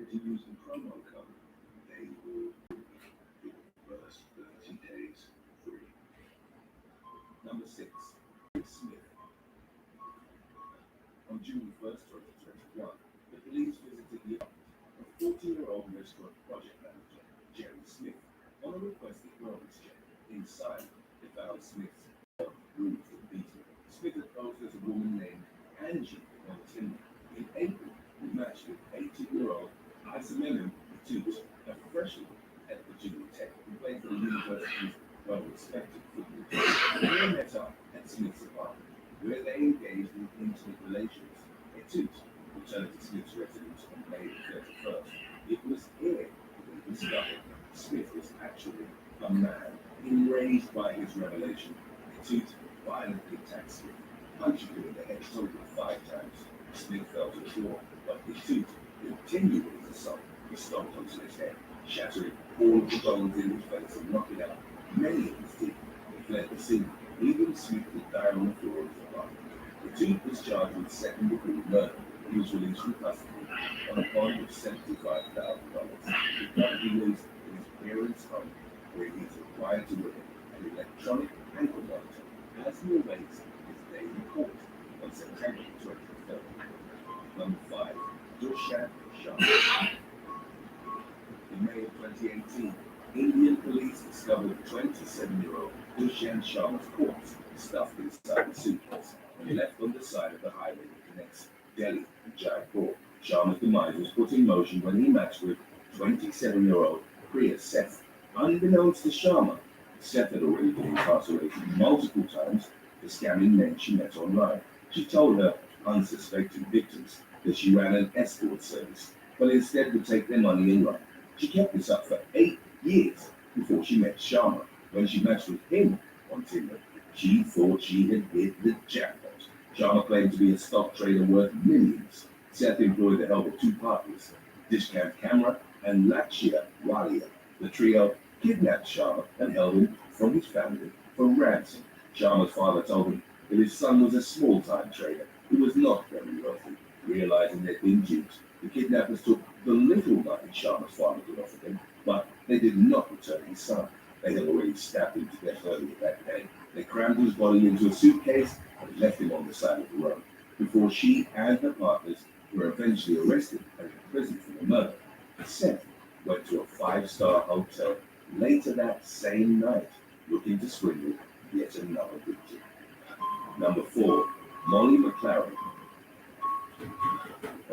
already using promo code. They will be the first 30 days free. Number 6, Smith. On June 1st, 2021, the police visited the office of 40-year-old restaurant project manager Jerry Smith on a requested wellness check. Inside, they found Smith's bruised and beaten. Smith had posed as a woman named Angie on Tinder. In April, he matched with 18-year-old Isabella Toots, a freshman at Virginia Tech, who played for the university's well-respected football team. They met up at Smith's apartment, where they engaged in intimate relations. Toots returned to Smith's residence on May 31st. It was here that he discovered Smith was actually a man. Enraged by his revelation, Toots violently attacked Smith, punching him in the head total 5 times. Smith fell to the floor, but Toots continued with his assault. He stomped on Smith's head, shattering all of the bones in his face and knocking out many of his teeth. He fled the scene, leaving Smith to die on the floor of his apartment. Toots was charged with second-degree murder. He was released from custody on a bond of $75,000. He currently lives in his parents' home, where he is required to wear an electronic ankle monitor as he awaits his day in court on September 23rd. Number 5, Dushan Sharma. In May of 2018, Indian police discovered 27-year-old Dushan Sharma's corpse stuffed inside a suitcase and left on the side of the highway that connects Delhi and Jaipur. Sharma's demise was put in motion when he matched with 27-year-old Priya Seth. Unbeknownst to Sharma, Seth had already been incarcerated multiple times for scamming men she met online. She told her unsuspecting victims that she ran an escort service, but instead would take their money and run. She kept this up for 8 years before she met Sharma. When she matched with him on Tinder, she thought she had hit the jackpot. Sharma claimed to be a stock trader worth millions. Seth employed the help of 2 partners, Dishcam Camera and Lakshya Walia. The trio kidnapped Sharma and held him from his family for ransom. Sharma's father told him that his son was a small-time trader who was not very wealthy. Realizing they'd been duped, the kidnappers took the little money Sharma's father could offer them, but they did not return his son. They had already stabbed him to death earlier that day. They crammed his body into a suitcase and left him on the side of the road before she and her partners were eventually arrested and imprisoned for the murder. Seth went to a 5-star hotel later that same night, looking to swindle yet another victim. Number 4, Molly Mclaren.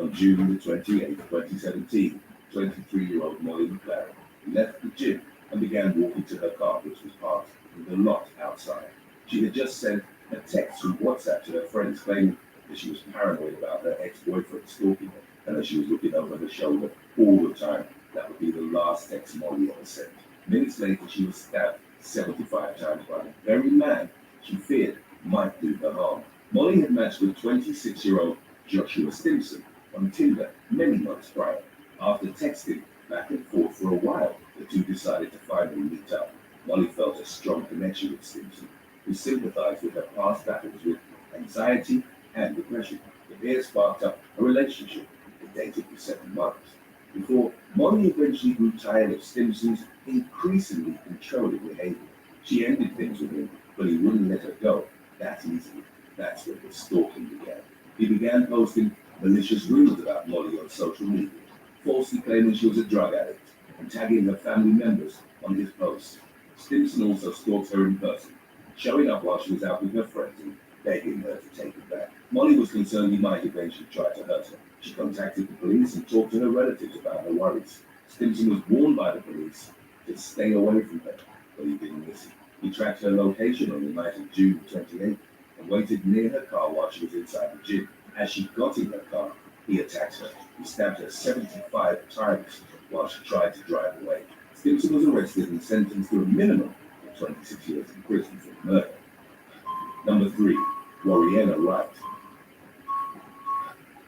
On June the 28th, 2017, 23-year-old Molly Mclaren left the gym and began walking to her car, which was parked in the lot outside. She had just sent a text from WhatsApp to her friends claiming that she was paranoid about her ex-boyfriend stalking her, and that she was looking over her shoulder all the time. That would be the last text Molly ever sent. Minutes later, she was stabbed 75 times by the very man she feared might do her harm. Molly had matched with 26-year-old Joshua Stimson on Tinder many months prior. After texting back and forth for a while, the two decided to finally meet up. Molly felt a strong connection with Stimson, who sympathized with her past battles with anxiety and depression. The pair sparked up a relationship. They dated for 7 months, before Molly eventually grew tired of Stimson's increasingly controlling behavior. She ended things with him, but he wouldn't let her go that easily. That's when the stalking began. He began posting malicious rumors about Molly on social media, falsely claiming she was a drug addict and tagging her family members on his posts. Stimson also stalked her in person, showing up while she was out with her friends and begging her to take it back. Molly was concerned he might eventually try to hurt her. She contacted the police and talked to her relatives about her worries. Stimson was warned by the police to stay away from her, but he didn't listen. He tracked her location on the night of June 28th and waited near her car while she was inside the gym. As she got in her car, he attacked her. He stabbed her 75 times while she tried to drive away. Stimson was arrested and sentenced to a minimum of 26 years in prison for murder. Number 3, Gloriana Wright.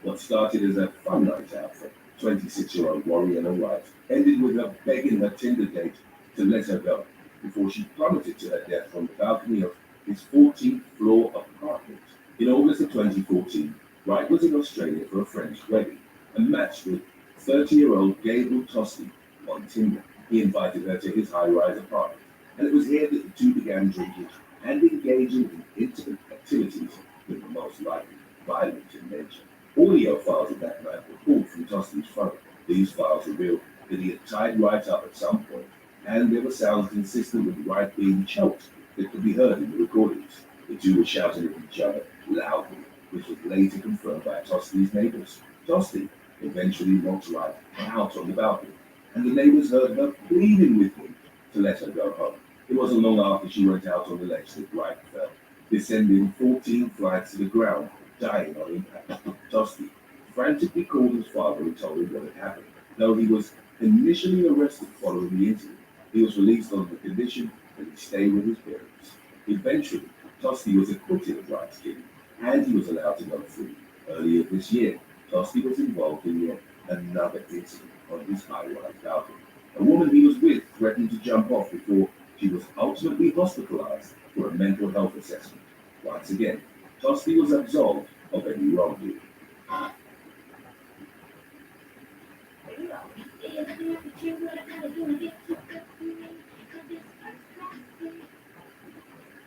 What started as a fun night out for 26-year-old Gloriana Wright ended with her begging her Tinder date to let her go before she plummeted to her death from the balcony of his 14th floor apartment. In August of 2014, Wright was in Australia for a friend's wedding and matched with 30-year-old Gabriel Tosti on Tinder. He invited her to his high-rise apartment, and it was here that the two began drinking and engaging in intimate activities with the most likely violent in nature. Audio files of that night were pulled from Tosti's phone. These files revealed that he had tied Wright up at some point, and there were sounds consistent with Wright being choked that could be heard in the recordings. The two were shouting at each other loudly, which was later confirmed by Tosti's neighbors. Tosti eventually walked Wright out on the balcony, and the neighbors heard her pleading with him to let her go home. It wasn't long after she went out on the ledge that Wright fell, descending 14 flights to the ground, dying on impact. Tosti frantically called his father and told him what had happened. Though he was initially arrested following the incident, he was released on the condition that he stay with his parents. Eventually, Tosti was acquitted of Wright's killing, and he was allowed to go free. Earlier this year, Tosti was involved in yet another incident on his high-rise balcony. A woman he was with threatened to jump off before she was ultimately hospitalized for a mental health assessment. Once again, Tosti was absolved of any wrongdoing.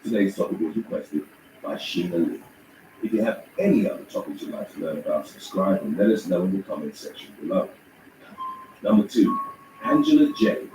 Today's topic was requested by Sheena Lee. If you have any other topics you'd like to learn about, subscribe and let us know in the comment section below. Number 2, Angela J.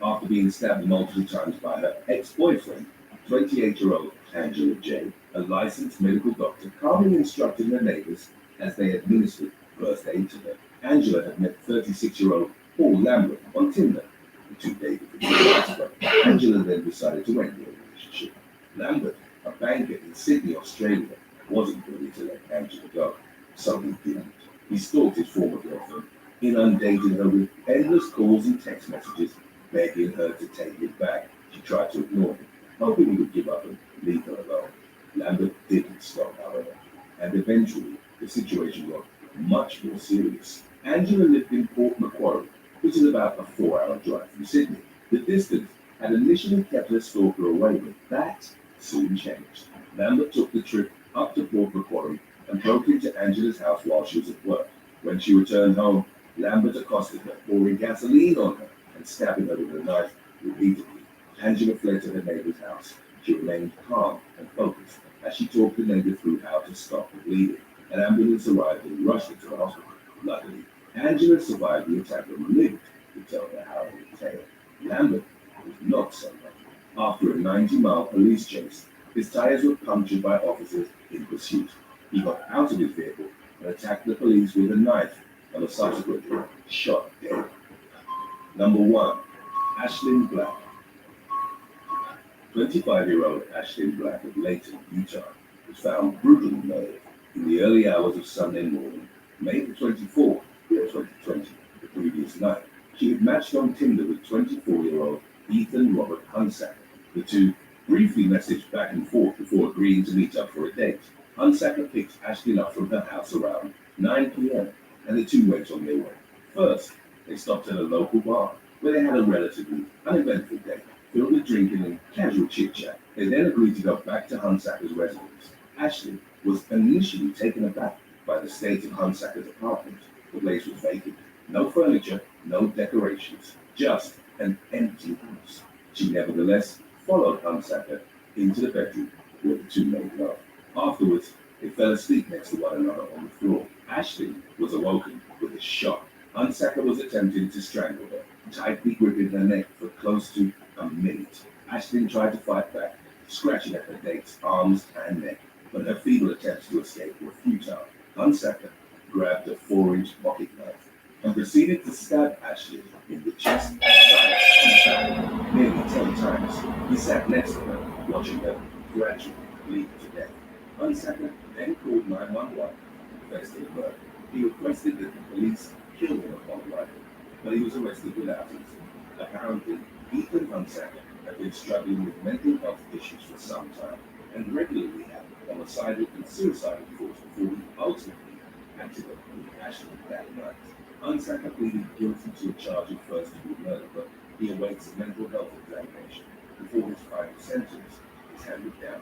After being stabbed multiple times by her ex-boyfriend, 28-year-old Angela J., a licensed medical doctor, calmly instructed her neighbors as they administered first aid to her. Angela had met 36-year-old Paul Lambert on Tinder. The two dated for 2 months, but Angela then decided to end their relationship. Lambert, a banker in Sydney, Australia, wasn't ready to let Angela go, so he didn't. He stalked his former girlfriend, inundated her with endless calls and text messages, begging her to take it back. She tried to ignore him, hoping he would give up and leave her alone. Lambert didn't stop, however, and eventually the situation got much more serious. Angela lived in Port Macquarie, which is about a 4-hour drive from Sydney. The distance had initially kept her stalker away, but that soon changed. Lambert took the trip up to Port Macquarie and broke into Angela's house while she was at work. When she returned home, Lambert accosted her, pouring gasoline on her and stabbing her with a knife repeatedly. Angela fled to her neighbor's house. She remained calm and focused as she talked the neighbor through how to stop the bleeding. An ambulance arrived and rushed her to the hospital. Luckily, Angela survived the attack and lived to tell the harrowing tale. Lambert was not so lucky. After a 90-mile police chase, his tires were punctured by officers in pursuit. He got out of his vehicle and attacked the police with a knife and was subsequently shot dead. Number 1, Ashlyn Black. 25-year-old Ashlyn Black of Layton, Utah, was found brutally murdered in the early hours of Sunday morning, May the 24th, 2020, the previous night. She had matched on Tinder with 24-year-old Ethan Robert Hunsaker. The two briefly messaged back and forth before agreeing to meet up for a date. Hunsaker picked Ashlyn up from her house around 9 p.m., and the two went on their way. First, they stopped at a local bar, where they had a relatively uneventful day, filled with drinking and casual chit-chat. They then agreed to go back to Hunsaker's residence. Ashlyn was initially taken aback by the state of Hunsaker's apartment. The place was vacant. No furniture, no decorations, just an empty house. She nevertheless followed Hunsaker into the bedroom where the two made love. Afterwards, they fell asleep next to one another on the floor. Ashlyn was awoken with a shock. Hunsaker was attempting to strangle her, tightly gripping her neck for close to a minute. Ashlyn tried to fight back, scratching at her date's arms and neck, but her feeble attempts to escape were futile. Hunsaker grabbed a 4-inch pocket knife and proceeded to stab Ashlyn in the chest, side, and back nearly 10 times. He sat next to her, watching her gradually bleed to death. Hunsaker then called 911 and confessed to the murder. He requested that the police kill him upon arrival, but he was arrested without incident. Apparently, Ethan Hunsaker had been struggling with mental health issues for some time and regularly had homicidal and suicidal thoughts before he ultimately acted on Ashlyn that night. Hunsaker pleaded guilty to a charge of first-degree murder, but he awaits a mental health examination before his final sentence is handed down.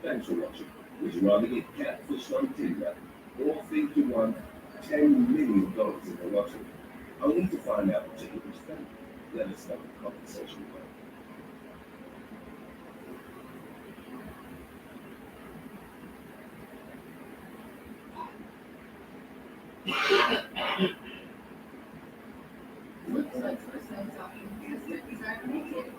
Thanks for watching. Would you rather get catfished on Tinder or think you won $10 million in the lottery, only to find out the ticket was fake. Let us know in the comment section below. Looks like first I was optimistic because I already did it.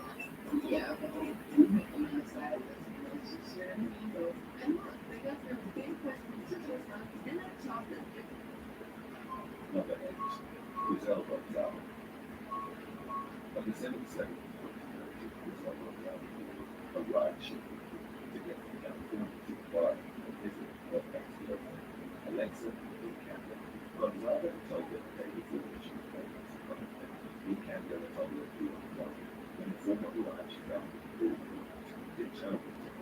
Yeah, but you make them outside of this relationship. And look, they got their big questions to choose from, and that chocolate different. Number 8. Brazil runs out. On December 7th, 2013, Brazil runs out a ride ship to get from California to Dubai and visit her ex-girlfriend, Alexa in Canada. Gonzaga told her the day before that she was pregnant. In Canada, told her to be on the when the former ride she found the pool did terrible to her.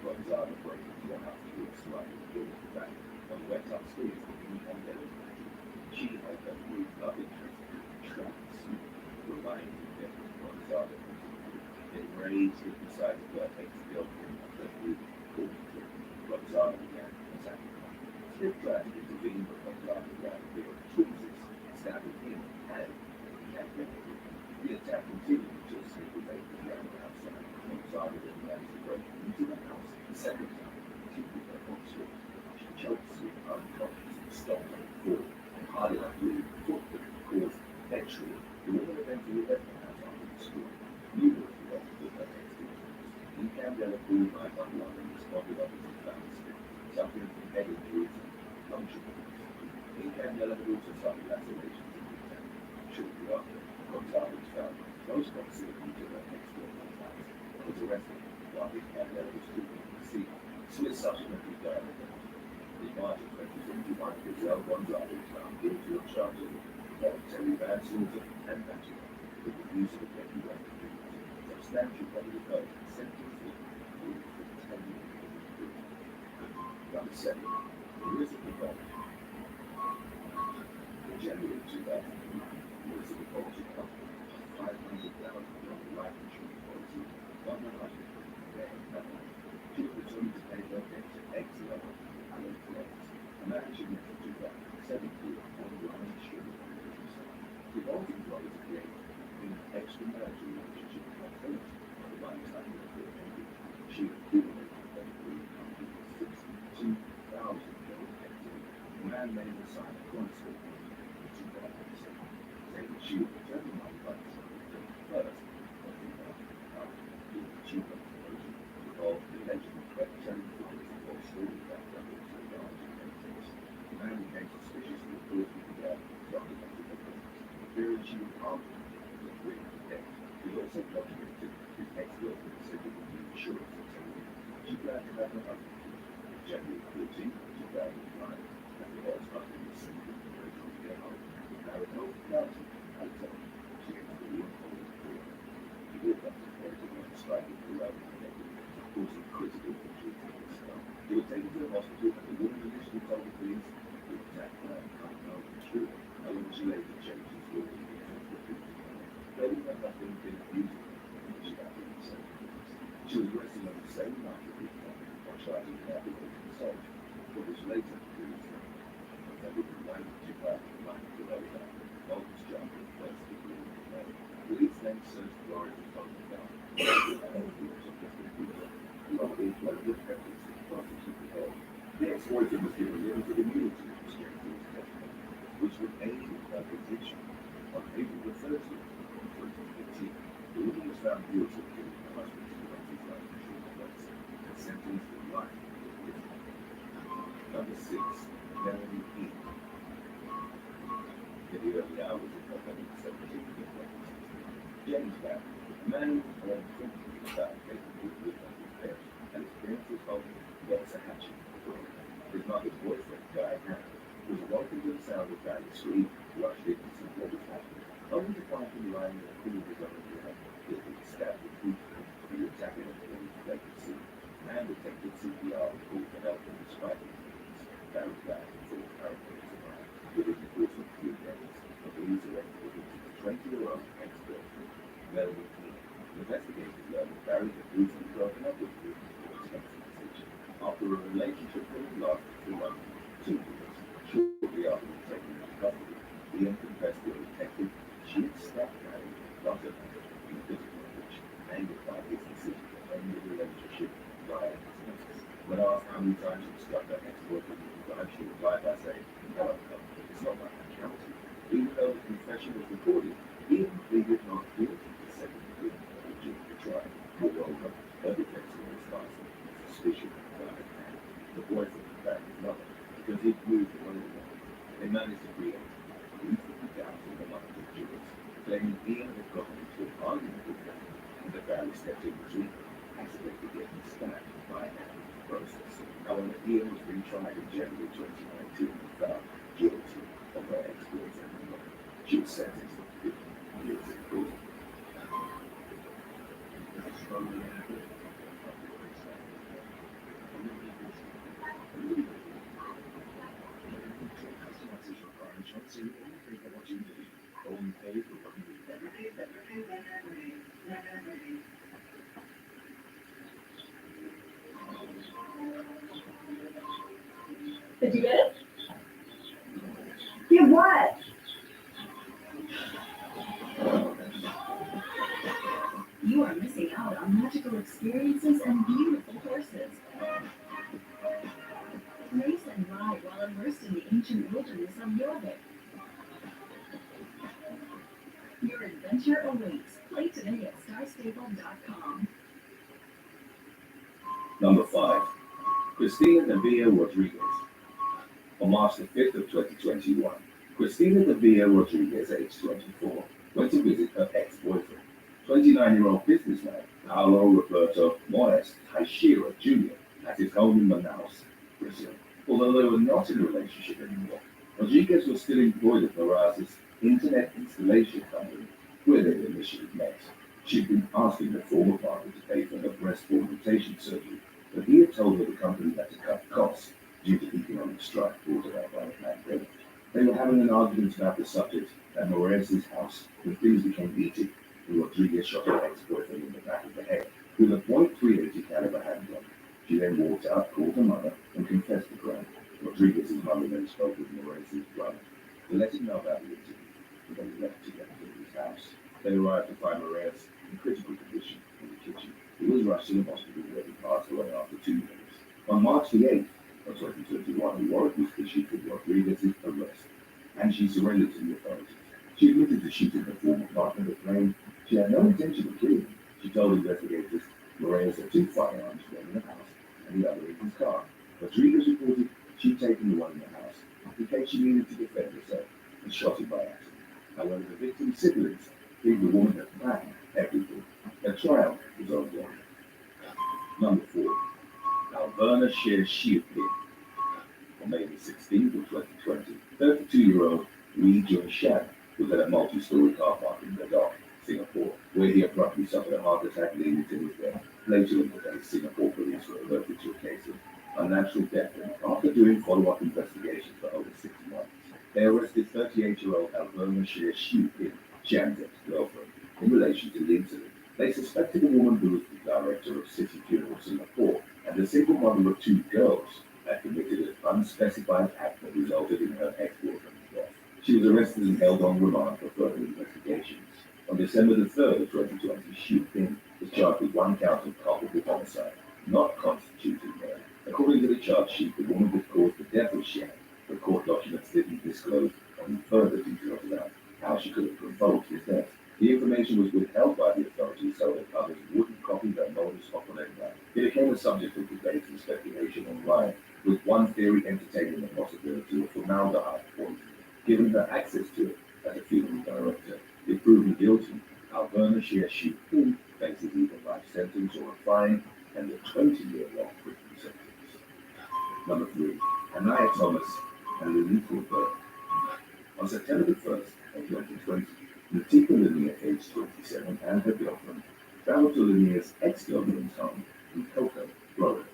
Gonzaga broke into her house to slide the door at the back and went upstairs in Canada. She had her brief love interest trapped, remained in death with Gonzaga. Enraged at the sight of her ex-girlfriend after the called her, Gonzaga began attacking her. Smith tried to intervene, but Gonzaga grabbed a pair of tweezers, stabbing him and Canada. The attack continued until Smith was able to get her outside. Gonzaga then managed to break into the house the second time, keeping her on Smith. She choked Smith unconscious and stomped on the floor. Hard enough to foot that caused eventually the woman eventually left the house after the school. Neither of the others with her ex-girlfriends. In Canada, called 911 and responded officers found Smith suffering from head injuries and lung wounds. In Canada, had also suffered lacerations in the attack. Shortly after, Gonzaga was found in close proximity to her ex-girlfriend's house and was arrested while in Canada was treated in the sea. Smith subsequently died at the in March of 2021, Israel Gonzaga was found guilty of charges of voluntary manslaughter and manslaughter with the use of a deadly weapon. Substantial public heard and sentenced him for 10 years. Number 7. Elizabeth Bolton. In January 2009, Elizabeth Bolton offered $500,000 life insurance policy on her husband, Dan Mclaren. She was determined to pay her debt to ex-lover Alan Flores, a marriage in 2017 online insurance business. The Bolton brothers created an extramarital relationship with her first, but by the time that they ended, she accumulated a $362,000 debt. The man made her sign a constant in 2007, saying that she would return the money by December 31st, but in the cheaper version of the alleged representing Flores and false story about the the man became suspicious of the thought he began documenting the business. Fearing she would harm him with a written debt, he also documented his ex-girlfriend said he would need insurance for 10 years. She planned to have her husband on January 14, 2009, and the boy's husband was seen in the original get home. Married no thousand hotel. She had to be in the career. He lived up to the point of describing the love and connected, causing critical injuries to his skull. He was taken to the hospital, and the woman initially told the police the attack plan can't know for sure. However, she later changed his story to be claiming that nothing had been abused and she had been safe. She was arrested on the same night as the attack on charges of aggravated assault, but was later released on February 9, 2009 to Florida. Bolton's job was first degree in Mclaren. Police then searched Florida and found him down. The ex-boyfriend was given limited immunity in exchange for his testimony, which would aid in her conviction. On April the 30th, 2015, the woman was found guilty of killing her husband in the life insurance policy and sentenced to life in prison. Number 6. Melanie E. In the early hours of November 17th, James Black, a man who was born 20 years old, making good with his parents and experienced his home Walter Hatching. His mother's boyfriend, Guy Harris, was awoken to the sound of Guy's scream, rushed in to see what was happening, only to find him lying in a pool of his own blood, with him stabbed with boot through the attacking of the pregnancy. Man detected CPR and called for help despite his wounds. Barry died before paramedics arrived. Within the course of a few days, the police arrested him to the 20-year-old ex-girlfriend, Melanie E. Investigators learned that Barry had recently broken up with her before his text message. After a relationship that had lasted for 2 years, shortly after the text custody. Liam confessed to a detective she had stabbed Harry, not her mother, in physical language, angered by his decision to end the relationship via his notice. When asked how many times she struck her ex-boyfriend with the knife, she replied by saying, "No, no, it's not like that counting." Even though the confession was recorded, Liam pleaded not guilty to second-degree murder during the trial. Moreover, her defense was lasted suspicion of private hand. The boyfriend found his mother because he'd moved away with her. They managed to create reasonable doubts in the minds of jurors, claiming Ian had gotten into an argument with them, and the family stepped in between them, accidentally getting stabbed by an active process. However, Ian was retried in January 2019 and found guilty of her ex-boyfriend's murder. She was sentenced to 50 years in prison. Did you get it? Get what? You are missing out on magical experiences and beautiful horses. Race and ride while immersed in the ancient wilderness of Jorvik. Your adventure awaits. Play today at starstable.com. Number 5. Christina Navilla Rodriguez. On March the 5th of 2021, Christina Navilla Rodriguez, aged 24, went to visit her ex-boyfriend, 29-year-old businessman Paulo Roberto Moraes Teixeira Jr. at his home in Manaus, Brazil. Although they were not in a relationship anymore, Rodriguez was still employed at Moraes' internet installation company, where they initially met. She'd been asking the former partner to pay for her breast augmentation surgery, but he had told her the company had to cut costs due to economic strife brought about by the pandemic. They were having an argument about the subject at Moraes' house when things became heated, and Rodriguez shot her ex-boyfriend in the back of the head with a .380 caliber handgun. She then walked out, called her mother, and confessed the crime. Rodriguez's mother then spoke with Moraes' brother to let him know about the incident, and they left together to his house. They arrived to find Moraes in critical condition in the kitchen. He was rushed to the hospital where he passed away after 2 minutes. On March the 8th of 2021, a warrant was issued for Rodriguez's arrest, and she surrendered to the authorities. She admitted to shooting her former partner, but claimed she had no intention of killing him. She told investigators Moraes had 2 firearms, one in the house and the other in his car. Rodriguez reported she'd taken the one in the house in case she needed to defend herself and shot him by accident. However, the victim's siblings think the woman had planned everything. A trial was ongoing. Number 4. Alverna shares Shiupin. On May the 16th of 2020, 32-year-old Lee Jun-shan was at a multi-story car park in Mediocrity, Singapore, where he abruptly suffered a heart attack leading to his death. Later in the day, Singapore police were alerted to a case of unnatural death, and after doing follow-up investigations for over 6 months, they arrested 38-year-old Alverna shares Shiupin, Shan's ex-girlfriend, in relation to the incident. They suspected a woman who was the director of City Funeral Singapore and the single mother of 2 girls had committed an unspecified act that resulted in her ex-boyfriend's death. She was arrested and held on remand for further investigations. On December the 3rd of 2020, Xu Ping was charged with 1 count of culpable homicide, not constituting murder. According to the charge sheet, the woman had caused the death of Shan, but court documents didn't disclose any further details about how she could have provoked his death. The information was withheld by the authorities so that others wouldn't copy their modus operandi. It became a subject of debate and speculation online, with one theory entertaining the possibility of formaldehyde poisoning. Given her access to it as a funeral director, if proven guilty, Alverna Xie Ping faces either life sentence or a fine and a 20-year-long prison sentence. Number 3. Anaya Thomas and Lilico Burke. On September the 1st of 2020, Natika Lanier, aged 27, and her girlfriend traveled to Lanier's ex-girlfriend's home in Cocoa, Florida,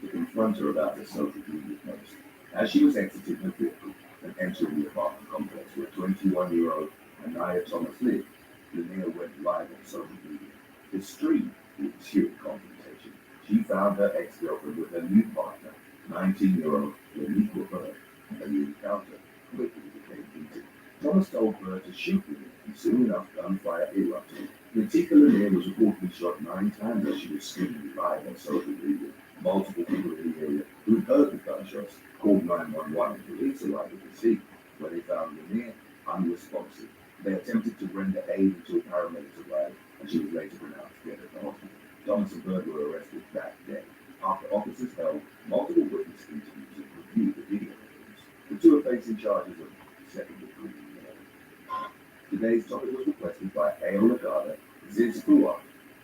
to confront her about her social media post. As she was exiting her vehicle and entering the apartment complex where 21-year-old Anaya Thomas lived, Lanier went live on social media. To stream the ensuing confrontation, she found her ex-girlfriend with her new partner, 19-year-old Lanier Burke, and the encounter quickly became heated. Thomas told Bird to shoot with it, and soon enough gunfire erupted. Natika Lanier was reportedly shot 9 times as she was streaming live on social media. Multiple people in the area who heard the gunshots called 911 and police arrived at the scene, where they found Lanier unresponsive. They attempted to render aid until paramedics arrived, and she was later pronounced dead at the hospital. Thomas and Bird were arrested that day. After officers held multiple witness interviews and reviewed the video evidence, the two are facing charges of second-degree murder. Today's topic was requested by Ao Lagada, Ziz Kua,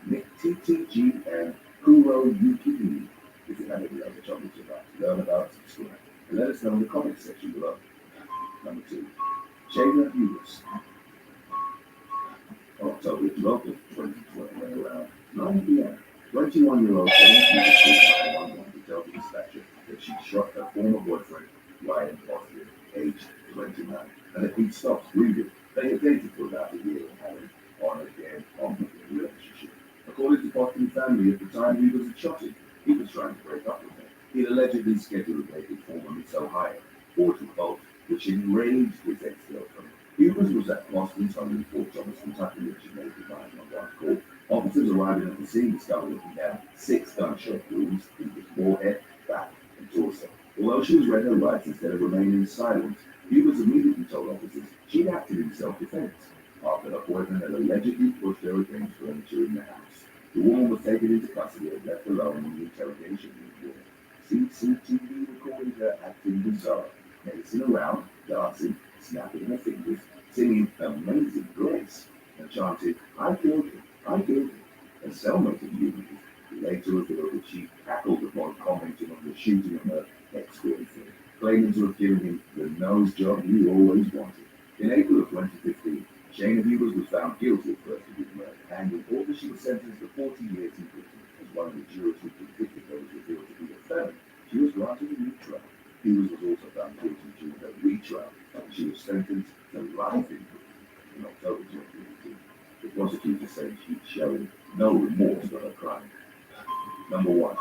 Nick TTG, and Kuro Yukini. If you have any other topics you'd like to learn about, subscribe, and let us know in the comments section below. Number 2. Shayna Hughes. October 12th, 2020, around 9 p.m. 21-year-old Shayna Hughes called 911 to tell the dispatcher that she shot her former boyfriend, Ryan Foster, aged 29, and that he'd stopped breathing. They had dated for about a year and had an on-again, off-again relationship. According to Foster's family, at the time he was shot him, he was trying to break up with her. He had allegedly scheduled a date with former Miss Ohio, Audrey Bolt, which enraged his ex-girlfriend. Hughes was at Boston's home in Fort Thomas, Kentucky, when she made the 911 call. Officers arriving at the scene discovered that he had 6 gunshot wounds in his forehead, back, and torso. Although she was read her rights instead of remaining silent, Hughes immediately told officers she'd acted in self-defense after her boyfriend had allegedly pushed her against furniture in the house. The woman was taken into custody and left alone in the interrogation room. CCTV recorded her acting bizarre, pacing around, dancing, snapping her fingers, singing Amazing Grace, and chanted, I killed him, I killed him. Her cellmate immediately later revealed that she cackled upon commenting on the shooting of her ex-boyfriend, claiming to have given him the nose job he always wanted. In April of 2015, Shayna Hughes was found guilty of first-degree murder, and in August she was sentenced to 40 years in prison. As one of the jurors who convicted her was revealed to be a felon, she was granted a new trial. Hughes was also found guilty during her retrial, and she was sentenced to life in prison in October 2018. The prosecutor said she's showing no remorse for her crime. Number 1.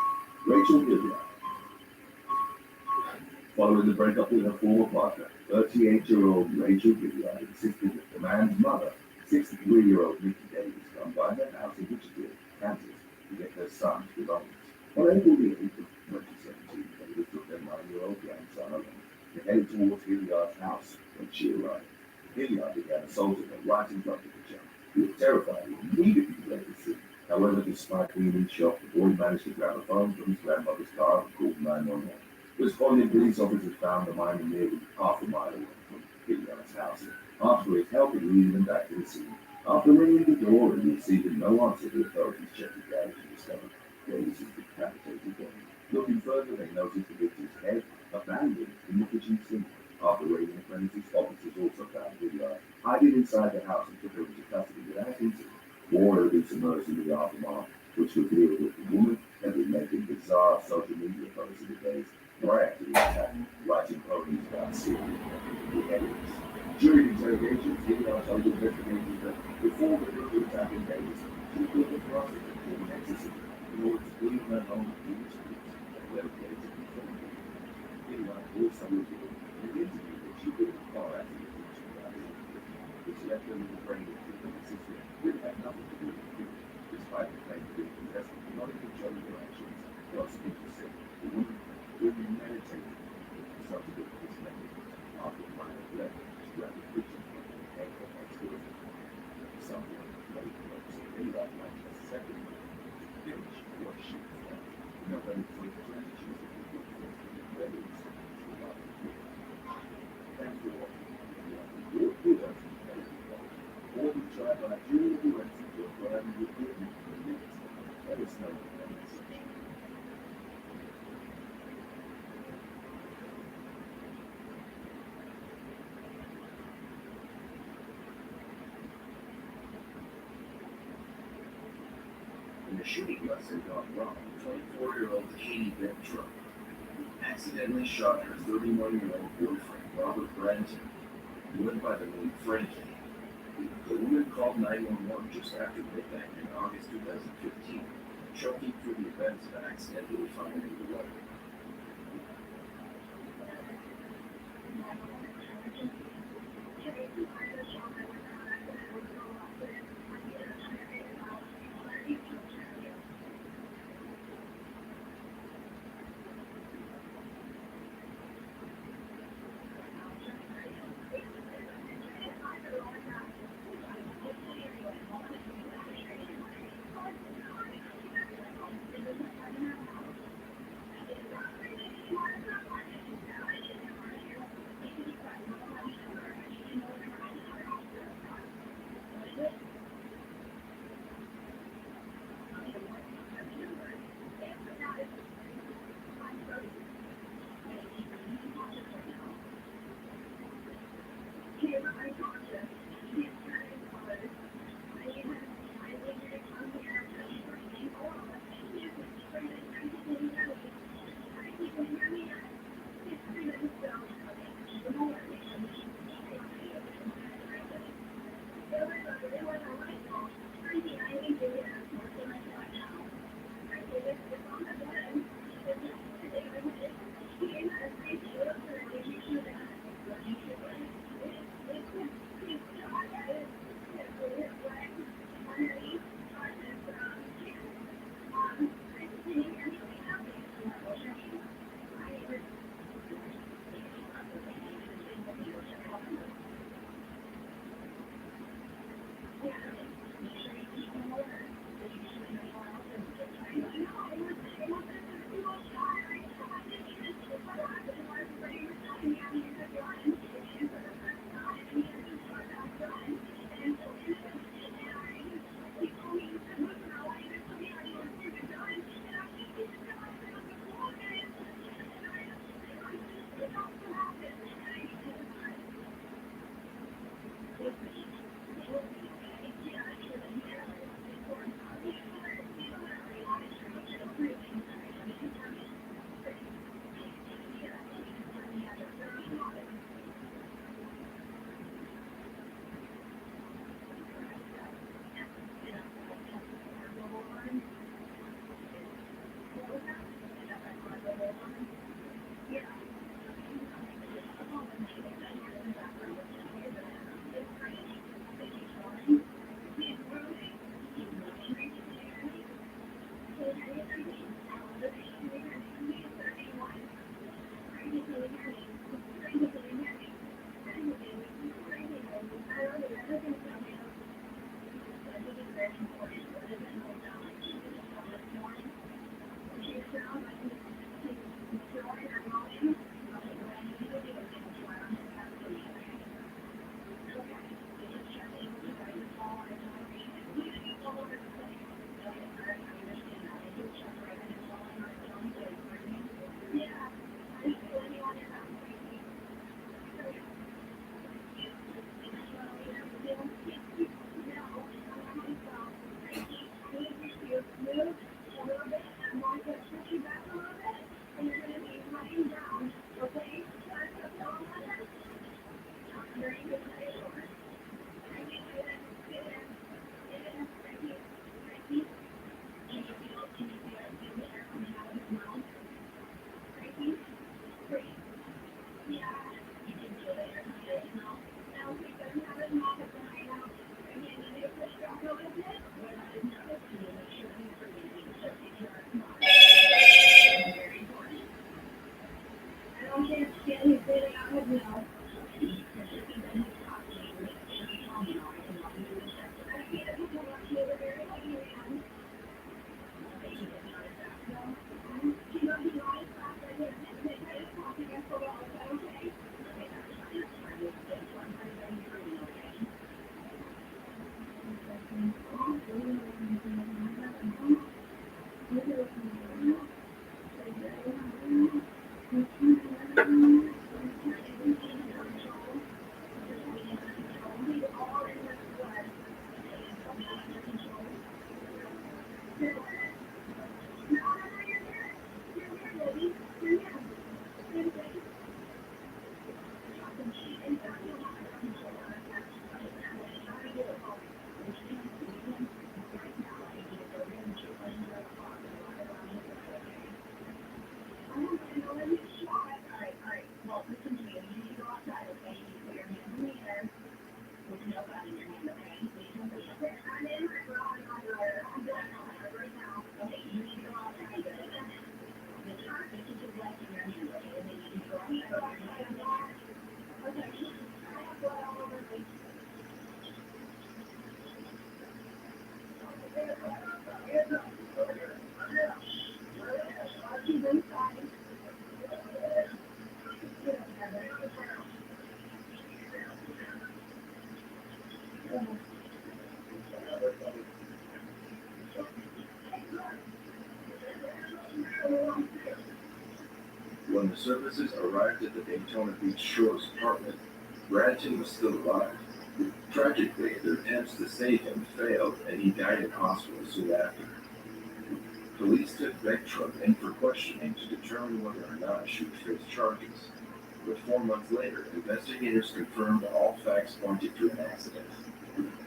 Rachel Hilliard. Following the breakup with her former partner, 38-year-old Rachel Hilliard insisted that the man's mother, 63-year-old Nikki Davis, come by their house in Wichita, Kansas, to get their son's belongings. On April 8th of 2017, Davis took their 9-year-old grandson along and headed towards Hilliard's house when she arrived. Hilliard began assaulting her right in front of the child. He was terrified and immediately fled the scene. However, despite being in shock, the boy managed to grab a phone from his grandmother's car and called 911. Responding police officers found the minor nearly half a mile away from Hilliard's house. Asked for his help in leading them back to the scene. After ringing the door and receiving no answer, the authorities checked the garage and discovered Davis's decapitated body. Looking further, they noticed the victim's head abandoned in the kitchen sink. After raiding the premises, officers also found Hilliard hiding inside the house and took her into custody without incident. More evidence emerged in the aftermath, which revealed that the woman had been making bizarre social media posts in the days prior to the attack, writing poems about serial beheadings. During interrogations, Hilliard told investigators that before the brutal attack in Davis, she built a closet in an exorcism in order to clean her home of Jewish streets that were located in California. Hilliard also revealed in an interview that she built a car accident in 2015, which left her with a brain injury that insisted it had nothing to do with the despite the claim of being possessed and not in control of her actions. Prosecutors said the woman meditated subsequent to this method after the minor left to grab the victim from the head of ex-girlfriend. Someone later noticed that Hilliard like a second to finish what she was done. In November 2020, she was convicted of regular sentenced to life in prison. Thanks for watching. Your videos or be tried by jury of arrested for driving with equipment for minutes. Let us know in the comment section. In the shooting lesson gone wrong, 24-year-old Katie Ventura accidentally shot her 31-year-old boyfriend, Robert Branton, who went by the name Frankie. The woman called 911 just after midnight in August 2015, choking through the events of accidentally firing the weapon. When the services arrived at the Daytona Beach Shores apartment, Bradton was still alive. Tragically, their attempts to save him failed, and he died in hospital soon after. Police took Vectrup in for questioning to determine whether or not she would face charges. But 4 months later, investigators confirmed that all facts pointed to an accident.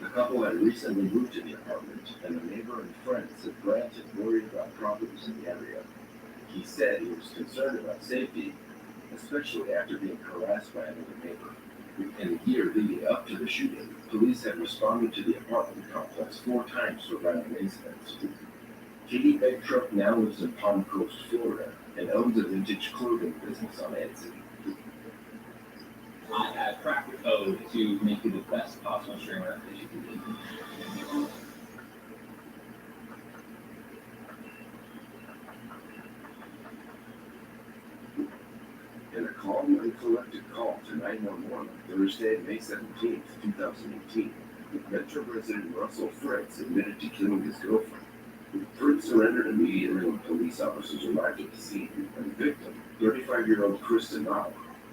The couple had recently moved to the apartment, and the neighbor and friend said Grant had worried about problems in the area. He said he was concerned about safety, especially after being harassed by another neighbor. In the year leading up to the shooting, police had responded to the apartment complex 4 times for violent incidents. Katie Vectrup now lives in Palm Coast, Florida, and owns a vintage clothing business on Etsy. I had cracked the code to make you the best possible streamer that you can be. In a calm and collected call to 911 on Thursday, May 17, 2018, Metro resident Russell Fritz admitted to killing his girlfriend. Fritz surrendered immediately when police officers arrived at the scene, and the victim, 35-year-old Christina,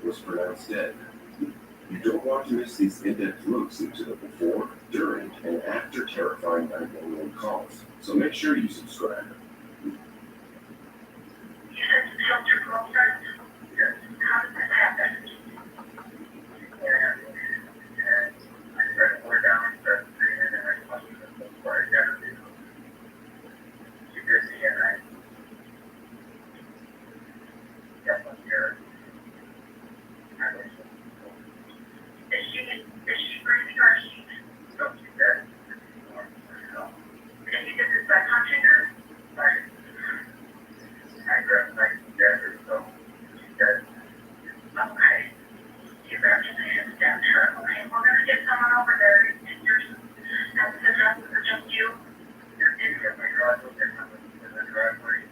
was pronounced dead. You don't want to miss these in-depth looks into the before, during, and after terrifying 911 calls, so make sure you subscribe. You said you killed your girlfriend? Yes. How did this happen? Yeah. I started her down and started screaming, and I questioned her before I got her. She did me, and I definitely scared. Is she breathing or is she? No, she's dead. And you did this by punching her? Right. I grabbed my dagger, so she's dead. Okay. You grabbed your hands down to her. Okay, we're gonna get someone over there. And that's the rest of it, just you. You're in my driveway. In the driveway.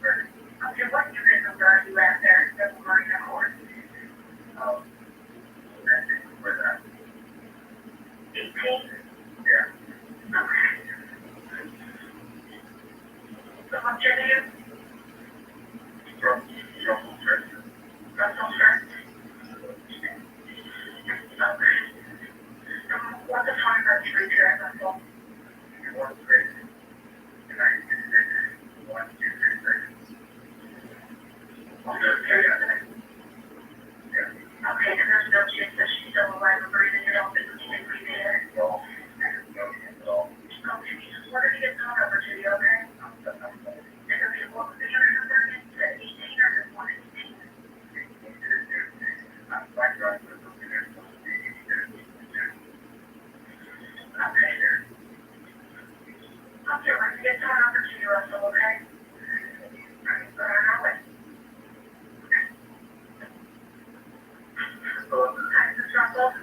Okay, what unit number are you at there? That's Marina Court. Where's that? 18? Yeah. Okay. So what's your name? Russell Fritz. Russell Fritz? Okay. What's the time that you reach here at Russell? 1-3. 1, 2, 3, 6. Okay. Okay, and there's no chance that she's still alive or breathing. You don't think she can breathe in? No. Okay, we're going to get someone over to you, okay? And okay, what was the unit number again? Is it 18 or is it 118? Okay. Okay, we're going to get someone over to you, Russell, okay? Alright, we're on our way. Hi, this is Russell.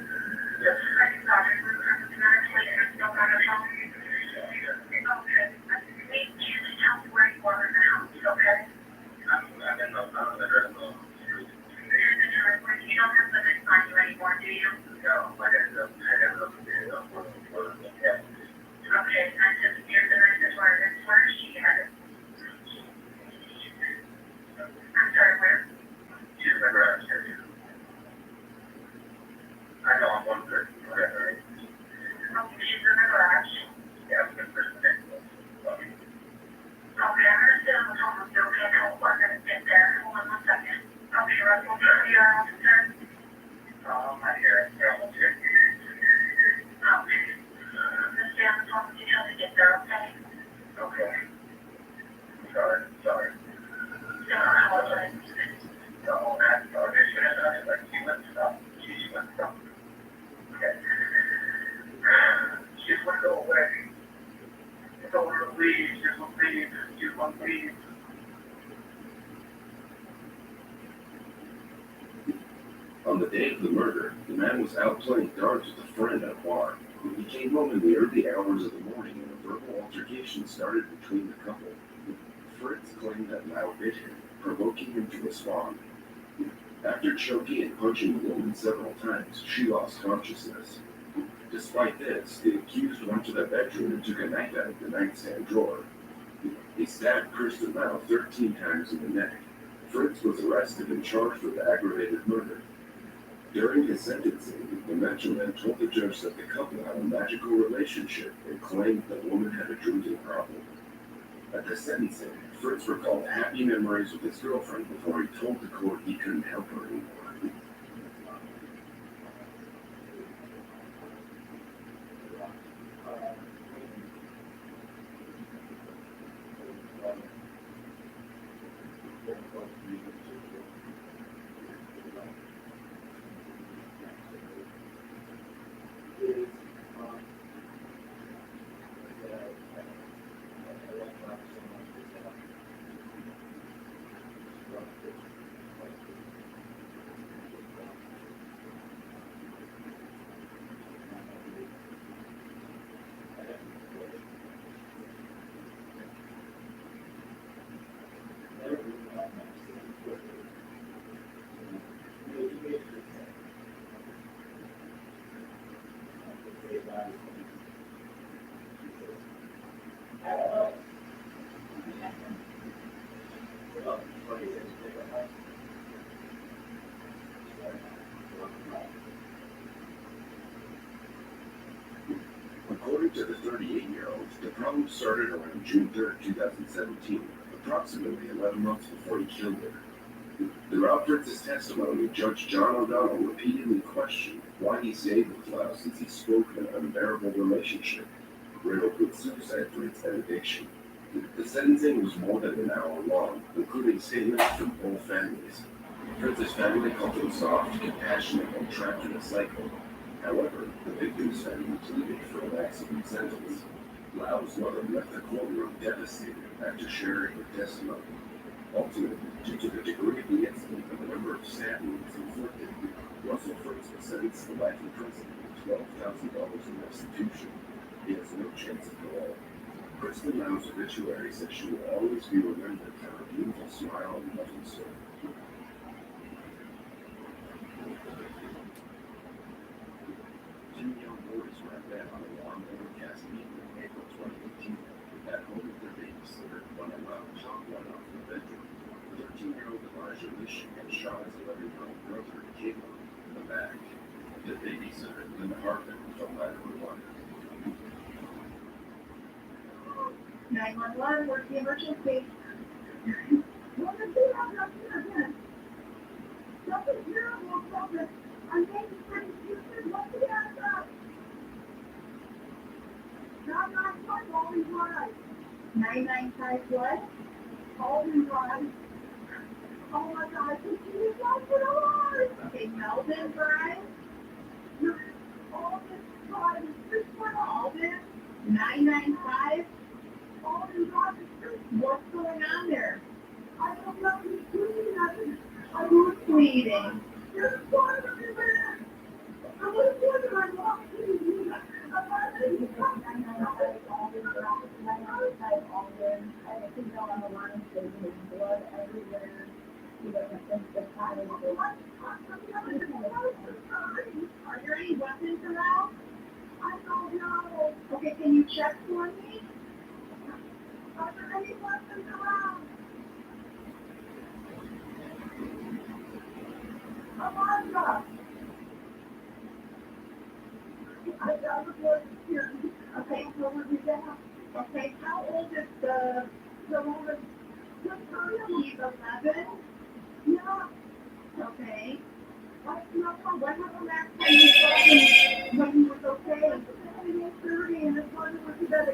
Just a second, sorry. We're automatically and still got our phone. Okay. We can't tell me where you are in the house, okay? I'm in the address. You're in the driveway. You don't have the next on you anymore, do you? No, I never looked at it. Okay, I just here's the nicest word. It's where she headed. I'm sorry, where? She's in the garage. I know I'm 1 person. Okay, she's in the garage. Yeah, I'm 1 person. Okay, I'm gonna sit on the phone with you, okay? We're gonna get there. Hold on 1 second. Okay, Russell, do you hear officer? I hear it. Yeah, we'll check. Okay. I'm gonna stay on the phone with you till we get there, okay? Okay. Sorry. Don't apologize. No, that's no issue. Like, she went stop. She went stop. Okay. She just want to go away. I don't want to leave. She just want to leave. She just want to leave. On the day of the murder, the man was out playing darts with a friend at a bar. He came home in the early hours of the morning and a verbal altercation started between the couple. Fritz claimed that Lau bit him, provoking him to respond. After choking and punching the woman several times, she lost consciousness. Despite this, the accused went to the bedroom and took a knife out of the nightstand drawer. He stabbed Kristen Lau 13 times in the neck. Fritz was arrested and charged with aggravated murder. During his sentencing, the Mclaren told the judge that the couple had a magical relationship and claimed the woman had a drinking problem. At the sentencing, Fritz recalled happy memories with his girlfriend before he told the court he couldn't help her anymore. According to the 38-year-old, the problem started around June 3, 2017, approximately 11 months before he killed her. Throughout Fritz's testimony, Judge John O'Donnell repeatedly questioned why he stayed with Lau since he spoke of an unbearable relationship, riddled with suicide threats and addiction. The sentencing was more than an hour long, including statements from both families. Fritz's family called him soft, compassionate, and trapped in a cycle. However, the victim's family pleaded for a maximum sentence. Lau's mother left the courtroom devastated after sharing her testimony. Ultimately, due to the degree of the incident and the number of stab wounds inflicted, Russell Fritz was sentenced to life in prison with $12,000 in restitution. He has no chance of parole. Kristen Lau's obituary says she will always be remembered for her beautiful smile and loving soul. Two young boys were in bed on a warm, overcast evening in April 2018. At home with their babysitter, when a loud shot went off in the bedroom. 13-year-old Elijah Mission had shot his 11-year-old brother, Caleb, in the back. The babysitter, Linda Hartman, felt 911. 911, where's the emergency? Something terrible, something. I'm getting pretty stupid. What's the answer? 995, Alden Drive. 995 what? Alden Drive. Oh my God, Christina, God, for the Lord. Okay, Melvin Drive. Alden Drive. This one, Alden. 995. Alden Drive. What's going on there? I don't know. He's doing nothing. I'm bleeding. There's one of them there. I was wondering, I'm walking. I think on the line, there's blood everywhere. He doesn't think the time is Are there any weapons around? I don't know. Okay, can you check for me? Are there any weapons around? Amanda! I got the board here. Okay, so what is that? Okay, how old is the woman? He's 11? Yeah. Okay. What was the last time you saw him when he was okay? 30 and his mother was together.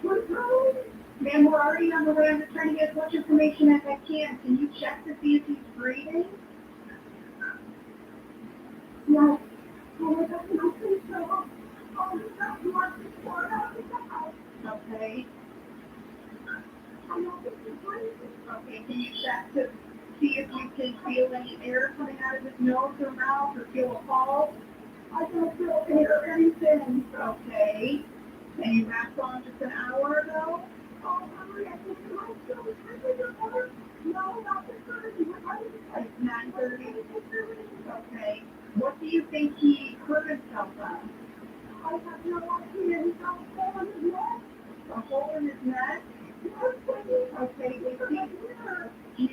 What's wrong? Ma'am, we're already on the way. I'm just trying to get as much information as I can. Can you check to see if he's breathing? No. Oh, that's nothing so. Oh, that's not before out of the house. Okay. I don't think he's breathing. Okay, can you check to see if you can feel any air coming out of his nose or mouth or feel a pulse? I don't feel air or anything. Okay. And you passed on just an hour ago? Oh, hurry, I think you might still be drinking water. No, not the 30. Like 9:30? Okay. What do you think he hurt himself on? I have no idea. He got a hole in his neck. A hole in his neck? Okay, do you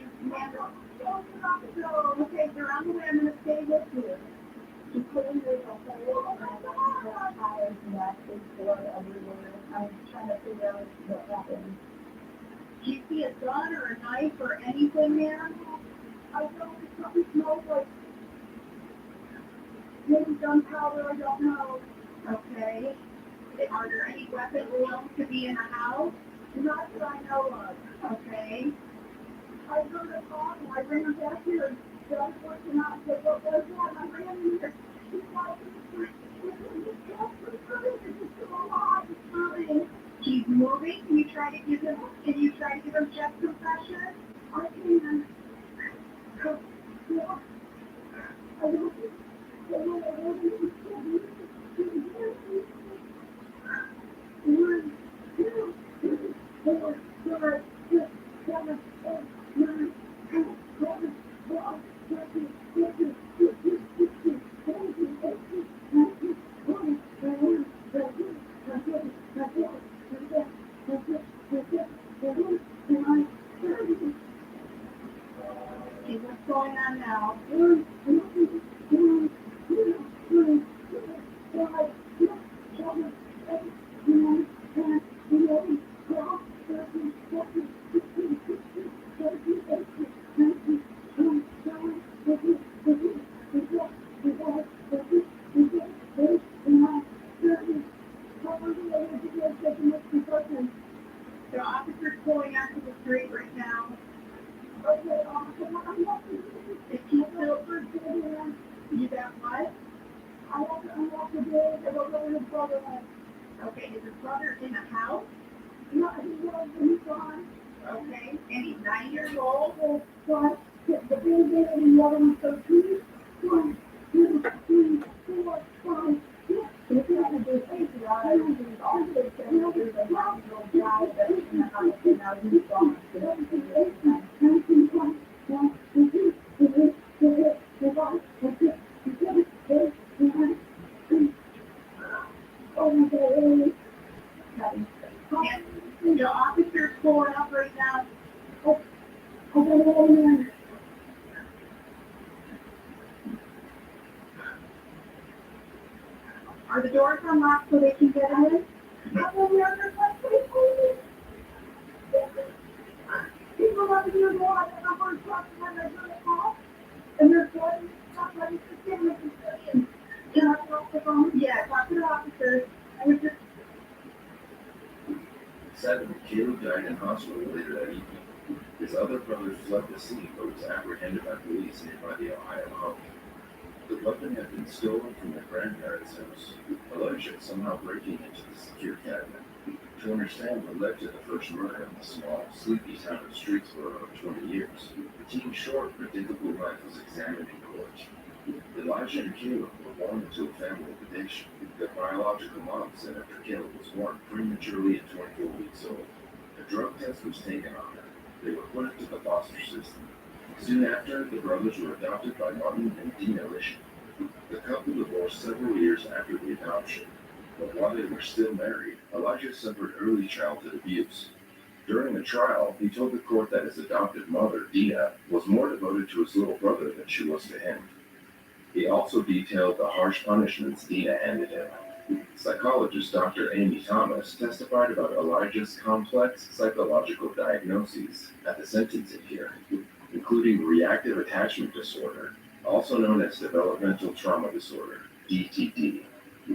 Okay, you're on the way. I'm going to stay with you. She's putting there's a hole and the tires and that is blood everywhere. I'm trying to figure out what happened. Do you see a gun or a knife or anything there? I don't know. Something smells like maybe gunpowder. I don't know. Okay. Are there any weapons known to be in the house? Not that I know of. Okay. I heard a call and I ran back here and said, I was working out. I said, what was that? And I ran in here. She's like, it's still alive. It's moving. He's moving. Can you try to give him chest compression? I can. Yeah. I don't Okay, what's going on now? The officer's pulling out to the street right now. Okay, if he's still you got what? I have to do it. I don't know where his brother went. Okay, is his brother in the house? No, he's gone. Okay, and he's 9 years old? What? The baby and the other one's so cute. 1, 2, 3, 4, 5, 6. If you have a good age, I don't think it's all good. There's a 9-year-old guy that's in the house and now he's gone. The officer's pulling up right now. Are the doors unlocked so they can get in? People love you more. I don't know where it's from when they're doing it all. And they're going not ready to sit in the custodian. Can I talk to them? Yeah, talk to the officers. I was just. Sadly, Caleb died in hospital later that evening. His other brother fled the scene but was apprehended by police nearby the Ohio home. The weapon had been stolen from their grandparents' house, alleged somehow breaking into the secure cabinet. To understand what led to the first murder in the small, sleepy town of Streetsboro of 20 years, the teen's short but difficult life was examined in court. Elijah and Caleb were born into a family of addiction. Their biological mom said after Caleb was born prematurely at 24 weeks old. A drug test was taken on her. They were put into the foster system. Soon after, the brothers were adopted by Martin and Dina Lish. The couple divorced several years after the adoption, but while they were still married, Elijah suffered early childhood abuse. During the trial, he told the court that his adopted mother, Dina, was more devoted to his little brother than she was to him. He also detailed the harsh punishments Dina handed him. Psychologist Dr. Amy Thomas testified about Elijah's complex psychological diagnoses at the sentencing hearing, including reactive attachment disorder, also known as developmental trauma disorder, DTD.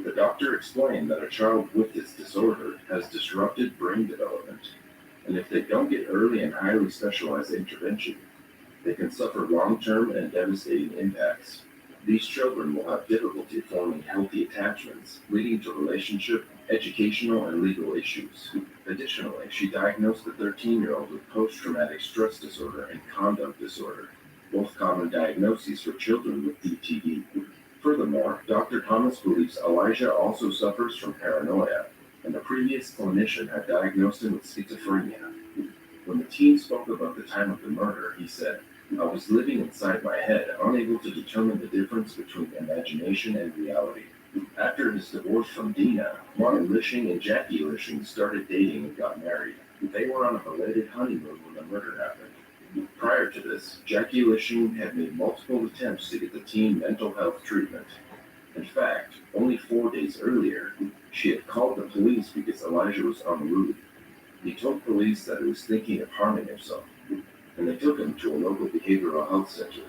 The doctor explained that a child with this disorder has disrupted brain development, and if they don't get early and highly specialized intervention, they can suffer long-term and devastating impacts. These children will have difficulty forming healthy attachments, leading to relationship, educational, and legal issues. Additionally, she diagnosed the 13-year-old with post-traumatic stress disorder and conduct disorder, both common diagnoses for children with DTD. Furthermore, Dr. Thomas believes Elijah also suffers from paranoia, and a previous clinician had diagnosed him with schizophrenia. When the teen spoke about the time of the murder, he said, "I was living inside my head, unable to determine the difference between imagination and reality." After his divorce from Dina, Martin Lishing and Jackie Lishing started dating and got married. They were on a belated honeymoon when the murder happened. Prior to this, Jackie Lishing had made multiple attempts to get the teen mental health treatment. In fact, only 4 days earlier, she had called the police because Elijah was en route. He told police that he was thinking of harming himself, and they took him to a local behavioral health center.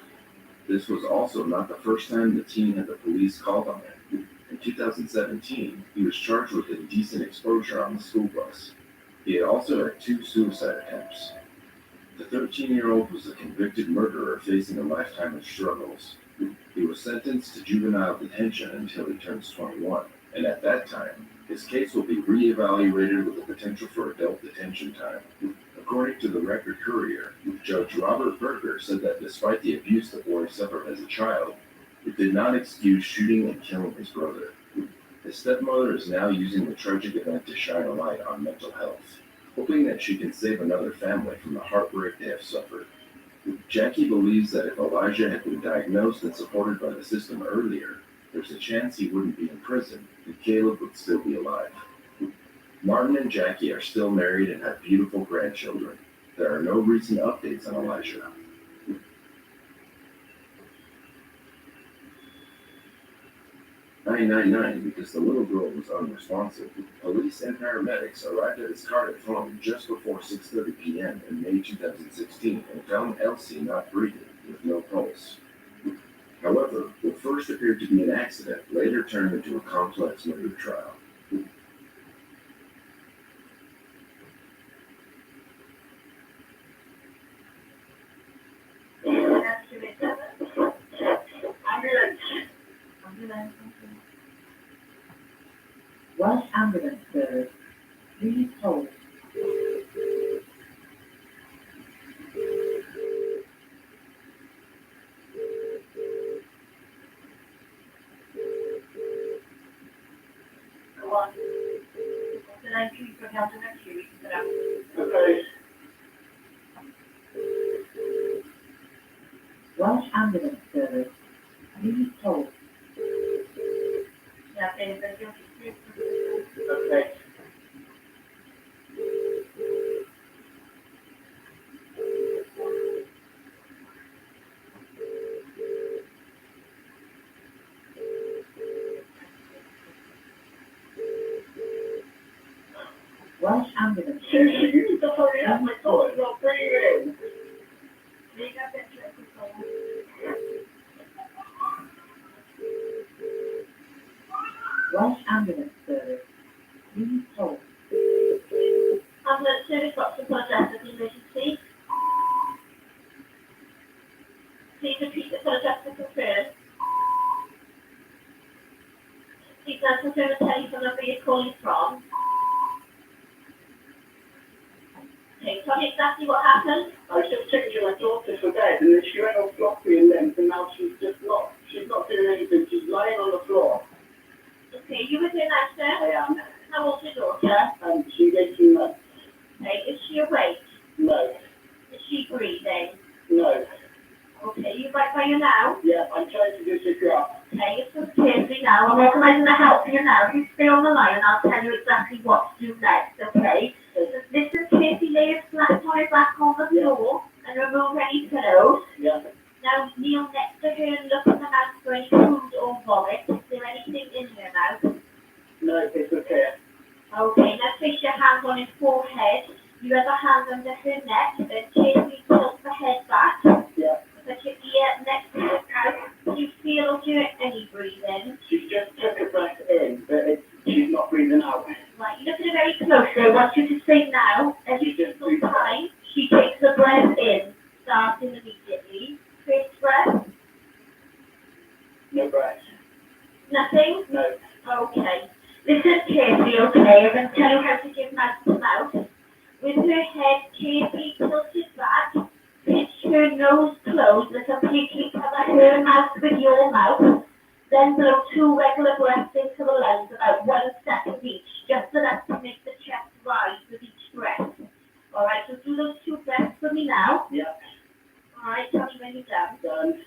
This was also not the first time the teen had the police called on him. In 2017, he was charged with indecent exposure on the school bus. He had also had 2 suicide attempts. The 13-year-old was a convicted murderer facing a lifetime of struggles. He was sentenced to juvenile detention until he turns 21, and at that time, his case will be re-evaluated with the potential for adult detention time. According to the Record Courier, Judge Robert Berger said that despite the abuse the boy suffered as a child, it did not excuse shooting and killing his brother. His stepmother is now using the tragic event to shine a light on mental health, hoping that she can save another family from the heartbreak they have suffered. Jackie believes that if Elijah had been diagnosed and supported by the system earlier, there's a chance he wouldn't be in prison and Caleb would still be alive. Martin and Jackie are still married and have beautiful grandchildren. There are no recent updates on Elijah. 999 because the little girl was unresponsive. Police and paramedics arrived at his Cardiff home just before 6:30 p.m. in May 2016 and found Elsie not breathing with no pulse. However, what first appeared to be an accident later turned into a complex murder trial. Welsh ambulance service, please hold. Come on. Can I please put down the next week? Okay. Welsh ambulance service, please hold. Yeah, thank you. Okay. Welsh ambulance service. You need to hurry up, my daughter's not breathing. Welsh ambulance service, please hold. Ambulance service, what's the project of the emergency? Please repeat the project to confirm. Please now confirm the telephone number you're calling from. Okay, tell me exactly what happened. I was just checking my daughter for bed, and then she went all floppy and limp, and now she's not doing anything. She's lying on the floor. Okay, you were doing that, sir? I am. How old's your daughter? And she's 18 months. Okay, is she awake? No. Is she breathing? No. Okay, you right by you now? Yeah, I'm trying to do sit up. Okay, listen carefully now. I'm organising to help you now. You stay on the line and I'll tell you exactly what to do next, okay? Just listen carefully, lay your flat on back on the floor and remove any pillows. Yeah. Now kneel next to her and look in the mouth for any food or vomit. Is there anything in her mouth? No, it's okay. Okay, now place your hands on his forehead. Your other hand under her neck, then carefully tilt the head back. Yeah. Put your ear next to her mouth. Do you feel or do any breathing? She just took a breath in, but she's not breathing out. Right, you look at her very closely. I want you to say now, every single time she takes a breath in, starting immediately. First breath, No breath. nothing? No. Okay. Listen carefully, okay? I'm going to tell you how to give mouth to mouth. With her head carefully tilted back, pinch her nose closed and completely cover her mouth with your mouth. Then blow 2 regular breaths into the lungs, about 1 second each, just enough to make the chest rise with each breath. Alright, so do those 2 breaths for me now. Yeah. Alright, tell me when you're done. Done.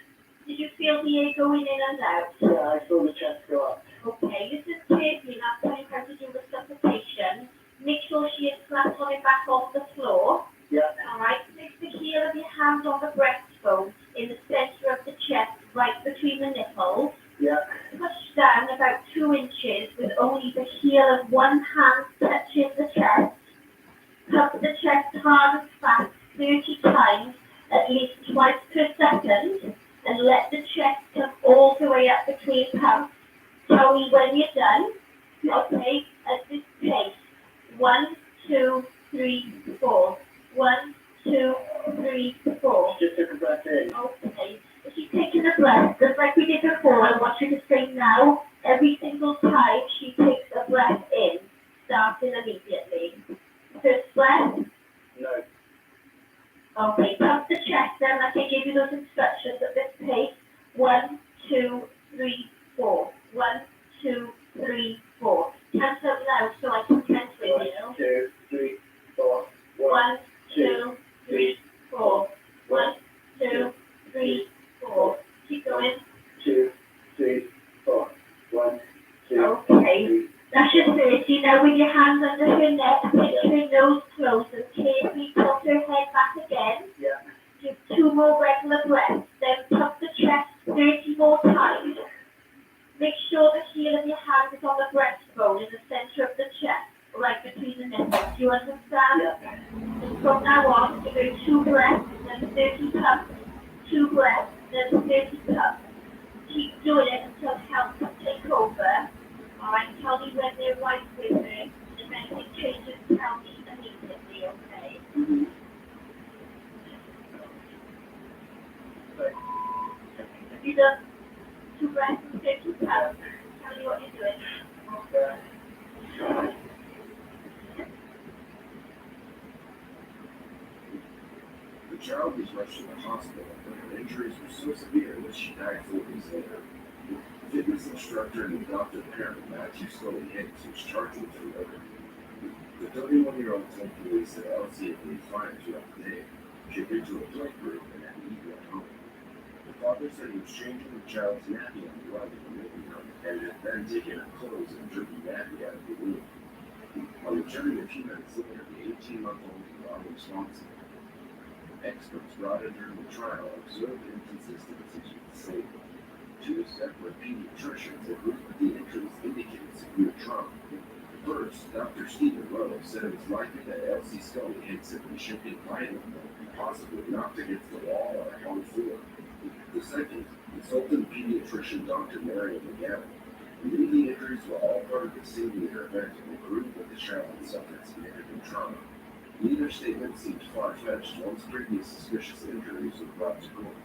Did you feel the air going in and out? Yeah, I saw the chest go up. Okay, listen carefully and I'll tell you how to do the suffocation. Make sure she is flat on her back off the floor. Yeah. Alright, place the heel of your hand 2 inches with only the heel of one hand touching the chest. Pump the chest hard and fast 30 times, at least twice per second, and let the chest come all the way up between pumps. Tell me when you're done. Okay, at this pace. 1, 2, 3, 4. 1, 2, 3, 4. Just took a breath in. Okay. If you're taking a breath, just like we did before, I want you to say now, every single time she takes a breath in, starting immediately. First breath. No. Okay, pump the chest then, like I gave you those instructions at this pace. 1, 2, 3, 4. 1, 2, 3, 4. Count up now so I can count with 1, you. 2, 3, 4. 1, 2, 3, 4. 1, 2, 3, 4. Keep going. 2, 3, 4. 1, 2, Okay. 3. That's your 30. Now with your hands under her neck, pinch her nose close and carefully tilt her head back again. Yeah. Give 2 more regular breaths. Then pump the chest 30 more times. Make sure the heel of your hand is on the breastbone in the center of the chest, right between the nipples. Do you understand? Yeah. And from now on, give her 2 breaths, then 30 pumps. 2 breaths, then 30 pumps. Keep doing it until health take over. Alright, tell me when they're right with her. And if anything changes, tell me immediately, okay? Mm-hmm. Have you done 2 breaths and 30 pumps? Tell me what you're doing. The child was rushed to the hospital, but her injuries were so severe that she died 4 days later. Fitness instructor and adoptive parent Matthew Scully Hicks was charged with her murder. The 31-year-old told police that Elsie had been fine throughout the day. She had been to a play group and had eaten at home. The father said he was changing the child's nappy on the rug in the living room and had then taken her clothes and drippy nappy out of the room. On returning a few minutes later, the 18-month-old was unresponsive. Experts brought in during the trial observed inconsistencies with the statement. 2 separate pediatricians agreed that the injuries indicated severe trauma. First, Dr. Stephen Rose said it was likely that Elsie Scully Hicks had been shifting violently and possibly knocked against the wall or on the floor. The second, consultant pediatrician Dr. Marion Mclaren, knew the injuries were all part of a singular event and agreed that the child had suffered significant trauma. Neither statement seemed far-fetched once previous suspicious injuries were brought to court.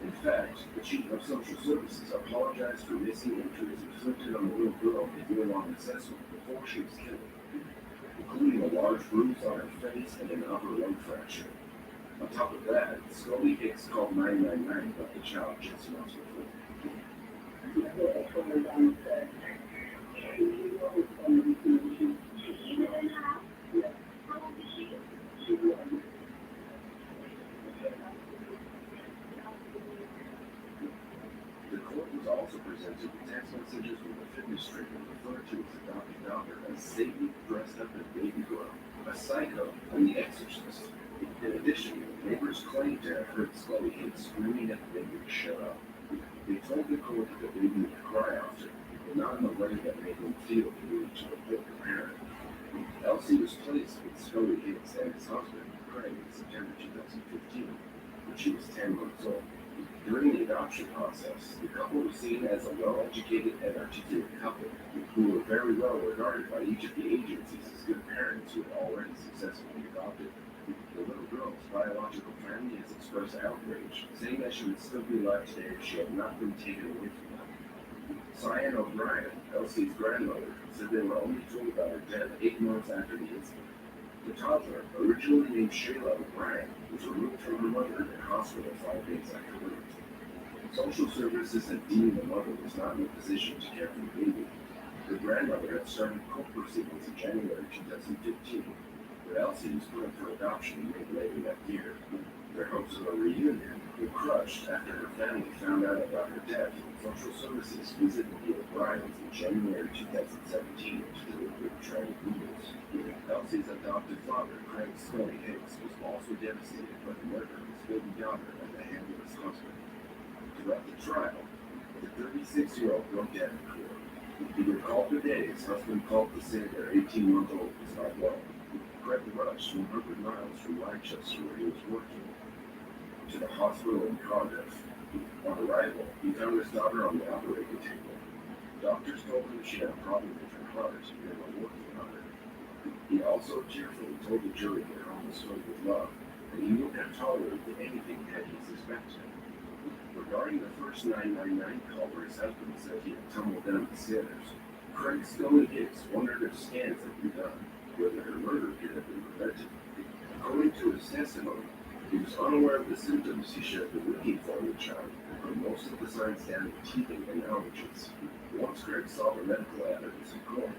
In fact, the chief of social services apologized for missing injuries inflicted on the little girl in the year-long assessment before she was killed, including a large bruise on her face and an upper limb fracture. On top of that, Scully Hicks called 999 about the child just months before. The court was also presented with text messages from the fitness trainer referred to his adopted daughter as Satan dressed up as baby girl, a psycho, and the exorcist. In addition, neighbors claimed to have heard Scully Hicks screaming at the baby to shut up. They told the court that the baby would cry often, but not in a way that made them feel the need to report the parent. Elsie was placed with Scully Hicks and his husband, Craig, in September 2015, when she was 10 months old. During the adoption process, the couple was seen as a well-educated and articulate couple who were very well regarded by each of the agencies as good parents who had already successfully adopted. The little girl's biological family has expressed outrage, saying that she would still be alive today if she had not been taken away from them. Cyan O'Brien, Elsie's grandmother, said they were only told about her death 8 months after the incident. The toddler, originally named Shayla O'Brien, was removed from her mother in hospital 5 days after birth. Social services had deemed the mother was not in a position to care for the baby. Her grandmother had started court proceedings in January 2015, but Elsie was put up for adoption a year later that year. Their hopes of a reunion were crushed after her family found out about her death. Social services visited the O'Briens in January 2017 to deliver tragic news. Elsie's adopted father, Craig Scully Hicks, was also devastated by the murder of his baby daughter at the hand of his husband. Throughout the trial, the 36-year-old broke down in court. recalled the day his husband called to say their 18-month-old was not well. Craig rushed 100 miles from Rochester, where he was working, to the hospital in Cardiff. On arrival, he found his daughter on the operating table. Doctors told him she had a problem with her heart and they were working on it. He also cheerfully told the jury that her home was filled with love, and he wouldn't have tolerated anything had he suspected. Regarding the first 999 call where his husband said he had tumbled down the stairs, Craig Scully Hicks wondered if scans had been done, whether her murder could have been prevented. According to his testimony, he was unaware of the symptoms he should have been looking for in the child, and put most of the signs down to teething and allergies. Once Craig saw the medical evidence in court,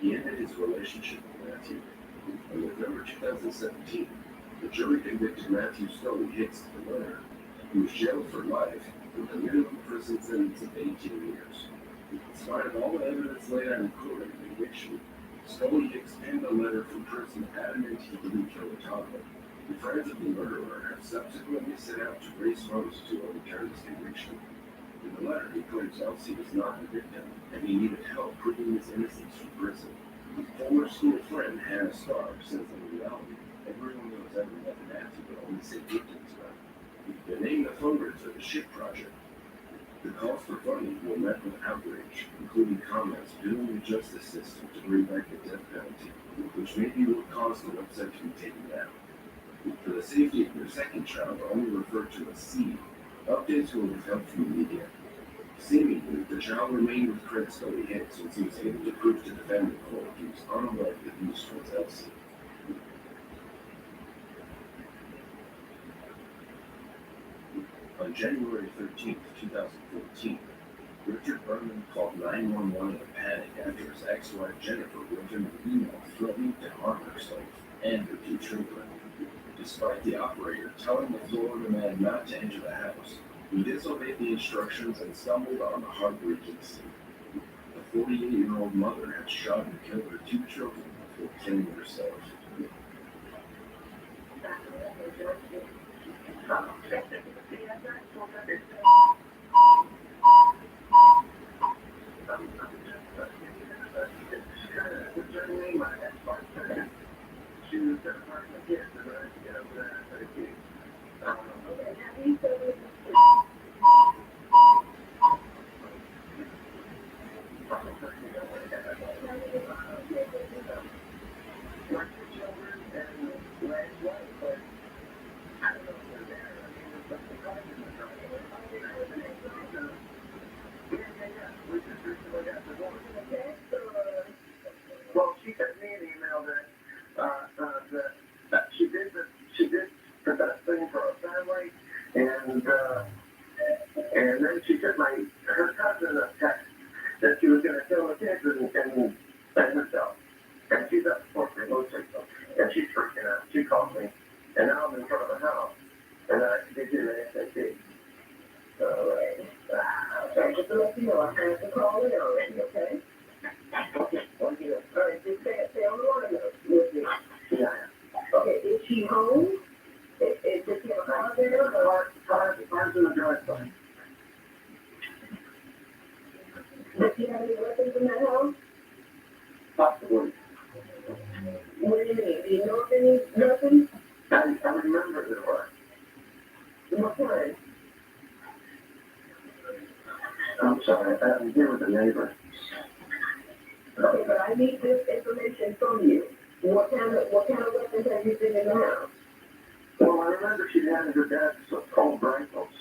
he ended his relationship with Matthew. In November 2017, the jury convicted Matthew Scully Hicks of the murder. He was jailed for life with a minimum prison sentence of 18 years. In spite of all the evidence laid out in court at the conviction, Scully Hicks penned a letter from prison adamant he didn't kill the toddler. The friends of the murderer have subsequently set out to raise funds to overturn his conviction. In the letter, he claims Elsie was not the victim, and he needed help proving his innocence from prison. His former school friend Hannah Starr says in reality, everyone who has ever met Matthew would only say victims now. They named the funders of the SHIP project. The calls for funding were met with outrage, including comments blaming the justice system to bring back the death penalty, which may be what caused the website to be taken down. For the safety of their second child, only referred to as C, updates were withheld from the media. Seemingly, the child remained with Craig Scully Hicks since he was able to prove to the family court he was unaware of the abuse towards Elsie. On January 13, 2014, Richard Berman called 911 in a panic after his ex-wife Jennifer wrote him an email threatening to harm herself and her two children. Despite the operator telling the Florida man not to enter the house, he disobeyed the instructions and stumbled on the heartbreaking scene. The 48-year-old mother had shot and killed her two children before killing herself. Well, she sent me an email that she did the best thing for her family, and then she sent her cousin a text that she was going to kill the kids and herself. And she's up for and she's freaking out. She called me, and now I'm in front of the house, and I did it ASAP. So just to let you know, I have to call it already, okay? Okay, well, you know, all right, just stay on the line with me. Yeah. Okay, is she home? Is she in a car there? Car's in the driveway. Does she have any weapons in that house? Possibly. What do you mean? Do you know of any weapons? I remember there were. What kind? I'm sorry, I'm here with a neighbor. Okay, but I need this information from you. What kind of weapons have you seen in the house? Well, I remember she had her dad's old rifles.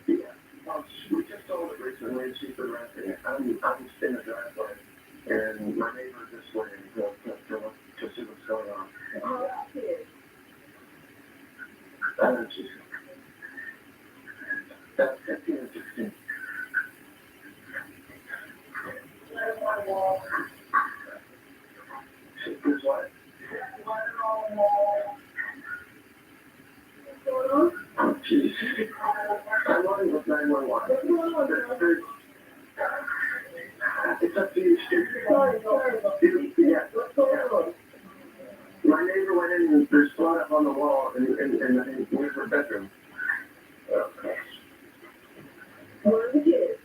Yeah. Well, we just sold it recently and she's been renting it. I'm in the driveway, and my neighbor just went in to see what's going on. How old is she? That's 15 and 16. Who's what? What's going on? Oh, jeez. I'm on with 911. What's going on? It's up to you, Steve. Sorry. Yeah. What's going on? My neighbor went in and there's blood up on the wall in her bedroom. Okay. Where are the kids?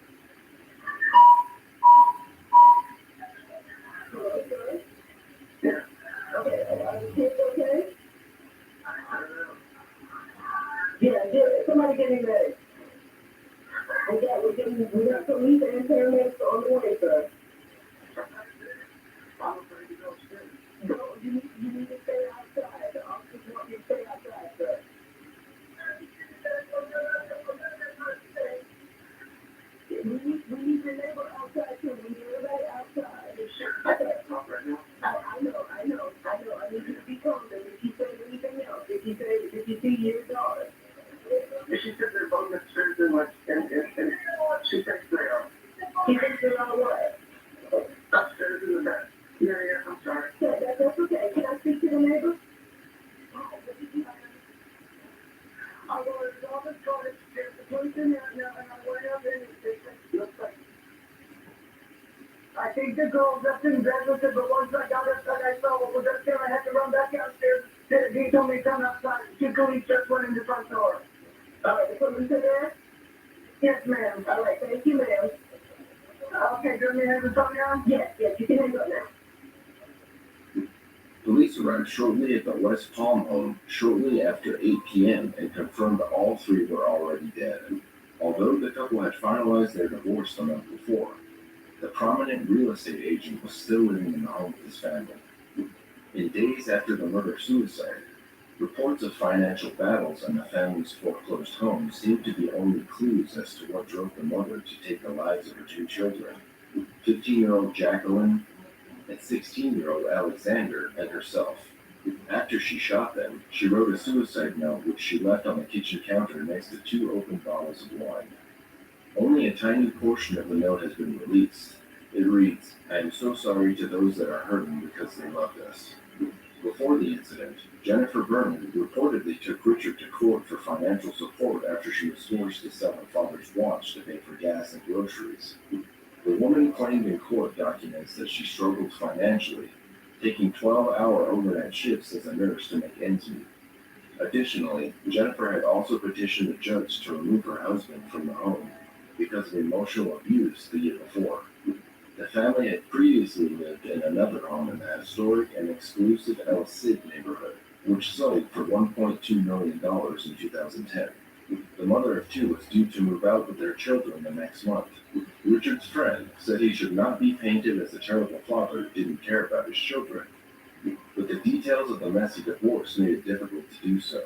We need your neighbor outside too. We need everybody outside. I can't talk right now. I know. I need you to be calm. And if you say anything else, if you see your daughter. And she said they're both upstairs and she thinks they are. He thinks they're all what? Upstairs in the back. Yeah, I'm sorry. Yeah, that's okay. Can I speak to the neighbor? I was all the cars, there's the person out now, and I went up and it looks like. I think the girls up in bed with it, but once I got upstairs, I saw what was upstairs, I had to run back downstairs. He told me to come outside. Two police just went in the front door. All right, the police are there? Yes, ma'am. All right, thank you, ma'am. Okay, do you want me to hang this up now? Yes, you can hang it up now. Police arrived shortly at the West Palm home shortly after 8 p.m. and confirmed that all three were already dead, although the couple had finalized their divorce the month before. The prominent real estate agent was still living in the home with his family. In days after the murder-suicide, reports of financial battles in the family's foreclosed home seemed to be only clues as to what drove the mother to take the lives of her two children, 15-year-old Jacqueline and 16-year-old Alexander, and herself. After she shot them, she wrote a suicide note which she left on the kitchen counter next to 2 open bottles of wine. Only a tiny portion of the note has been released. It reads, "I am so sorry to those that are hurting because they loved us." Before the incident, Jennifer Berman reportedly took Richard to court for financial support after she was forced to sell her father's watch to pay for gas and groceries. The woman claimed in court documents that she struggled financially, taking 12-hour overnight shifts as a nurse to make ends meet. Additionally, Jennifer had also petitioned the judge to remove her husband from the home because of emotional abuse the year before. The family had previously lived in another home in the historic and exclusive El Cid neighborhood, which sold for $1.2 million in 2010. The mother of 2 was due to move out with their children the next month. Richard's friend said he should not be painted as a terrible father who didn't care about his children, but the details of the messy divorce made it difficult to do so.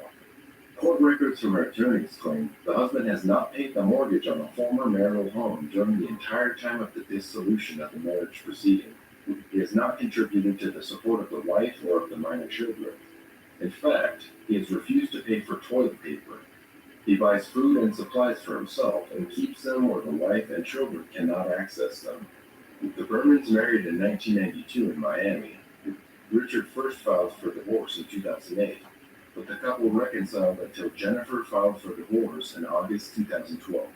Court records from her attorneys claim the husband has not paid the mortgage on the former marital home during the entire time of the dissolution of the marriage proceeding. He has not contributed to the support of the wife or of the minor children. In fact, he has refused to pay for toilet paper. He buys food and supplies for himself and keeps them where the wife and children cannot access them. The Bermans married in 1992 in Miami. Richard first filed for divorce in 2008, but the couple reconciled until Jennifer filed for divorce in August 2012.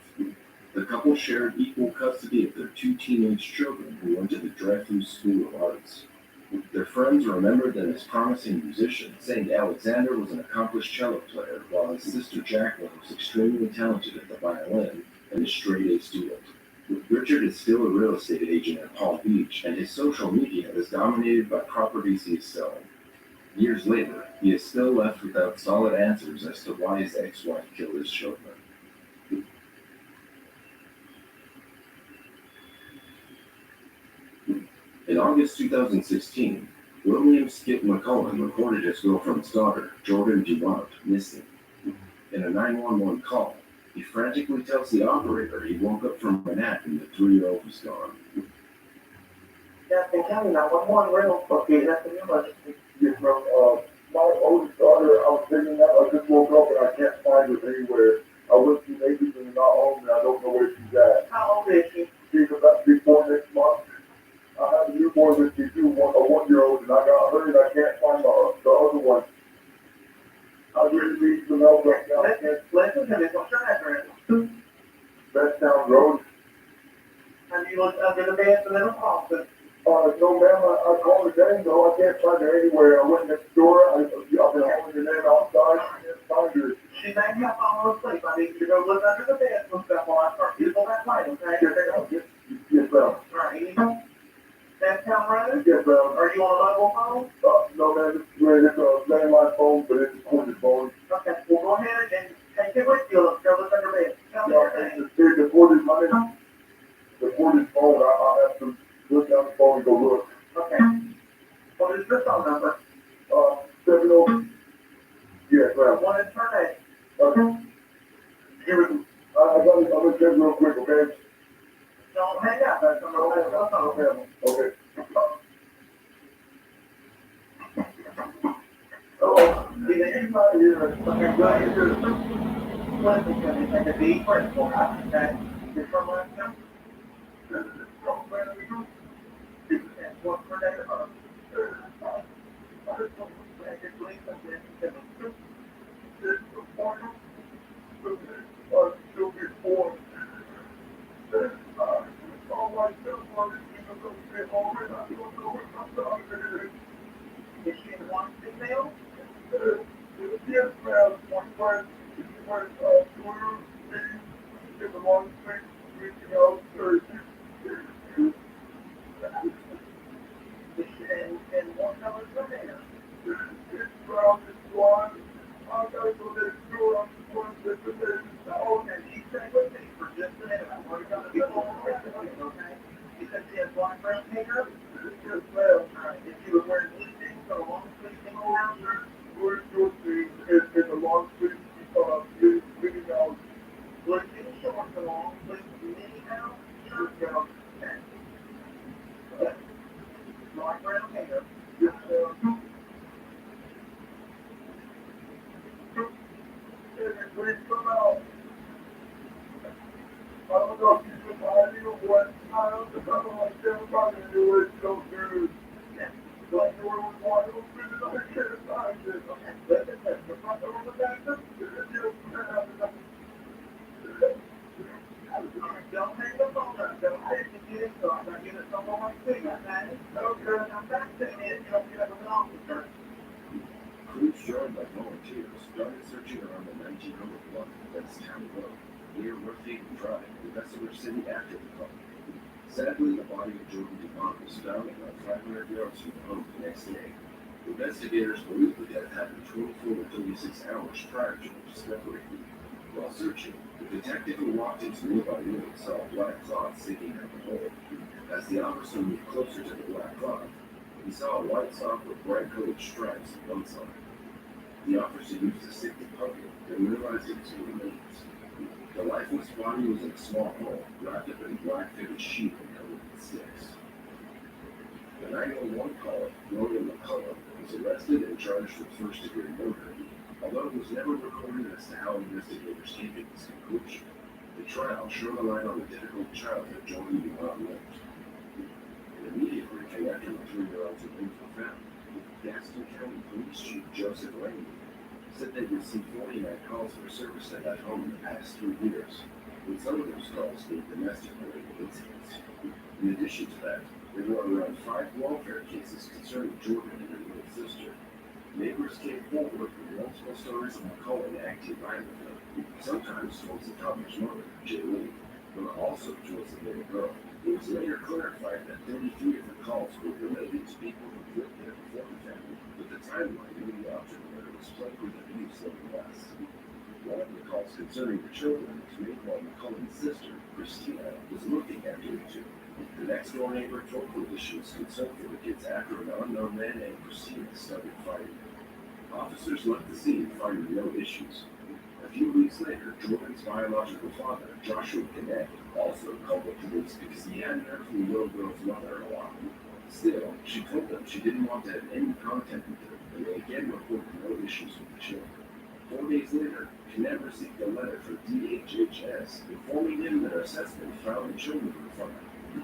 The couple shared equal custody of their 2 teenage children who went to the Dreyfus School of Arts. Their friends remembered them as promising musicians, saying Alexander was an accomplished cello player, while his sister Jacqueline was extremely talented at the violin and a straight-A student. Richard is still a real estate agent at Palm Beach, and his social media is dominated by properties he is selling. Years later, he is still left without solid answers as to why his ex-wife killed his children. In August 2016, William Skip McCullen reported his girlfriend's daughter, Jordan Dumont, missing. In a 911 call, he frantically tells the operator he woke up from a nap and the 3-year-old was gone. Jackson County 911, real. Okay, that's an emergency. Yes, bro. My oldest daughter, I was thinking that I just woke up and I can't find her anywhere. I went to neighbors and not home and I don't know where she's at. How old is she? She's about to be 4 next month. I have a newborn with me too, a 1-year-old, and I got her and I can't find the other one. I really need to know right now. Listen to me, what's your address? Besttown Road. Have you looked under the bed in the little office? No ma'am, I called her today, no, I can't find her anywhere. I went next door, I've been holding her name outside, I can't find her. She may be up on her sleep, I need you to go look under the bed and stuff while I start using that light, okay? Yes, ma'am. Right. Besttown Road? Yes, ma'am. Are you on a mobile phone? No, ma'am, it's a landline phone, but it's a corded phone. Okay, well, go ahead and take it with you, let's go look under bed. The corded money, the corded phone, I'll have to look down the phone and go look. Okay. What is your phone number? 70. Yes, ma'am. One is her name. Okay. Give it, I'm gonna check real quick, okay? Don't hang up. That's not available. Okay. Oh, did anybody here, okay, go ahead, do what is going to take a deep breath for us, okay? Just from last time. And what for that, is she the one female? Yes, ma'am. One friend, Twitter, me, the one thing, reaching out, And what color is her hair? it's brown, it's blonde. I gotta go to the store, I'm just going to the business. Oh, and she stay with me for just a minute. I'm going to be home for a minute, okay? You said she has blonde brown hair? Yes, ma'am. Alright, if she was wearing blue jeans or a long sleeve single around her, Where's your thing? It's a long sleeve, meeting out. blue jeans shorts and long sleeve mini house, shirt down, and blonde brown hair. Yes, ma'am. Please come out. I don't know if you survived or what. I don't know like everybody knew it so good. Like the one with one little bit of I can't find it. Listen, the front door was open. Don't hang the phone up. Don't take the kid, so I'm going to give it someone like me, okay? Okay, I'm back to you. You don't get up with an officer. Crews joined by volunteers started searching around the 1900 block of West Town Road, near Roughaven Drive, in Bessemer City after the call. Sadly, the body of Jordan DeVon was found about 500 yards from home the next day. Investigators believe the death happened 24 to 36 hours prior to the discovery. While searching, the detective who walked into nearby units saw a black cloth sticking out the hole. As the officer moved closer to the black cloth, he saw a white sock with bright-colored stripes on one side. The officer used a stick to poke it, and realized it was a remains. The lifeless body was in a small hole, wrapped up in a black-fitted sheet and covered with sticks. The 911 caller, Gloriana Wright, was arrested and charged with first-degree murder, although it was never recorded as to how investigators came to this conclusion. The trial shone a light on the difficult childhood Jordan DeVon lived. An immediate briefing after the 3-year-old's remains were found, Gaston County Police Chief Joseph Langley said they'd received 49 calls for service at that home in the past 3 years, with some of those calls being domestic-related incidents. In addition to that, there were around 5 welfare cases concerning Jordan and her little sister. Neighbors came forward with multiple stories of McCullen acting violently, sometimes towards the toddler's mother, Jaylene, but also towards the little girl. It was later clarified that 33 of the calls were related to people who lived there before the family, but the timeline leading up to the murder was plagued with abuse nevertheless. One of the calls concerning the children was made while McCullen's sister, Christina, was looking after the two. The next-door neighbor told police she was concerned for the kids after an unknown man named Christina started fighting. Officers left the scene finding no issues. A few weeks later, Jordan's biological father, Joshua Connect, also called the police because he hadn't heard from the little girl's mother in a while. Still, she told them she didn't want to have any contact with her, and they again reported no issues with the children. 4 days later, Connect received a letter from DHHS informing him that her assessment found the children were fine.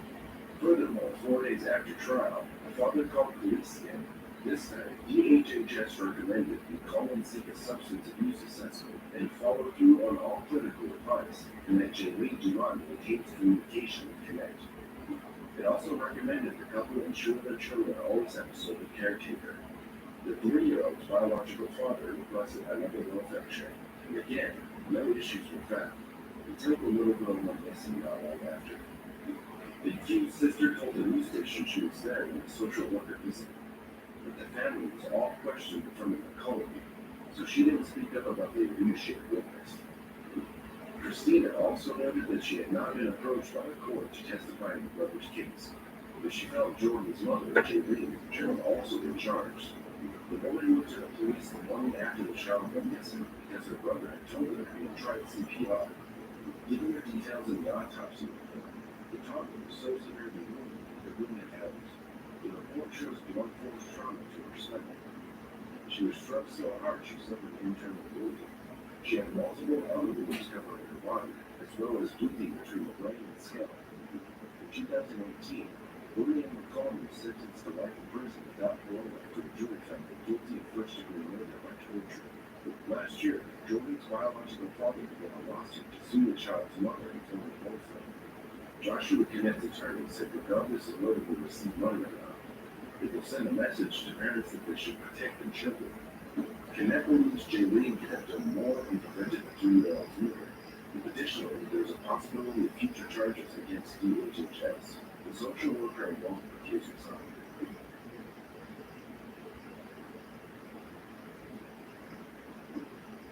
Furthermore, 4 days after trial, the father called police again. This time, DHHS recommended McCullen seek a substance abuse assessment and follow through on all clinical advice, and that Jaylene do not maintain communication with Connect. It also recommended the couple ensure their children always have a sole caretaker. The 3-year-old's biological father requested another welfare check, and again, no issues were found, until the little girl went missing not long after. The accused sister told the news station she was there when the social worker visited, but the family was all questioned in front of McCullen, so she didn't speak up about the abuse she had witnessed. Christina also noted that she had not been approached by the court to testify in the brother's case, but she felt Jordan's mother, Jaylene, should have also been charged. The woman moved to the police the morning after the child went missing because her brother had told her he had tried CPR. Giving her details in the autopsy report, the toddler so severely wounded that the wound house. The report shows blunt force trauma to her spine. She was struck so hard she suffered internal bleeding. She had multiple wounds covering her body, as well as bleeding between the brain and scalp. In 2018, Gloriana Wright was sentenced to life in prison without parole after a jury found her guilty of first-degree murder by torture. Last year, Jordan's biological father began a lawsuit to sue the child's mother and claim both of them. Joshua Connect's attorney said regardless of whether they receive money or not, it will send a message to parents that they should protect their children. Connect believes Jaylene could have done more and prevented the 3-year-old's murder. Additionally, there is a possibility of future charges against DHHS. The social worker and one accused son.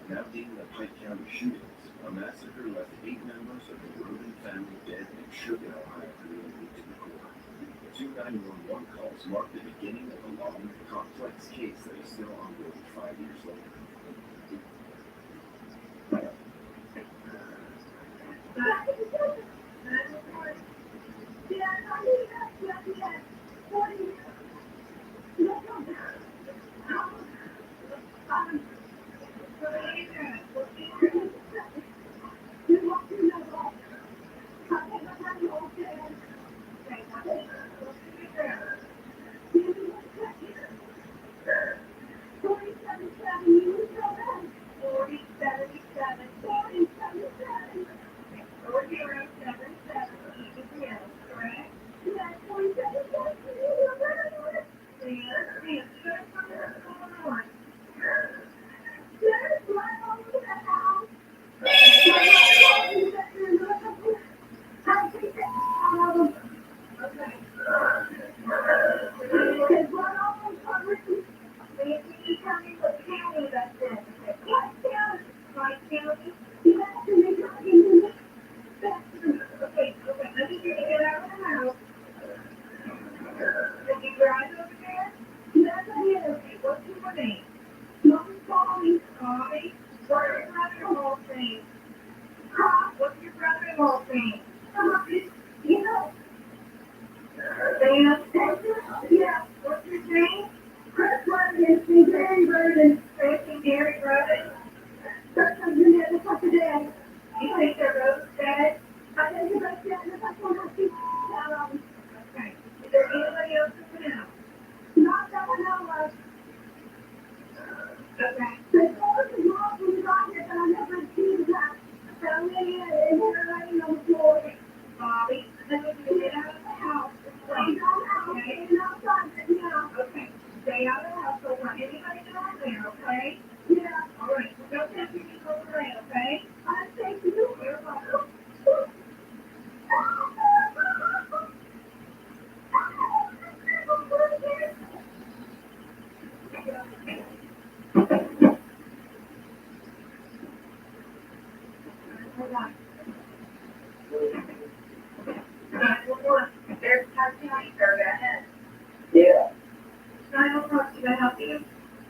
Now dealing the Pike County shootings, a massacre left 8 members of the Roden family dead and shook in Ohio for nearly a week to the core. The 2 911 calls marked the beginning of a long, complex case that is still ongoing 5 years later. Yeah.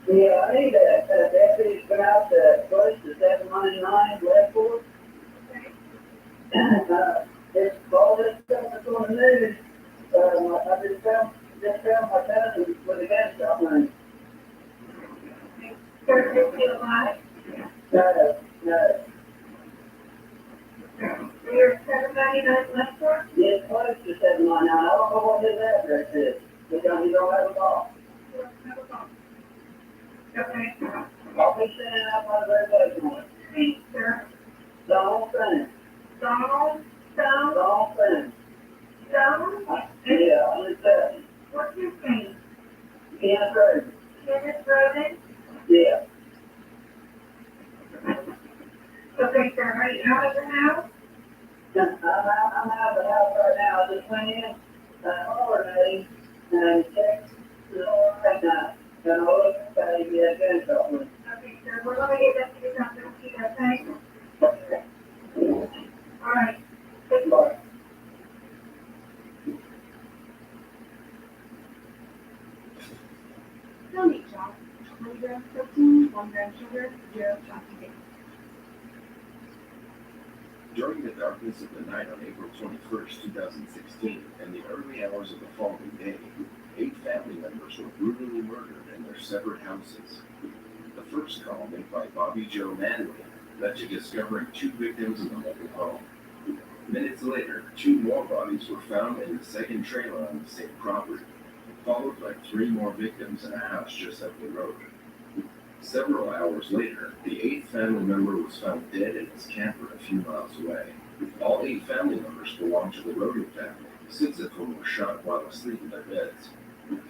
Yeah, I need a deputy's been out to push the 799 left for. It's all this stuff that's on the news. I just found my cousin with a gas shop money. No. You're 799 left for? It's close to 799. I don't know what his address is. He don't have a call. Okay. I'll be sending out my reservation. Thanks, sir. Donald Finn. Donald? Donald Finn. Stone? Yeah, I'm his cousin. What's his name? Kenneth Roden. Kenneth Roden? Yeah. Okay, sir, are you out of the house? I'm out of the house right now. I just went in, already, and checked the door right now. And I looked at him, he had a gunshot wound. Okay, sir, we're gonna get that to you something to you, okay? All right. Goodbye. Donate shop, 20 grams protein, 1 gram sugar, 0 chocolate. During the darkness of the night on April 21st, 2016, and the early hours of the following day, 8 family members were brutally murdered in their separate houses. The first call made by Bobby Joe Manley led to discovering 2 victims in the mobile home. Minutes later, 2 more bodies were found in the second trailer on the same property, followed by 3 more victims in a house just up the road. Several hours later, the 8th family member was found dead in his camper a few miles away. All 8 family members belonged to the Roden family, 6 of whom were shot while asleep in their beds.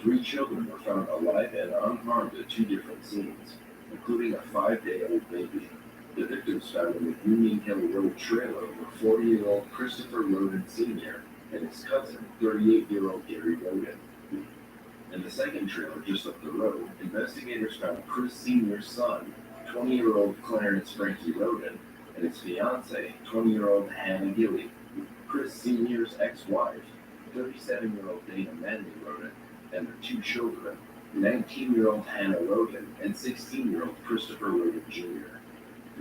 3 children were found alive and unharmed at 2 different scenes, including a 5-day-old baby. The victims found in the Union Hill Road trailer were 40-year-old Christopher Roden Sr. and his cousin, 38-year-old Gary Roden. In the second trailer just up the road, investigators found Chris Sr.'s son, 20-year-old Clarence Frankie Roden, and his fiancée, 20-year-old Hannah Gilly. Chris Sr.'s ex-wife, 37-year-old Dana Manley Roden, and their 2 children, 19-year-old Hannah Roden and 16-year-old Christopher Roden Jr.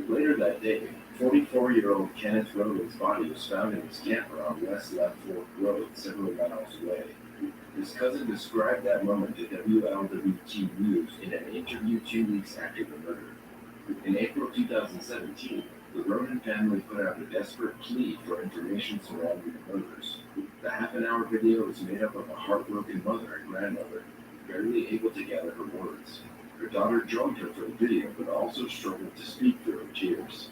Later that day, 44-year-old Kenneth Roden's body was found in his camper on West Left Fork Road, several miles away. His cousin described that moment to WLWT News in an interview 2 weeks after the murder. In April 2017, the Roden family put out a desperate plea for information surrounding the murders. The half-an-hour video is made up of a heartbroken mother and grandmother, barely able to gather her words. Her daughter joined her for the video, but also struggled to speak through her tears.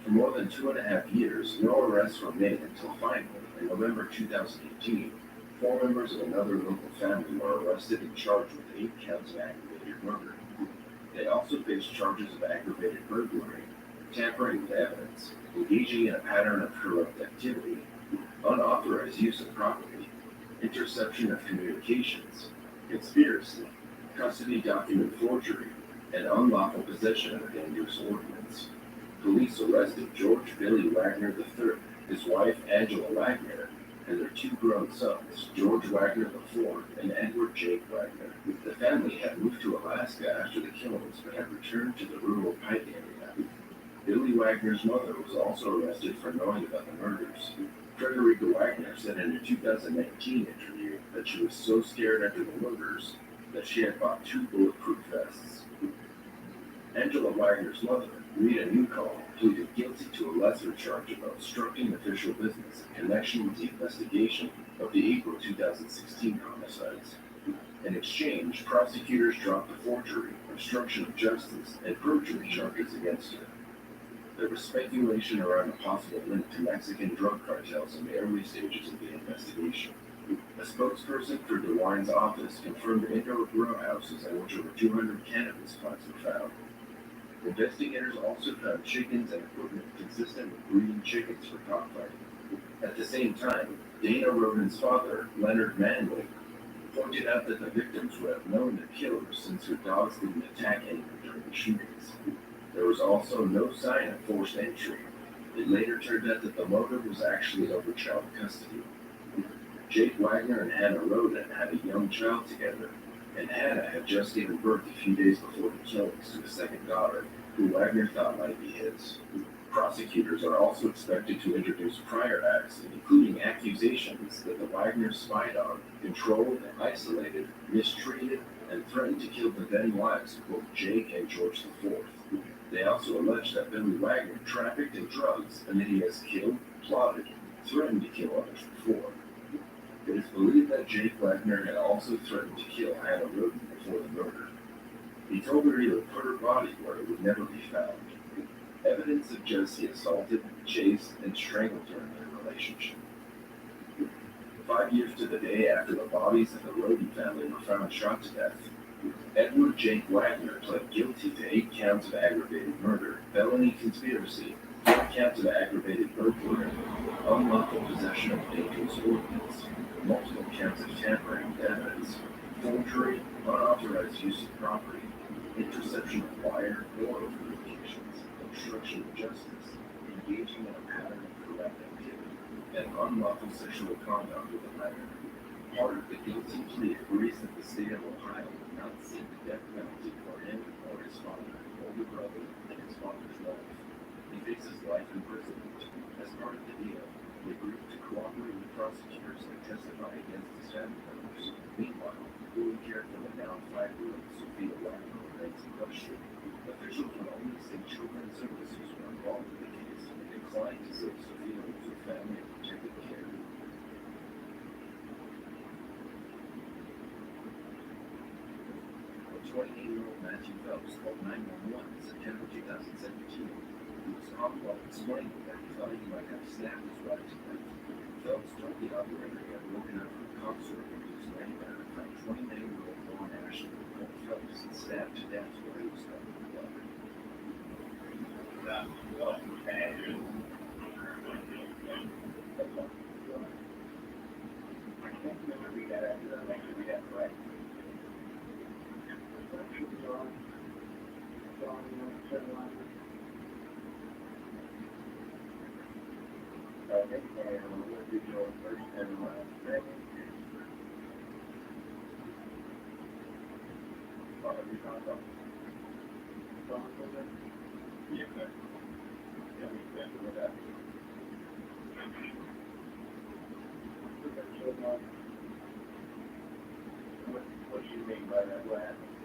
For more than 2.5 years, no arrests were made until finally, in November 2018, 4 members of another local family were arrested and charged with 8 counts of aggravated murder. They also faced charges of aggravated burglary, tampering with evidence, engaging in a pattern of corrupt activity, unauthorized use of property, interception of communications, conspiracy, custody document forgery, and unlawful possession of a dangerous ordinance. Police arrested George Billy Wagner III, his wife Angela Wagner, and their 2 grown sons, George Wagner IV and Edward Jake Wagner. The family had moved to Alaska after the killings, but had returned to the rural Pike area. Billy Wagner's mother was also arrested for knowing about the murders. Frederica Wagner said in a 2019 interview that she was so scared after the murders that she had bought 2 bulletproof vests. Angela Wagner's mother, Rita Newcomb, pleaded guilty to a lesser charge of obstructing official business in connection with the investigation of the April 2016 homicides. In exchange, prosecutors dropped the forgery, obstruction of justice, and perjury charges against her. There was speculation around a possible link to Mexican drug cartels in the early stages of the investigation. A spokesperson for DeWine's office confirmed indoor grow houses in which over 200 cannabis plants were found. Investigators also found chickens and equipment consistent with breeding chickens for cockfighting. At the same time, Dana Roden's father, Leonard Manley, pointed out that the victims would have known the killers since their dogs didn't attack anyone during the shootings. There was also no sign of forced entry. It later turned out that the motive was actually over child custody. Jake Wagner and Hannah Roden had a young child together, and Hannah had just given birth a few days before the killings to a second daughter, who Wagner thought might be his. Prosecutors are also expected to introduce prior acts, including accusations that the Wagners spied on, controlled, isolated, mistreated, and threatened to kill the then wives of both Jake and George IV. They also allege that Billy Wagner trafficked in drugs and that he has killed, plotted, threatened to kill others before. It is believed that Jake Wagner had also threatened to kill Hannah Roden before the murder. He told her he would put her body where it would never be found. Evidence suggests he assaulted, chased, and strangled her in their relationship. 5 years to the day after the bodies of the Roden family were found shot to death, Edward Jake Wagner pled guilty to 8 counts of aggravated murder, felony conspiracy, 4 counts of aggravated burglary, unlawful possession of a dangerous ordinance, multiple counts of tampering with evidence, forgery, unauthorized use of property, interception of wire or oil communications, obstruction of justice, engaging in a pattern of corrupt activity, and unlawful sexual conduct with a minor. Part of the guilty plea agrees that the state of Ohio would not seek the death penalty for him or his father, older brother, and his father's wife. He faces life imprisonment. As part of the deal, they agreed to cooperate with prosecutors and testify against his family members. Meanwhile, Louis cared for the now 5-year-old Sophia Black remains in question. Officials would only say children's services were involved in the case and declined to say Sophia was her family and protected care. The 28-year-old Matthew Phelps called 911 in September 2017. He was called while explaining that he thought he might have snapped his wife to death. Phelps told the operator he had woken up from concert and he was laying there and found 29-year-old Lauren Ashlyn Black Phelps and stabbed to death where he was covered in blood. I can't remember read that after that. Make sure we have it right. Okay, and we'll do your first and last name. You found out? Yeah, good. Yeah, we can do that. What do you mean by that? What happened?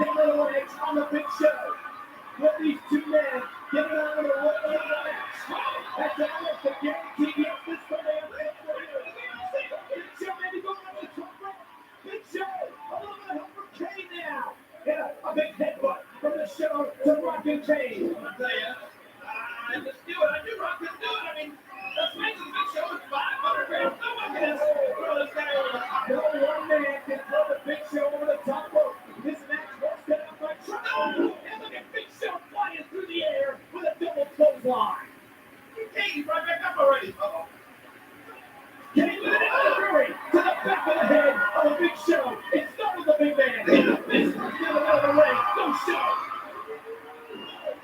camera legs on the big show. With these two men getting on the road of the match. That's almost a guarantee. Yes, this Sunday on pay per view. Big Show maybe going up the top rope. Big Show, a little bit of help from Kane now. And a big headbutt from the Show to Rock and Kane. I'll tell you, I just do it. I do Rock and do it. I mean, let's make the Big Show is 500 grams. No one can throw this guy over the top. No one man can throw the Big Show over the top rope. This match was set up by Trouble. And look at Big Show flying through the air with a double clothesline. Kane, he's right back up already. Uh-oh. Kane with an elbow to the back of the head of the Big Show. It started the big man. This first down out of the ring. No Show.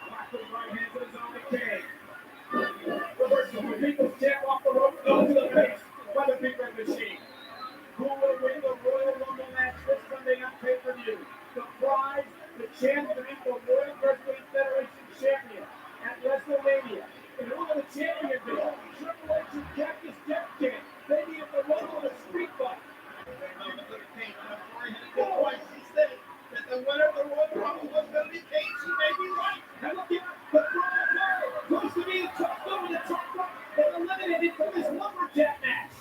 Black with his right hand to his own Kane. Reversal from People's Champ off the rope and onto the face by the Big Red Machine. Who will win the Royal Rumble match this Sunday on pay-per-view? The prize, the chance to be the World Wrestling Federation champion at WrestleMania. And who will the champion be? Triple H and Cactus Jack King. They need the Rumble in a street fight. He said that the winner of the Royal Rumble was going to be Kane. She may be right. And look at the Royal Rumble. Close to being tossed over the top rope and eliminated from this lumberjack match.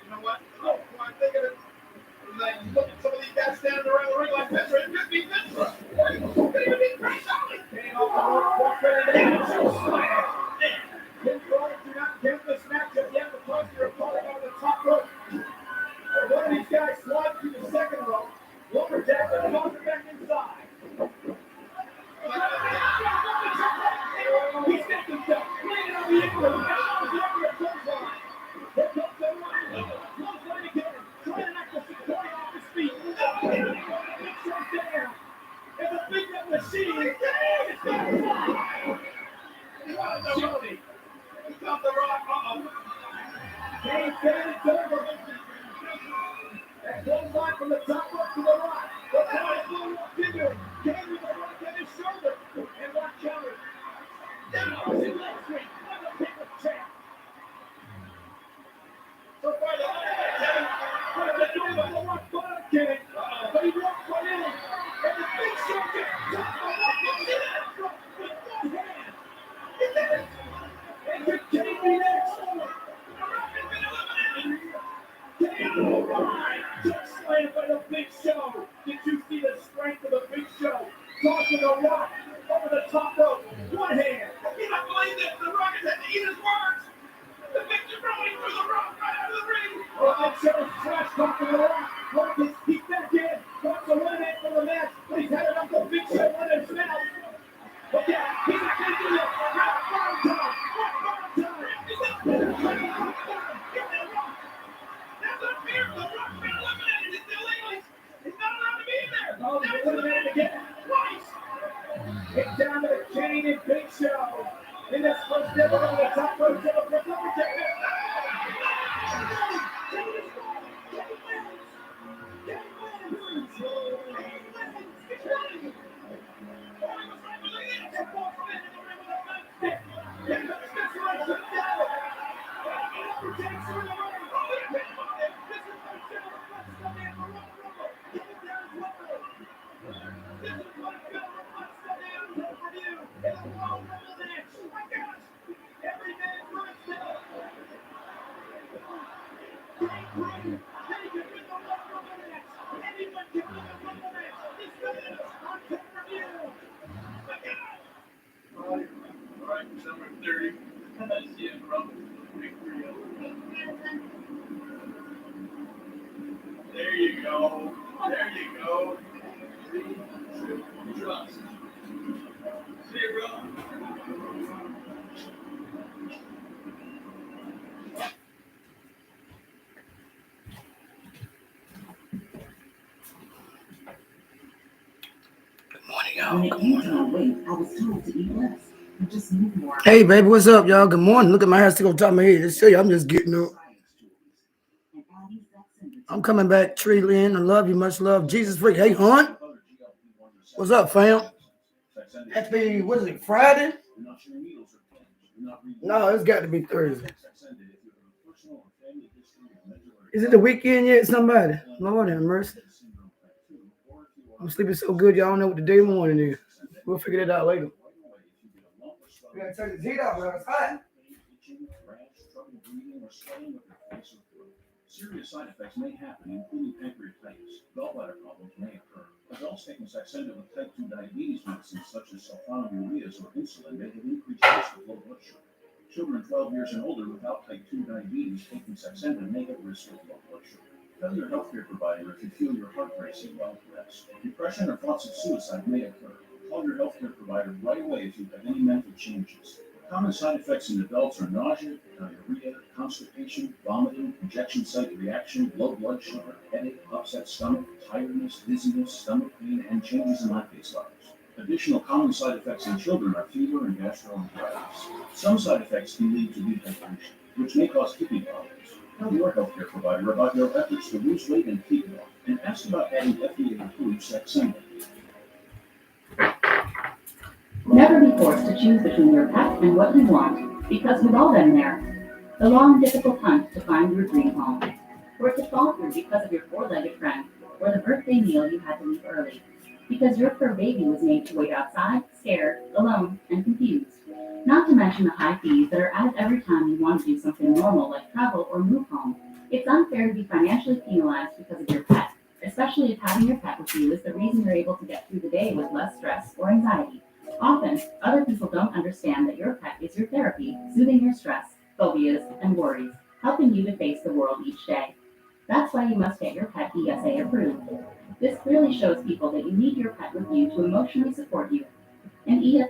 You know what? Oh, I'm thinking of like look at some of these guys standing around the ring like this. It could be this one. It could even be Chris Ollie. Kane off the rope, walk right into the slam. Ken Clark do not count this matchup yet because you're falling on the top rope. One of these guys slides through the second rope. Lumberjack will toss it back inside. He stepped himself, laying on the apron, and on the other clothesline. Here comes the line. Clothesline again, trying to knock the security off his feet. Big Show down. And the Big Red Machine is going to fly. Johnny. He got the rock. Uh-oh. Kane said it's over. That clothesline from the top rope to the rock. The boy is going up bigger. Kane with the rock on his shoulder. And Rock counters. Down to leg sweep. On the People's Champ. So far, the Kane. What are they doing by the rock bottom, Kane? But he walked right in. And the Big Show gets tossed by Rock and Kane with one hand. He did it. And could Kane be next? Rock has been eliminated. Kane will ride. Just slammed by the Big Show. Did you see the strength of the Big Show? Tossing the Rock over the top rope. One hand. I cannot believe this. The Rock has had to eat his words. The Big Show throwing through the Rock right out of the ring. The Big Show's trash talking the Rock. Rock is he's back in. Wants to eliminate from the match. But he's headed up the Big Show in his mouth. But yeah, he's not going to do this. Rock bottom time. Rock bottom time. He's not going to do it. Get that Rock. That's unfair. The Rock's been eliminated. It's illegal. He's not allowed to be in there. Oh, he's eliminated again. Twice. It's down to the Kane and Big Show. In this first ever on the top rope to the lumberjack. Number 30. There you go. There you go. 3, 2, trust. See you, bro. When it came to my weight, I was told to eat less and just move more. Hey, baby, what's up, y'all? Good morning. Look at my hair still on top of my head. Let's show you, I'm just getting up. I'm coming back. Tree Lynn, I love you. Much love. Jesus freak. Hey, hon. What's up, fam? Happy, what is it, Friday? No, it's got to be Thursday. Is it the weekend yet, somebody? Lord have mercy. I'm sleeping so good, y'all don't know what the day morning is. We'll figure that out later. We gotta take the heat off, but it's hot. Itching, rash, trouble breathing, or swelling of your face or throat. Serious side effects may happen, including pancreatitis. Gallbladder problems may occur. Adults taking Saxenda with type 2 diabetes medicines such as sulfonylureas or insulin may have increased risk of low blood sugar. Children 12 years and older without type 2 diabetes taking Saxenda may have risk of low blood sugar. Tell your healthcare provider if you feel your heart racing while at rest. Depression or thoughts of suicide may occur. Call your healthcare provider right away if you have any mental changes. Common side effects in adults are nausea, diarrhea, constipation, vomiting, injection site reaction, low blood sugar, headache, upset stomach, tiredness, dizziness, stomach pain, and changes in lactate levels. Additional common side effects in children are fever and gastroenteritis. Some side effects can lead to dehydration, which may cause kidney problems. Tell your healthcare provider about your efforts to lose weight and keep it off, and ask about adding FDA-approved Saxenda. Never be forced to choose between your pet and what you want, because we've all been there. The long, difficult hunt to find your dream home, or to fall through because of your four-legged friend, or the birthday meal you had to leave early, because your fur baby was made to wait outside, scared, alone, and confused. Not to mention the high fees that are added every time you want to do something normal like travel or move home. It's unfair to be financially penalized because of your pet, especially if having your pet with you is the reason you're able to get through the day with less stress or anxiety. Often, other people don't understand that your pet is your therapy, soothing your stress, phobias, and worries, helping you to face the world each day. That's why you must get your pet ESA approved. This clearly shows people that you need your pet with you to emotionally support you. And ESA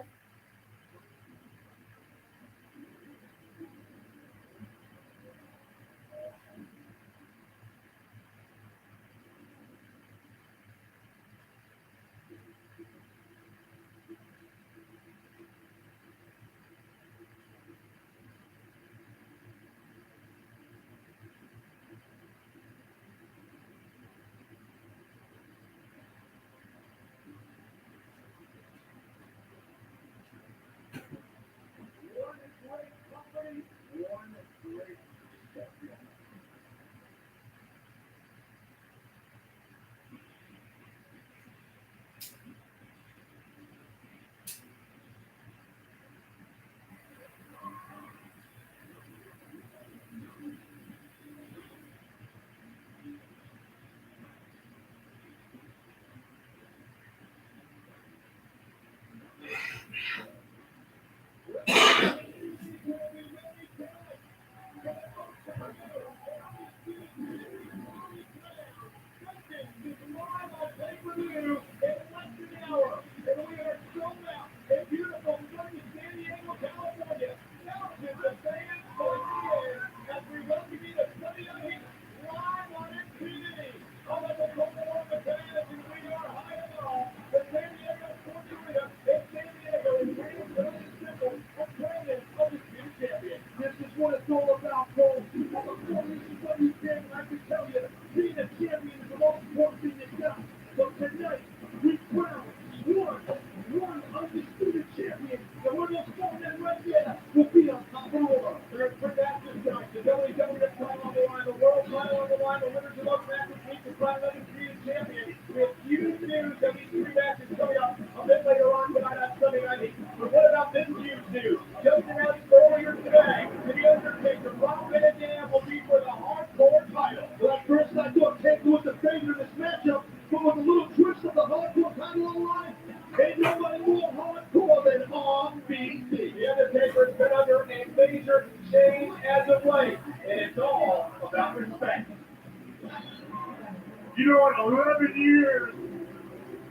You know, in 11 years,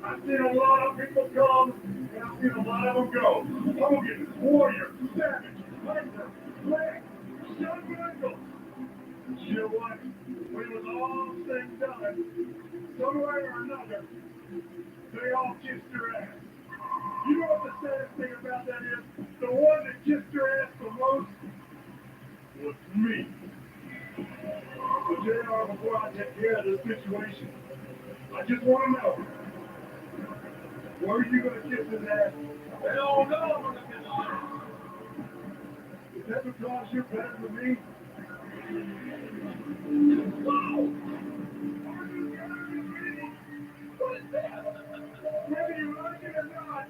I've seen a lot of people come, and I've seen a lot of them go. I'm going to get this warrior, savage, hunter, black, jungle. You know what? When it was all said and done, some way or another, they all kissed her ass. You know what the saddest thing about that is? The one that kissed her ass the most was me. So JR, before I take care of this situation, I just want to know, were you going to kiss his ass? Hell no, I'm going to kiss his ass. Is that because you're better than me? Wow! Are you better than me? What? Whether you like it or not,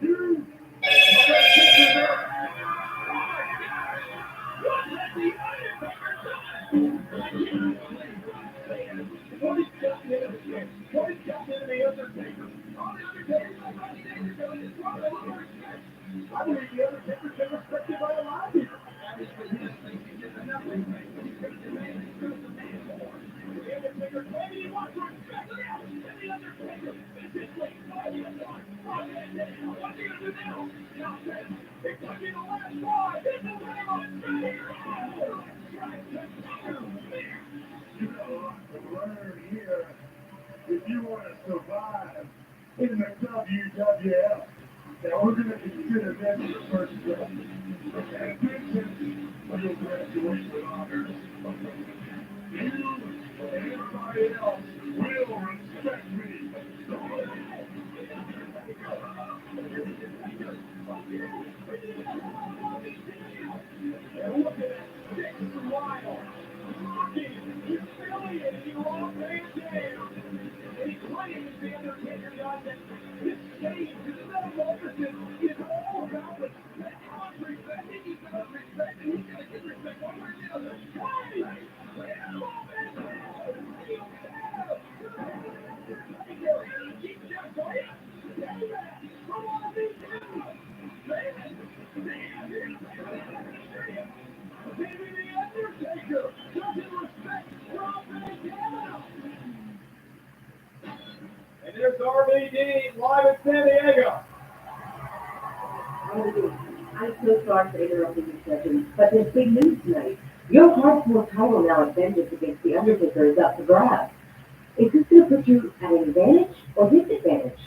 you are going to kick your butt. Tony's got the Undertaker. Tony's got the Undertaker. All the Undertakers are not saying so it's one of the lower respect. I believe the Undertaker's been respected by a lot of people. The Undertaker, maybe he wants to respect him. And the Undertaker physically fighting him. What's he going to do now? Now says, it could be the last ride. This is the way on you know, learn here if you want to survive in the WWF. Now we're going to consider that the first step. And attention, you'll graduate with honors. You and everybody else will respect me. And look at that 6 miles. He's humiliating you all day down. And he claims the Undertaker got that this stage, this metamorphosis is all about respect. Respect, he's got respect, and he's got to get respect one way or the other. Hey! And there's RVD live in San Diego. I'm so sorry for interrupting your session, but there's big news tonight. Your hardcore title now at vengeance against The Undertaker is up for grabs. Is this going to put you at an advantage or disadvantage?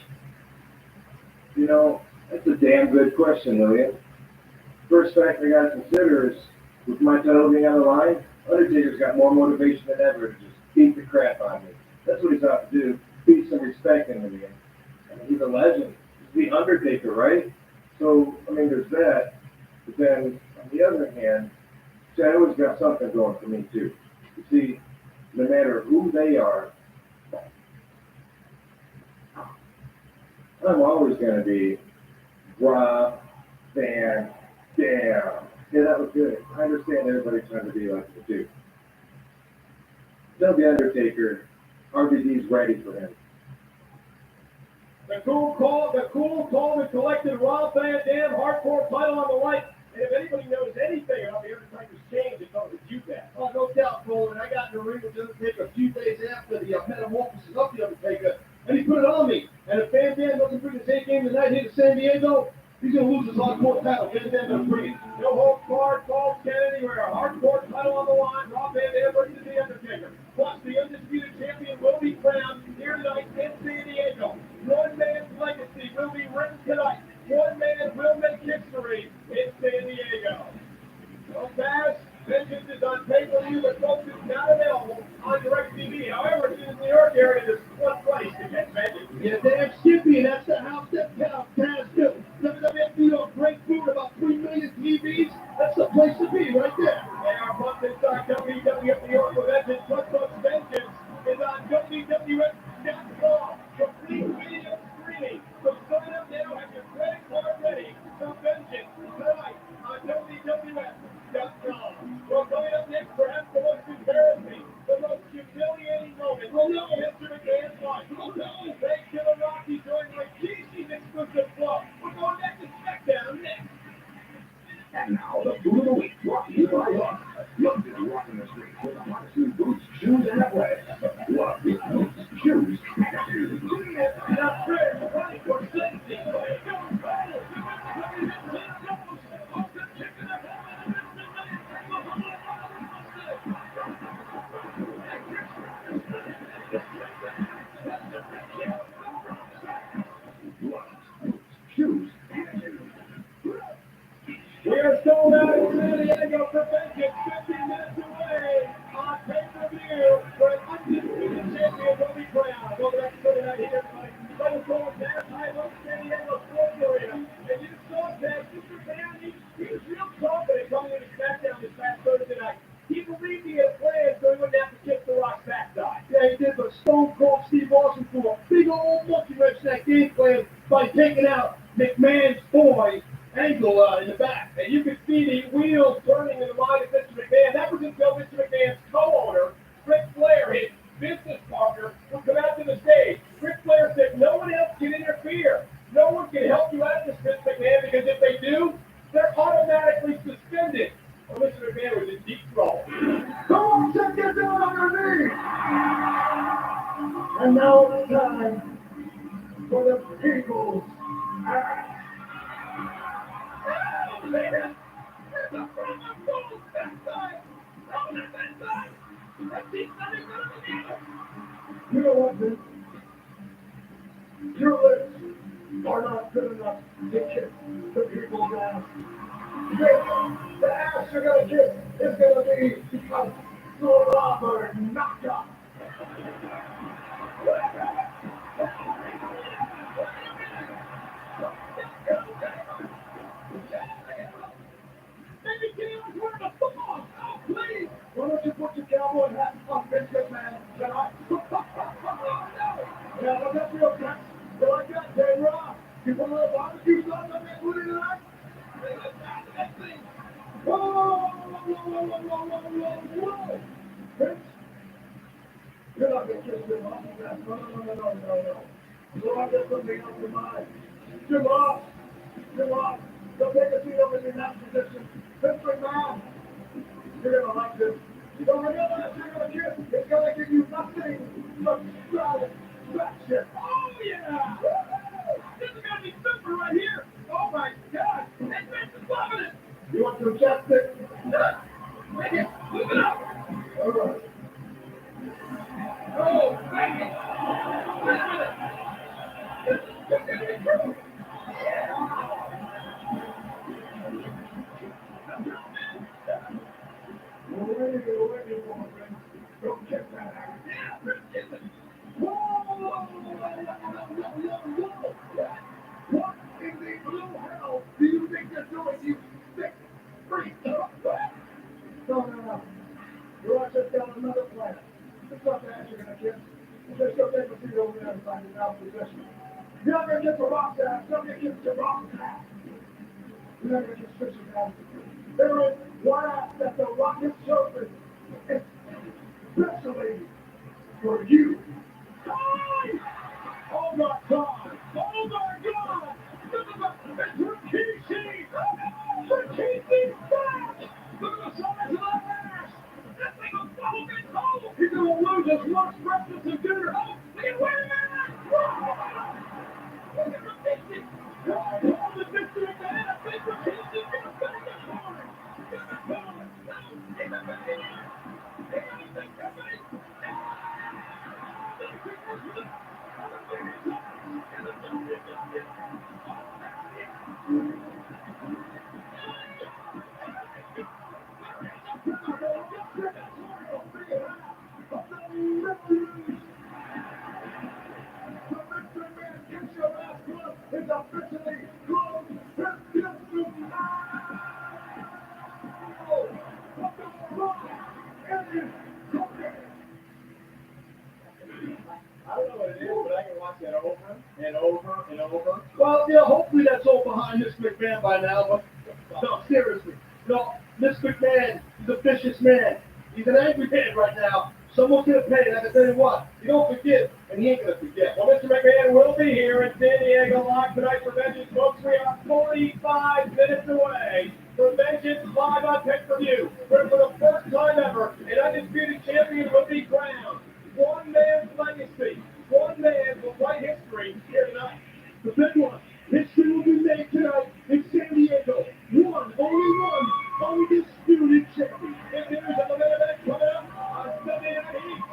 You know, that's a damn good question, Lillian. First fact I gotta consider is, with my title being on the line, Undertaker's got more motivation than ever to just beat the crap out of me. That's what he's out to do, beat some respect into me. I mean, he's a legend. He's the Undertaker, right? So, I mean, there's that. But then, on the other hand, see, I always got something going for me, too. You see, no matter who they are, I'm always going to be Rob Van Dam. Yeah, that was good. I understand everybody's trying to be like me, too. They'll be Undertaker. RVD's ready for him. The cool, calm, and collected Rob Van Dam hardcore title on the right. And if anybody knows anything about the Undertaker's change, it's on the Q-Bat. Oh, no doubt, Cole. And I got in the ring with the Undertaker a few days after the metamorphosis of the Undertaker, and he put it on me. And if Van Dam doesn't bring his A game tonight here to San Diego, he's going to lose his hardcore title. Van Dam doesn't bring it. No hold card, falls, can't anywhere. Hardcore title on the line. Rob Van Dam versus the Undertaker. Plus, the undisputed champion will be crowned here tonight in San Diego. One man's legacy will be written tonight. One man will make history in San Diego. Well, Baz, vengeance is on pay-per-view, but folks, it's not available on DirecTV. However, if you're in the New York area, there's one place to get vengeance. Yeah, damn Skippy, and that's the house that Taz built. WWF New York, great food, about 3 million TVs. That's the place to be, right there. And our monthly star WWF New York for vengeance, plus vengeance is on WWF.com. Complete video streaming. So sign up now, have your credit card ready for vengeance tonight on WWF.com. Well, coming up next, perhaps the most embarrassing, the most humiliating moment in history of man's life. Thanks to the Rocky joined by GC's exclusive club. We're going back to SmackDown next. And now, the food of the week, brought to you by Love. Love is walking the streets with the hottest new boots, shoes, and athletics. Love is boots, shoes, and shoes. We are sold out in San Diego for vengeance, 15 minutes away on pay-per-view, where an undisputed champion will be crowned. Well, that's good night here tonight. Let us go with that. I love San Diego Sports Arena. And you saw that Mr. Van, he was real confident coming into SmackDown this past Thursday night. He believed he had plans so he wouldn't have to kick the Rock's backside. Yeah, he did, but Stone Cold Steve Austin threw a big taking out McMahon's boy, Angela, in the back, and you could see the wheels turning in the mind of Mr. McMahon. That was until Mr. McMahon's co-owner, Ric Flair, his business partner, would come out to the stage. Ric Flair said, no one else can interfere. No one can help you out of this, Mr. McMahon, because if they do, they're automatically suspended. Well, Mr. McMahon was in deep trouble. Come on, check this down on your knees. And now it's time for the people's act. Oh, man. There's a promo goal that side. Oh, that's that side. That's the other together. You know what, Vince? Your lips are not good enough to kiss the people's ass. The ass you're going to kiss is going to be a slobber knocker. Why don't you put your cowboy hat on, Vince McMahon, tonight? Yeah, well, that's real quick. You like that, Dave Ross? You want a little barbecue sauce on that booty tonight? Whoa, whoa, whoa. Vince, you're not going to kiss him off of that. No. You want to get something else in mind. Jim Ross. Don't take a seat over in the next position. Vince McMahon. You're going to like this. You don't realize you're going to kiss. It's going to give you nothing but satisfaction. Oh, yeah! This is going to be super right here. Oh, my God. And Vince is loving it. You want to adjust it? Make it. Move it up. All right. Oh, make it. Wait a minute. This is going to be true. Yeah. Where are you going, friend? Don't kiss that ass. Yeah, let's kiss it. Whoa! What in the blue hell do you think you're doing, you sick freak? No. You want just got another plan. It's not the ass you're going to kiss. Just go take a seat over there and find your mouth position. You're not going to kiss the rock's ass. You're going to kiss the rock's ass. You're not going to kiss Fish's ass. There is one ass that the rock has chosen, especially for you. Time! Oh my God! Oh my God! Look at the Rikishi! Rikishi's back! Look at the size of that ass! That thing will follow me home! He's gonna lose his lunch, breakfast, and dinner! Oh, look at where that! Look at Rikishi! Hold the Mr. McMahon! I think Rikishi's gonna back up for him! Well, yeah, hopefully that's all behind Mr. McMahon by now, but no, seriously. No, Mr. McMahon is a vicious man. He's an angry man right now. Someone's going to pay, and I can tell you what, you don't forgive, and he ain't going to forget. Well, Mr. McMahon will be here in San Diego live tonight for Vengeance, folks. We are 45 minutes away for Vengeance live on pay-per-view, where for the first time ever, an undisputed champion will be crowned. One man's legacy. One man will write history here tonight. The big one. History will be made tonight in San Diego. Only one, undisputed champion. And there's a little bit of that coming up on Sunday Night Heat.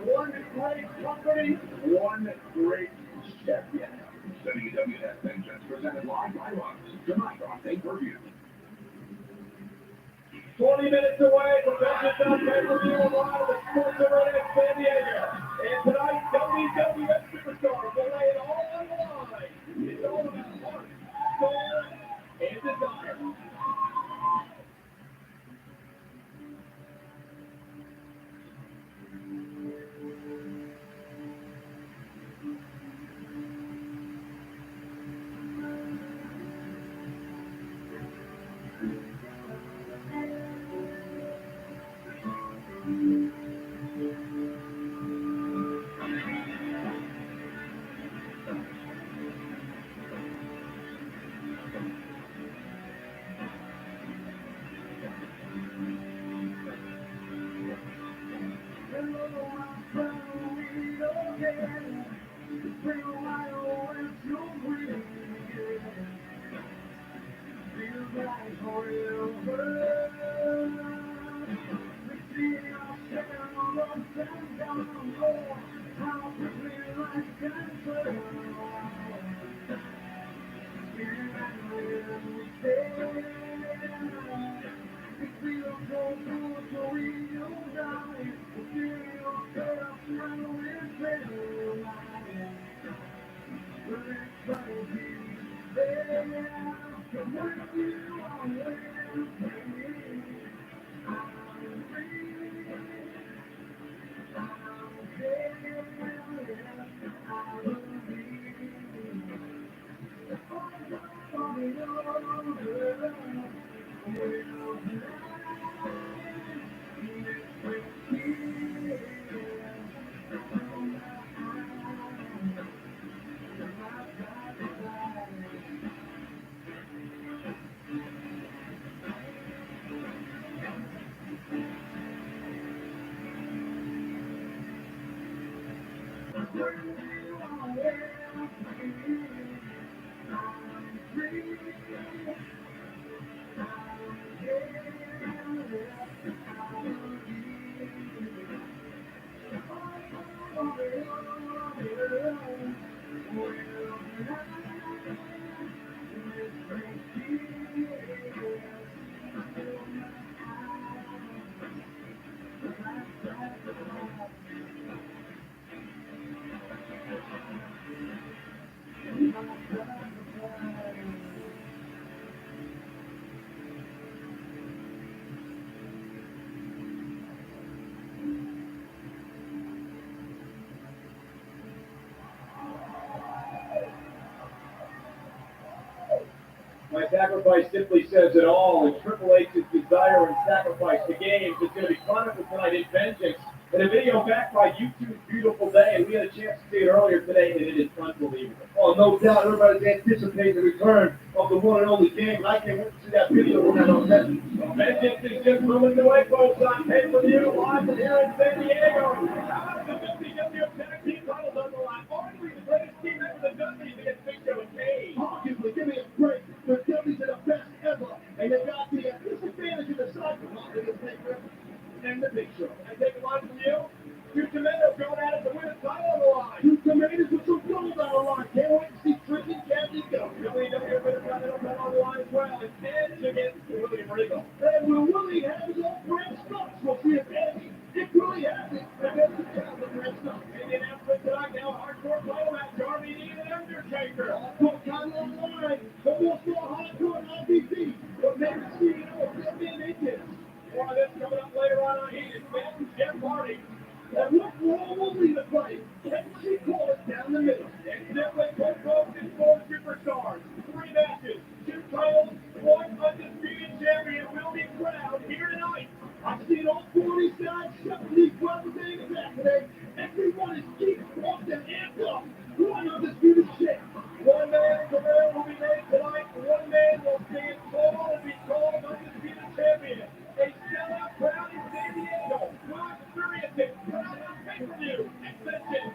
One great company, one great champion. WWF Vengeance presented live by us tonight on pay-per-view. 20 minutes away from Vengeance on pay-per-view live. My sacrifice simply says it all. And Triple H's desire and sacrifice to games is going to be chronicled tonight in Vengeance. And a video backed by YouTube's Beautiful Day. And we had a chance to see it earlier today, and it is unbelievable. Oh, no doubt. Everybody's anticipating the return of the one and only game. And I can't wait to see that video when I don't miss it. Vengeance is just moments away, folks, on pay-per-view live from here in San Diego. How about the WCW Tag Team titles on the line? Arguably the greatest team ever, the Dudleys against Big Show and Cage. Arguably, give me a break. The Dudleys are the best ever, and they got the disadvantage of the cycle. And the Big Show. I take a line from you. Two tomatoes going at it to win a title on the line. Two tomatoes with some gold on the line. Can't wait to see Tricky Candy go. Really don't get rid of that on the line as well. And Edge against William Regal. And will Willie have his own brand stocks? We'll see if Edge, if Willie has it, against the Castle brand stocks. And the announcement tonight now, hardcore title match, RVD and Undertaker. Hardcore title on the line. Almost more hardcore than RVD. But maybe CEO of Billion Inches. More of this coming up later on Heat. It's Matt and Jeff Hardy. And what role will be the fight? Can she call it down the middle? And simply put both these four superstars. 3 matches, 2 titles, 1 undisputed champion will be crowned here tonight. I've seen all 40 sides shuffle these brothers in back today. Everyone is deep pumped and amped up. One undisputed shit. One man's career will be made tonight. One man will stand tall and be called undisputed champion. A sellout crowd in San Diego will experience it crowd on pay-per-view extension.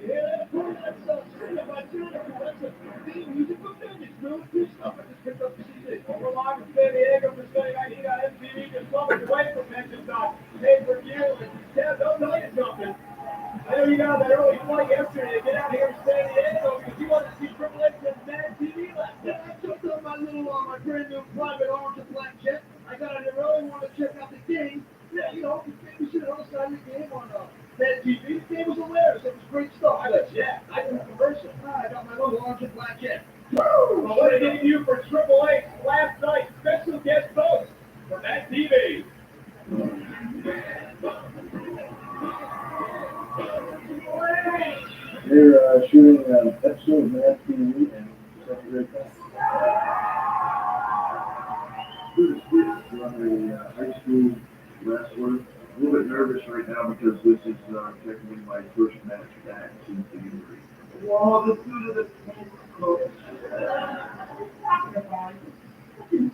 Yeah, that's straight by Jennifer. That's a theme music for Vegas. Really good stuff. I just picked up the CD. We're live in San Diego for Sunday Night Heat on MTV. Just moments away from Vengeance on pay-per-view. And Dad, don't tell you something. I know you got that early flight yesterday to get out here in San Diego because you wanted to see Triple H and Mad TV last night. I jumped on my brand new private orange and black jet. I got out here early, wanted to check out the game. Yeah, you know, we should have decided the game on Mad TV. The game was hilarious. It was great stuff. I did a commercial. I got my little orange and black jet. Well, what did he do for Triple H last night? Special guest host for Mad TV. They're shooting an episode of Mad TV and such a great time. This is a high school wrestler. A little bit nervous right now because this is technically my first match back since the injury. Well, the food of the coach.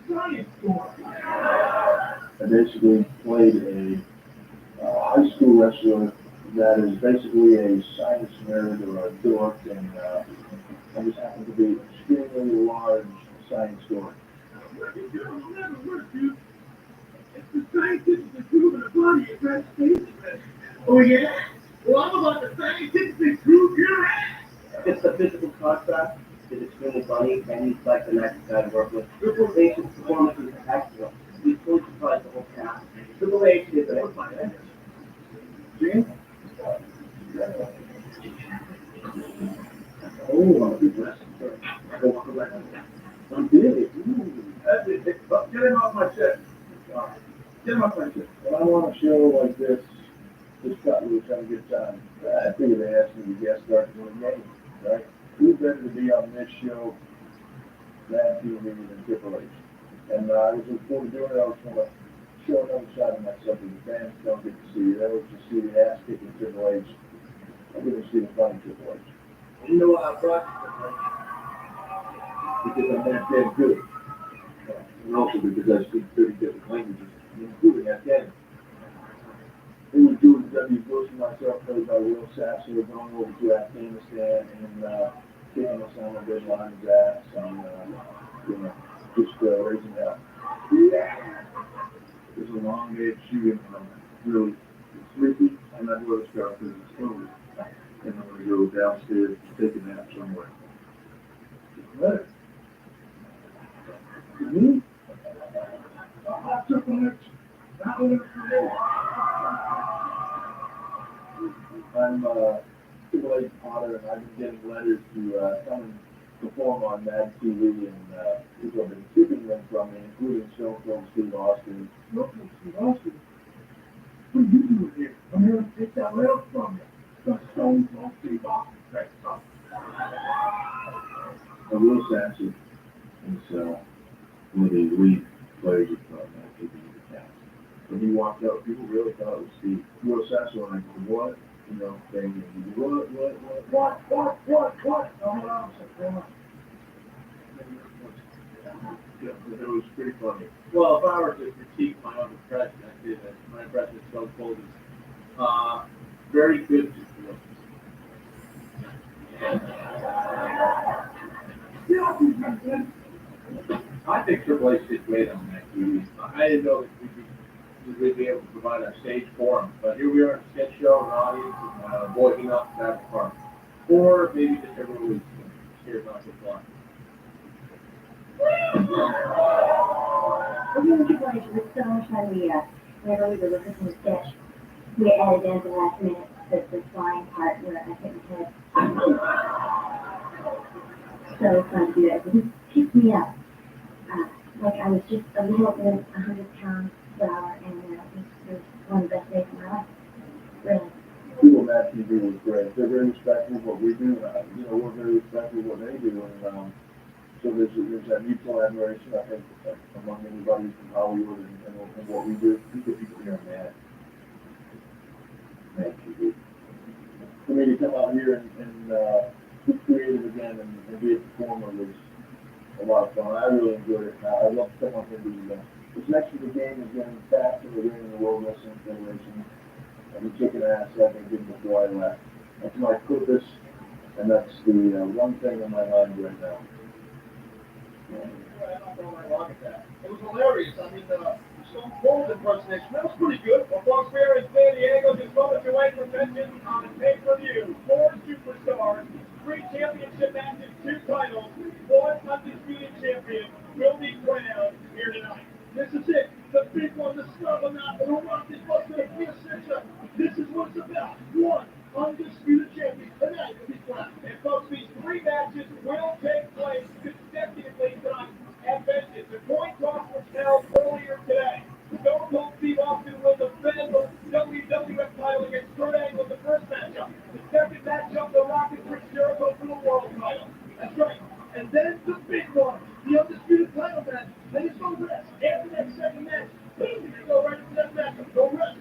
Science store. I basically played a high school wrestler that is basically a science nerd or a dork, and I just happen to be extremely large science dork. It's the scientifically proven ability of breast space. Oh yeah? Well, I'm about to scientifically prove your ass. It's the physical concept is extremely funny, and he's like the nicest guy to work with. Triple H's performance is excellent. He's fully surprised the whole cast. Triple H is an excellent. See? Oh, I'm a good wrestler. I'm big. That's it. Get him off my chest. Get him off my chest. When I'm on a show like this cut loose on a good time, I figure they asked me to guest star to win a game, right? Who's better to be on this show than TV than Triple H? And I was looking forward to doing it. I was going to show another side of myself that the fans don't get to see. They always just see the ass-kicking Triple H. I get to see the funny Triple H. You know why I brought you? Because I'm that damn good. And also because I speak 30 different languages, including Afghan. It was doing W. Bush and myself, played by Will Sasser, going over to Afghanistan and kicking us on the red line's ass and, just raising hell. Yeah! It was a long day of shooting, and I'm really sleepy, and I'd rather start because it's cold. And I'm going to go downstairs and take a nap somewhere. Better. Me? I took a nap. I'm Triple H Potter, and I've been getting letters to come and perform on Mad TV, and people have been keeping them from me, including Stone Cold Steve Austin. Look, Steve Austin, what are you doing here? I'm here to take that letter from you. The Stone Cold Steve Austin. Will Sasser is one of the lead players of Mad TV in the cast. When he walked out, people really thought it was Steve. Will Sasser, and I go, what? You know, saying, what? Yeah, it was pretty funny. Well, if I were to critique my own impression, I'd say that my impression of Stone Cold is very good to I think Triple H did great on that TV. I didn't know that we'd be able to provide a stage for him, but here we are in a sketch show, an audience, and voicing up to that part. Or maybe just everyone was scared not to fly. Well, Triple H was so much fun. Whenever we were looking for the sketch, we added in at the last minute the flying part where I hit my head. So fun to do that. He picked me up. Like I was just a little bit 100 pounds per hour, and it was one of the best days of my life. Really. People at Mad TV was great. They're very respectful of what we do. We're very respectful of what they do. And so there's that mutual admiration, I think, among everybody from Hollywood and what we do. People here are Mad TV. For me to come out here and be creative again and be a performer was a lot of fun. I really enjoyed it. I love to come up and do it again. This next year the game is getting back to the ring in the World Wrestling Federation. I've been kicking ass like I did before I left. That's my purpose, and that's the one thing on my mind right now. It was hilarious. I mean, Stone Cold impersonation, that was pretty good. Well, folks, here in San Diego, just moments away from mention on the pay-per-view. 4 superstars, 3 championship matches, 2 titles, 1 undisputed champion will be crowned here tonight. This is it. The big one, the snub of not the rock is what's going to be a center. This is what it's about. 1 undisputed champion tonight will be crowned. And folks, these 3 matches will take place consecutively tonight at Vengeance. The coin toss was held earlier today. Stone Cold Steve Austin will defend the WWF title against Kurt Angle in the first matchup. The second matchup, The Rock and Chris Jericho for the world title. That's right. And then the big one, the undisputed title match. Then it's no rest. After that second match, boom, you go right into that matchup. No rest.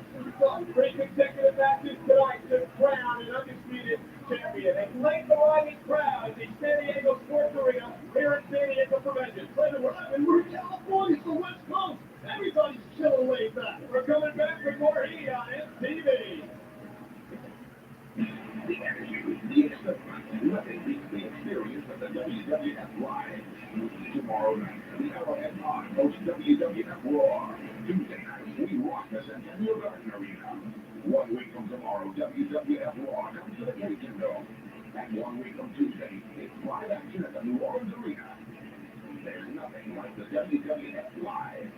3 consecutive matches tonight to crown an undisputed champion. A late arriving crowd at the San Diego Sports Arena here in San Diego for Vengeance. And we're in California, it's the West Coast. Everybody's chilling way back. We're coming back. Party on MTV. The energy, the excitement, nothing beats the experience of the WWF Live. Tomorrow night, the Arrowhead Pod hosts WWF Raw. Tuesday night, we rock the Centennial Garden Arena. 1 week from tomorrow, WWF Raw comes to the Cajun Dome. And 1 week from Tuesday, it's live action at the New Orleans Arena. There's nothing like the WWF Live.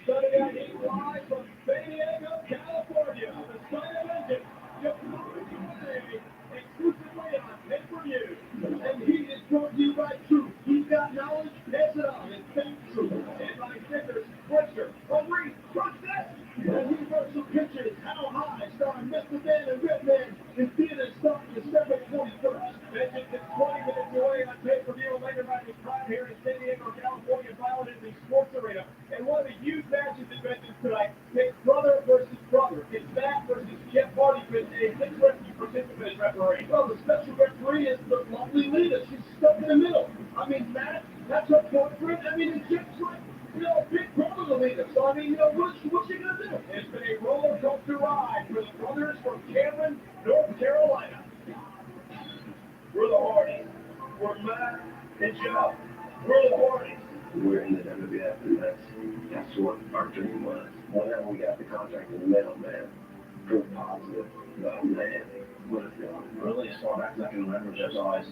Sunday Night Heat live from San Diego, California. The Sign of Vengeance. Just moments away. Exclusively on pay-per-view. And he is brought to you by Truth. He's got knowledge, pass it on. It's Fake Truth. And by Victor's Fletcher. Reed, trust that. And Universal Pictures, How High, starring Mr. Dan and Redman in theaters starting December 21st. Vengeance is 20 minutes away on pay-per-view later by the crowd here in San Diego, California, followed in the sports arena. And one of the huge matches in Vengeance tonight is brother versus brother. It's Matt versus Jeff Hardy with a six-referee participant referee. Well, the special referee is the lovely Lita. She's stuck in the middle. I mean, Matt, that's her boyfriend. I mean, and Jeff's like, you know, big brother to Lita. So, I mean, you know, what's she going to do? It's been a roller coaster ride for the brothers from Cameron, North Carolina. We're the Hardys. We're Matt and Jeff. We're the Hardys. We're in the WWF, and that's what our dream was. Whenever we got the contract in the middle, man, proof positive, man, what a feeling. Really, as far back as I can remember, Jeff's always,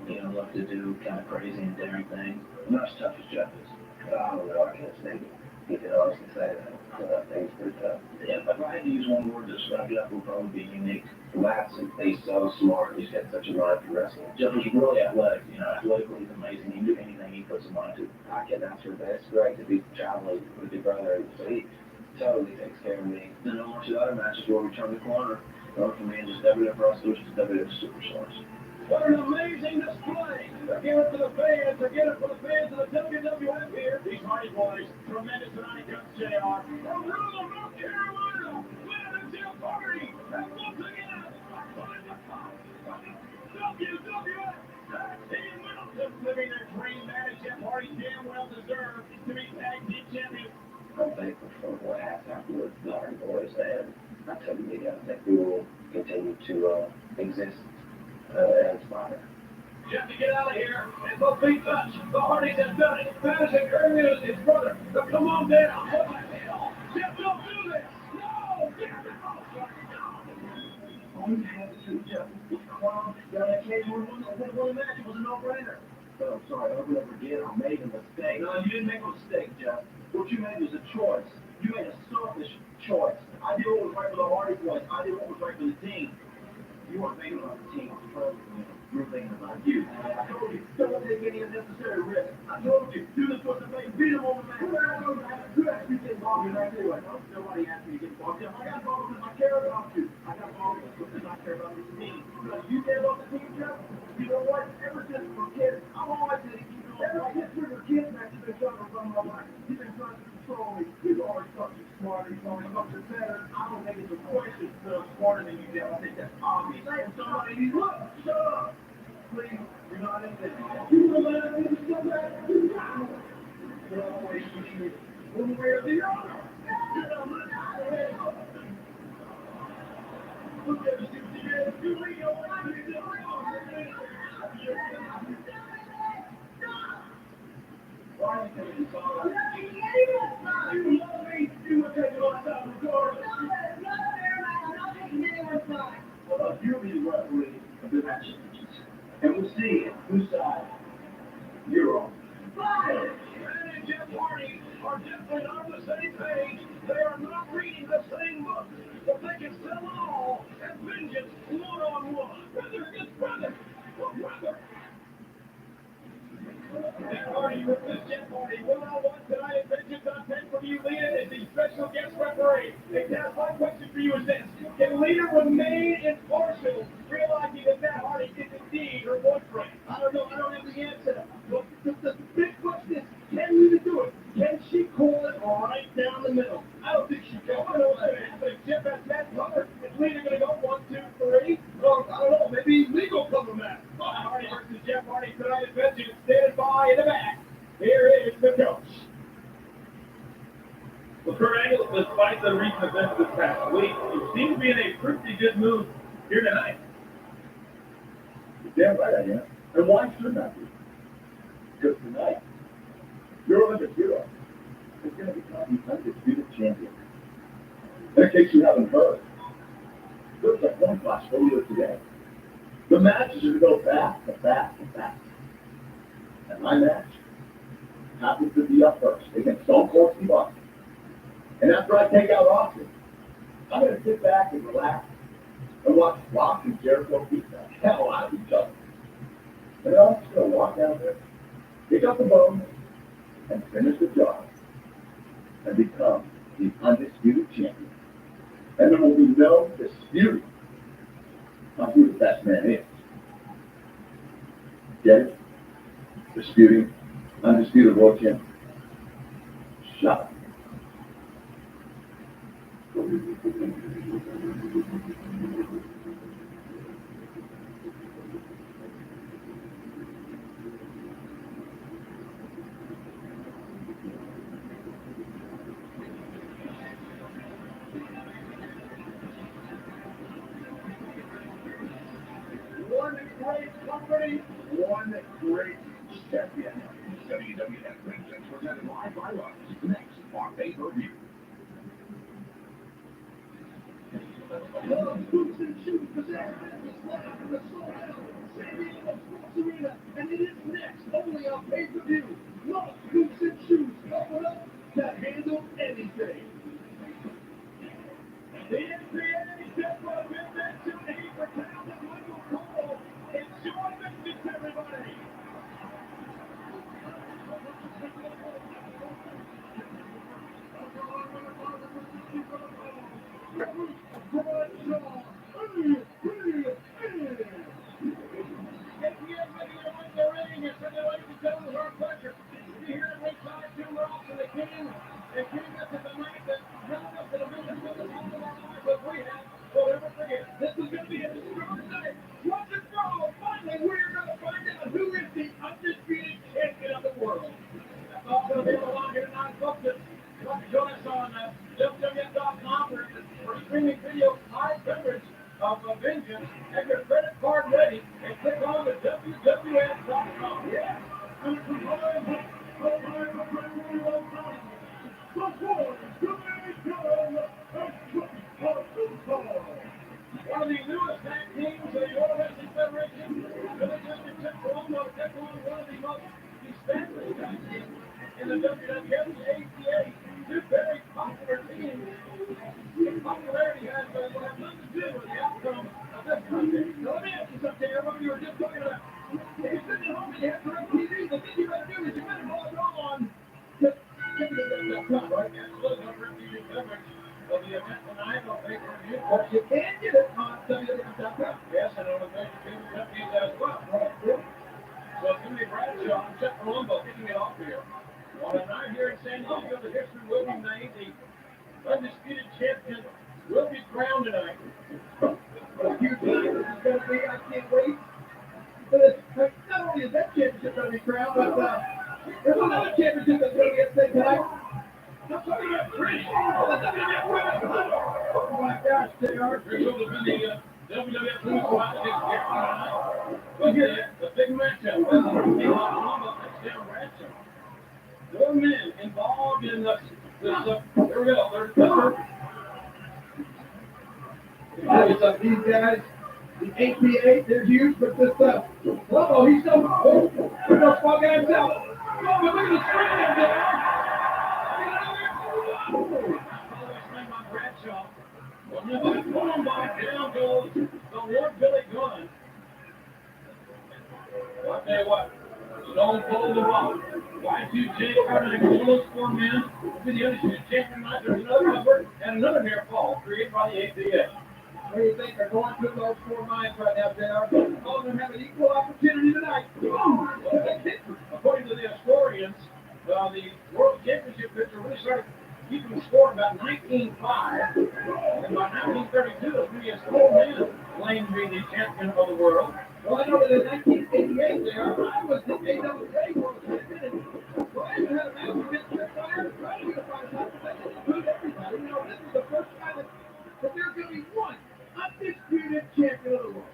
loved to do kind of crazy and daring things. Not as tough as Jeff is. I don't know, I can't say, you can honestly say that. Things pretty tough. Yeah, if I had to use one word to describe Jeff, it would probably be unique. He's so smart. He's got such a mind for wrestling. Jeff was really athletic. Athletically, he's amazing. He can do anything he puts his mind to. I can answer that. It's great to be traveling with your brother. So he totally takes care of me. Then on to the other matches where we turn the corner. Going from being just WWF wrestlers to WWF superstars. What an amazing display! Give it to the fans, or get it for the fans of the WWF here. These Hardy Boys, tremendous tonight, Coach JR. From Rutherford, North Carolina, Matt and Jeff Hardy, and once again, WWF Tag Team Wilson, living their dream. Matt and Jeff Hardy damn well deserve to be Tag Team Champions. I'm thankful for what happened afterwards, the Hardy Boys, and I tell you, I think we will continue to exist and inspire. Jeff to get out of here, and the big touch. The Hardys have done it. Madison Curtis, his brother. So come on down. What the hell? Jeff, don't do this. No, Jeff, no. All you have to do, Jeff, is come down that cage and win the match. It was a no-brainer. But I'm sorry, over and over again, I made a mistake. No, you didn't make a mistake, Jeff. What you made was a choice. You made a selfish choice. I did what was right for the Hardy Boys. I did what was right for the team. You weren't thinking about the team. You were thinking about you. I told you, don't take any unnecessary risks. I told you, do this for the thing, beat them on the mat. Who asked me to get involved in that anyway? Nobody asked me to get involved. I got involved because I care about you. I got involved because I care about this team. Because you care about the team, Jeff. You know what? Ever since we were kids, I've always said, ever since we were kids, man, you've been trying to run my life. You've been trying to control me. You've always thought you're smarter. You've always thought you're better. I don't think it's a question that I'm smarter than you, Jeff. I think that's obvious. And somebody needs, look, shut up. Please, you're not in this. You will let me come back. You're always pushing one way or the other. Look at this. You leave your life. Why are you taking this on? You love me. You will take it on time regardless. I'm not taking anyone's side. Well, you'll be the referee of the match. And we'll see whose side you're on. Matt and Jeff Hardy are definitely not on the same page. They are not reading the same book. But they can sell it all as vengeance one-on-one. Brother against brother. Brother. Jeff Hardy versus Jeff Hardy. One-on-one tonight at Vengeance on pay-per-view. Lita is the special guest referee. And now my question for you is this. Can Lita remain impartial, realizing that Matt Hardy is indeed her boyfriend? I don't know. I don't have the answer. But the big question is, can Lita do it? Can she call it right down the middle? I don't think she can. I don't know what's going to happen. If Jeff has Matt covered, is Lita going to go 1, 2, 3? Or, I don't know. Maybe legal cover Matt. Matt Hardy versus Jeff Hardy tonight at Vengeance. Standing by in the back. Here is the coach. Well, Kurt Angle, despite the recent events this past seems to be in a pretty good mood here tonight. You're damn right I am. And why shouldn't I be? Because tonight, your Olympic hero is going to become the undisputed champion. In case you haven't heard, there's a point class for you today. The matches are to go fast and fast and fast. And my match happens to be up first against Stone Cold Steve Austin. And after I take out Austin, I'm going to sit back and relax and watch Rock and Jericho beat the hell out of each other. And then I'm just going to walk down there, pick up the bone, and finish the job, and become the undisputed champion. And there will be no disputing on who the best man is. Get it? Disputing, undisputed world champion. Shut up. One great company, one great champion. WWF Reinventing presented live by us. Next on pay-per-view. Love Boots and Shoes presents live from the Soul Out San Diego Sports Arena, and it is next only on pay-per-view. Love Boots and Shoes open up to handle anything. The NBA just for a minute to 8 for Towns and Michael Cole. Enjoy the everybody. This is going to be a historic night. Watch it go. Finally, we're going to find out who is the undisputed champion of the world. That's all going to be along here tonight, folks. Join us on WWF.com for streaming video live coverage of Vengeance. Have your credit card ready and click on the WWF.com. Yeah. One of the newest tag teams of the World Wrestling Federation, really just took on one of the most established tag teams in the WWF, the APA. Two very popular teams. The popularity has nothing to do with the outcome of this contest. So let me ask you something, everybody. You were just talking about, if you're sitting at home and you have direct TV, the thing you better do is you better log on to WWF.com, right? Absolutely, no direct TV coverage of the event tonight on pay-per-view. But you can get it on WWF.com. Yes, and on the major TV companies as well. Right. So it's going to be Bradshaw and Chuck Colombo kicking it off here. On a night here in San Diego, the history will be made. The undisputed champion will be crowned tonight. What a huge night this is going to be. I can't wait. Not only is that championship going to be crowned, but there's another championship that's going to get taken tonight. I'm talking about three. Oh my gosh, they are. There's going to be the WWF Cruiserweight tonight. But here, the big matchup. Touchdown Bradshaw. 4 men involved in this. Here we go. There's Clipper. These guys, the APA, they're huge, but this stuff. Uh-oh, he's so cool. He's no small guy himself. Oh, but look at the screen there. Bradshaw. Well, look at the corn by down goes the Lord Billy Gunn. Well, I tell you what. Stone Cold the Rock. Y2J Carter, one of those 4 men. Will be the undisputed champion tonight. There's another number and another near fall created by the APA. What do you think they're going through those 4 minds right now, JR? All of them have an equal opportunity tonight. According to the historians, the World Championship picture really started keeping score about 1905. And by 1932, it was really 4 men claimed to be the champion of the world. Well, I know that in 1988, I was the AWA World Champion, and Brian had a match against Chris Fire, trying to unify the top, but they didn't include everybody. You know, this is the first time that they're one undisputed champion of the world.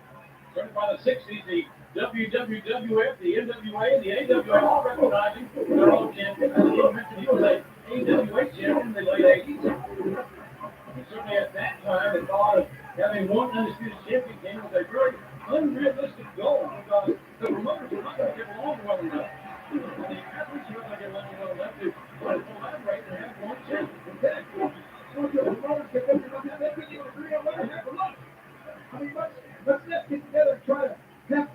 Started by the 60s, the WWF, the NWA, and the AWA all recognizing their own champion. As you mentioned, he was an AWA champion in the late 80s. And certainly at that time, the thought of having one undisputed champion game was a very unrealistic goal because the promoters were not going to get along well enough. And the athletes were not going to get along well enough to collaborate and have one champion. In fact, once the promoters get them to they couldn't even agree on what to have for lunch. I mean, let's get together and try to have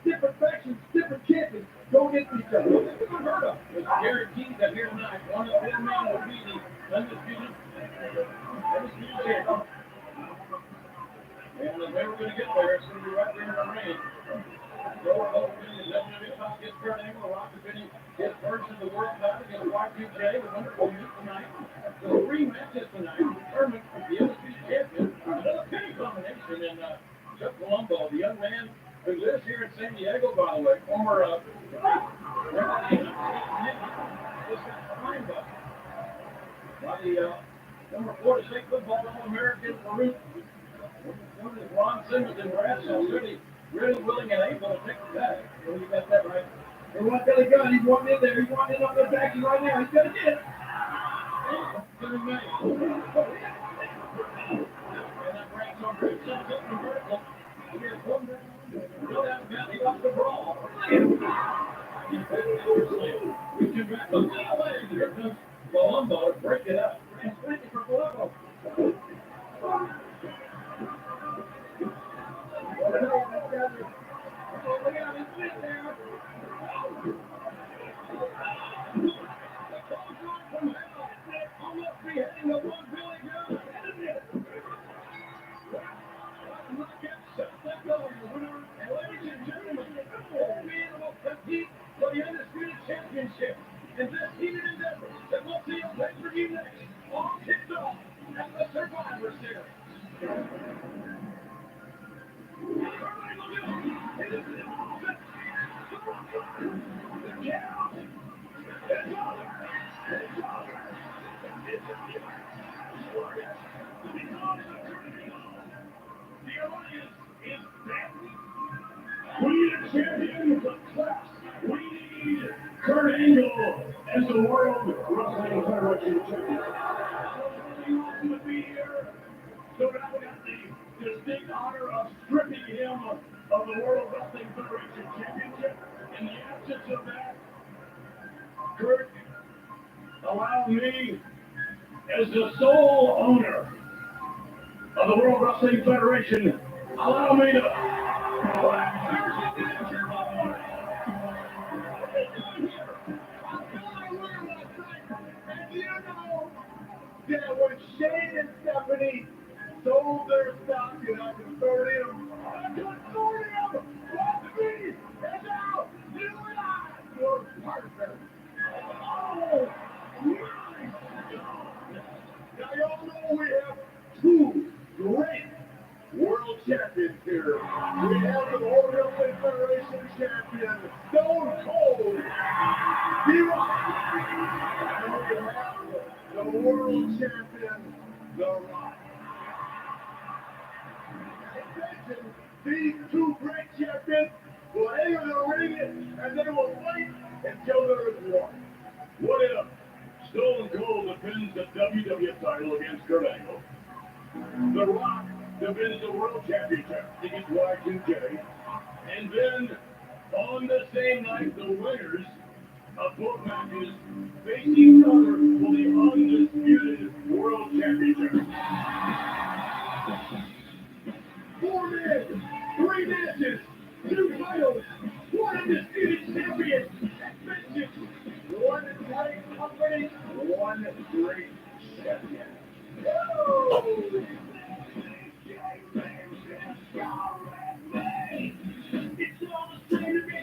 different factions, different champions go against each other. This is unheard of. It's guaranteed that here tonight, one of them men will be the undisputed champion. And if they were going to get there, it's going to be right there in the ring. Lower opening, the WWE top gets Kurt Angle, the Rock defending his version of the world title against Y2J, the wonderful youth tonight. So 3 matches tonight to determine the undisputed champion. Another penny combination in Chuck Colombo, the young man who lives here in San Diego, by the way, former by the number 4 State football All-American Farouk. Ron Simmons and Bradshaw really willing and able to take the back. So you got that right. And what got a gun? He's wanting in there. He's wanting in up there backing right now. He's going to get it. And that breaks on Rick Simmons up from vertical. He gets one down. No doubt about it. He wants the brawl. We can back up that way. Here comes Colombo to break it up. And thank you for Colombo. And this heated endeavor that we'll see on pay-per-view next all kicked off at the Survivor Series. We need a champion with class. We need Kurt Angle as the World Wrestling Federation champion. To be here. So now we got the distinct honor of stripping him of the World Wrestling Federation championship. In the absence of that, Kurt, allow me, as the sole owner of the World Wrestling Federation, allow me to that when Shane and Stephanie sold their stock in our consortium, what me and now you and I were partners. Oh, my God. Now y'all know we have 2 great world champions here. We have the World Wrestling Federation champion, Stone Cold, D-Rock. And we have the world champion, The Rock. These 2 great champions will enter the ring and they will fight until there is one. What if Stone Cold defends the WWF title against Kurt Angle? The Rock defends the World Championship against Y2J. And then, on the same night, the winners of both matches face each other for the undisputed World Championship. 4 men, 3 matches, 2 titles, 1 undisputed champion, vengeance, 1 great company, 1 great champion. Woo! It's all the same to me.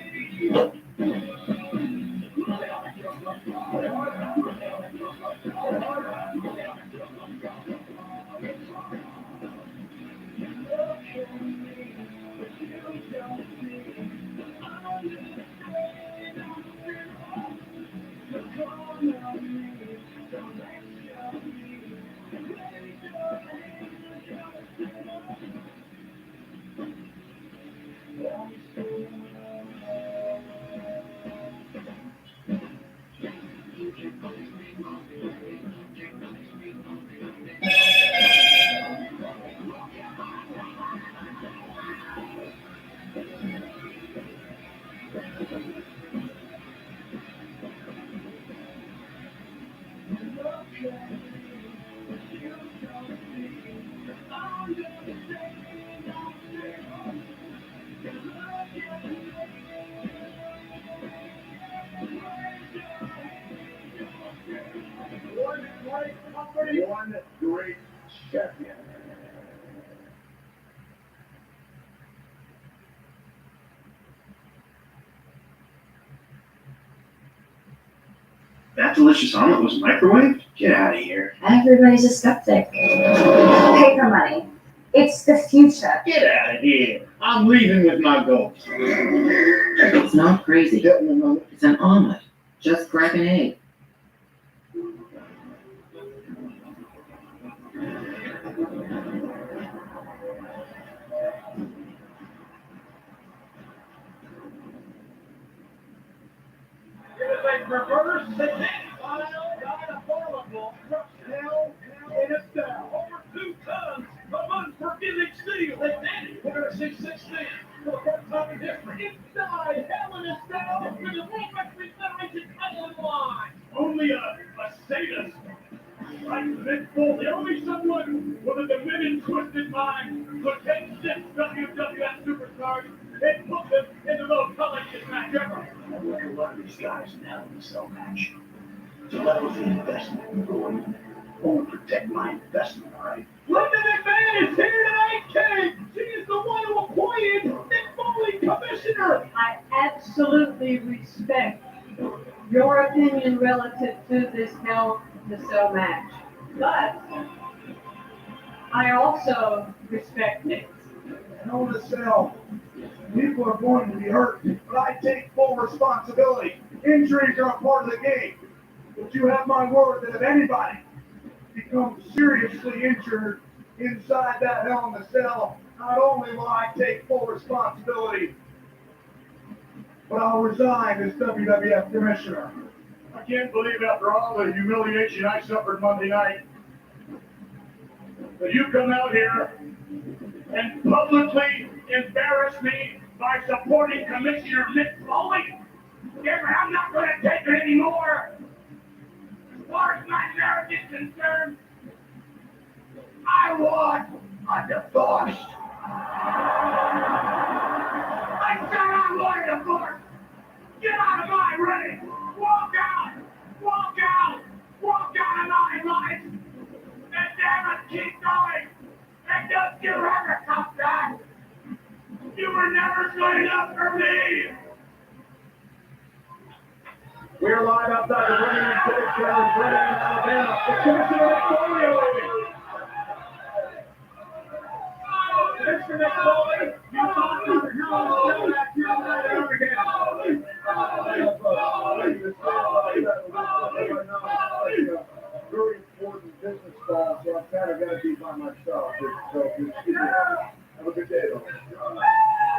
One great champion. That delicious omelet was microwaved? Get out of here. Everybody's a skeptic. Paper money. It's the future. Get out of here. I'm leaving with my gold. It's not crazy. It's an omelet. Just crack an egg. It is a perverse, satanic, vile, diabolical, hell in a cell. Over 2 tons of unforgiving steel. Satanic. We're going to see 16 for the first time in history. Inside hell in a cell with the World Wrestling Federation title on the line. Only a sadist. Like Mick Foley, only someone with a demented, twisted mind could take 6 WWF superstars and put them into the most collected match ever. I look at a lot of these guys in Hell in a Cell match. So that was the investment in going in there. I want to protect my investment, all right? Linda McMahon is here tonight, King! She is the one who appointed Mick Foley commissioner! I absolutely respect your opinion relative to this Hell in a Cell match. But I also respect Nick's. Hell in a Cell. People are going to be hurt, but I take full responsibility. Injuries are a part of the game. But you have my word that if anybody becomes seriously injured inside that Hell in a Cell, not only will I take full responsibility, but I'll resign as WWF Commissioner. I can't believe after all the humiliation I suffered Monday night that you come out here and publicly embarrass me by supporting Commissioner Mick Foley. I'm not going to take it anymore. As far as my marriage is concerned, I want a divorce. I said I want a divorce. Get out of my ring. Walk out. Walk out. Walk out of my life. And never keep going. And don't you ever come back. You were never good enough for me. We're live outside the Birmingham Civic Center in Birmingham, Alabama. The Commissioner Mick Foley. Mr. Mick Foley, you talked about the Hell in a Cell match here tonight at Birmingham. Very important business call, so I'm kind of going to be by myself. So, excuse me. Have a good day, though.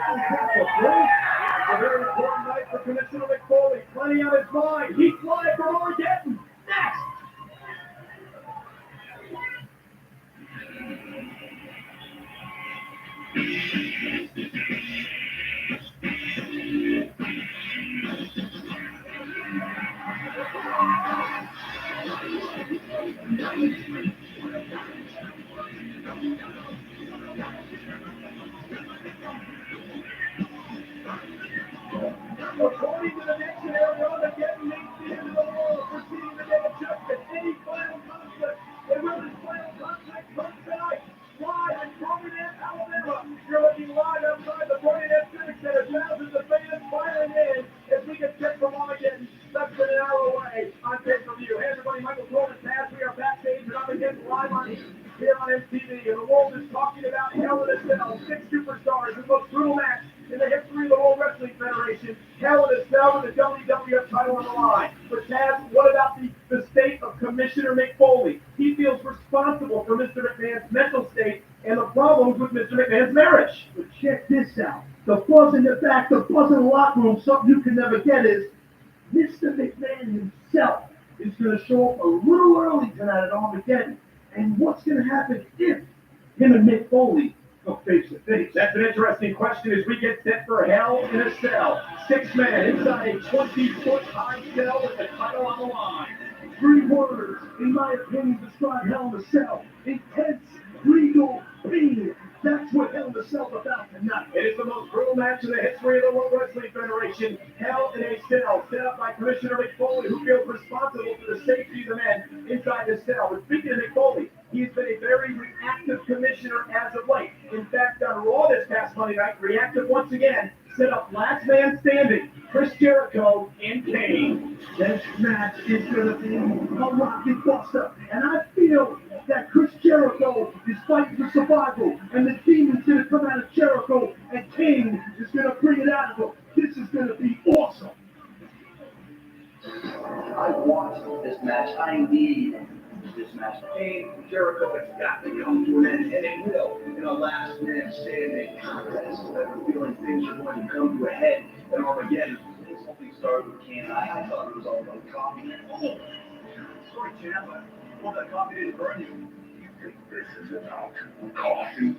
It's a very important night for Commissioner Mick Foley. Plenty on his mind. He's flying from Armageddon. Next. According to the dictionary, Armageddon means the end of the world, preceding the day of judgment. Any final conflict, and when this final conflict comes tonight, live in Birmingham, Alabama. You're looking live outside the Birmingham Civic Center. Thousands of fans filing in as we get set from Armageddon. Less than an hour away on pay-per-view. Hey everybody, Michael Coleman Pass. We are backstage at Armageddon live on here on MTV. And the world is talking about Hell in a Cell. 6 superstars, the most brutal match in the history of the World Wrestling Federation. Hell in a Cell with the WWF title on the line. But Taz, what about the state of Commissioner Mick Foley? He feels responsible for Mr. McMahon's mental state and the problems with Mr. McMahon's marriage. But check this out. The buzz in the back, the buzz in the locker room, something you can never get is Mr. McMahon himself is going to show up a little early tonight at Armageddon. And what's going to happen if him and Mick Foley go face to face? That's an interesting question as we get set for Hell in a Cell. 6-man inside a 20-foot high cell with the title on the line. 3 words, in my opinion, describe Hell in a Cell. Intense, legal, pain. That's what Hell in a Cell's about tonight. It is the most brutal match in the history of the World Wrestling Federation. Hell in a Cell, set up by Commissioner McFoley, who feels responsible for the safety of the men inside the cell. But speaking of McFoley, he's been a very reactive commissioner as of late. In fact, on Raw this past Monday night, reactive once again, set up last man standing, Chris Jericho and Kane. This match is going to be a rocket buster, and I feel that Chris Jericho is fighting for survival, and the demon's going to come out of Jericho, and Kane is going to bring it out of him. This is going to be awesome. I want this match. I need this match. Kane, Jericho, it's got to come to an end, and it will in a last man standing contest. I have a feeling things are going to come to a head in Armageddon. This whole thing started with Kane. I thought it was all about coffee. Oh, sorry, champ. Well, that coffee didn't burn you. You think this is about coffee?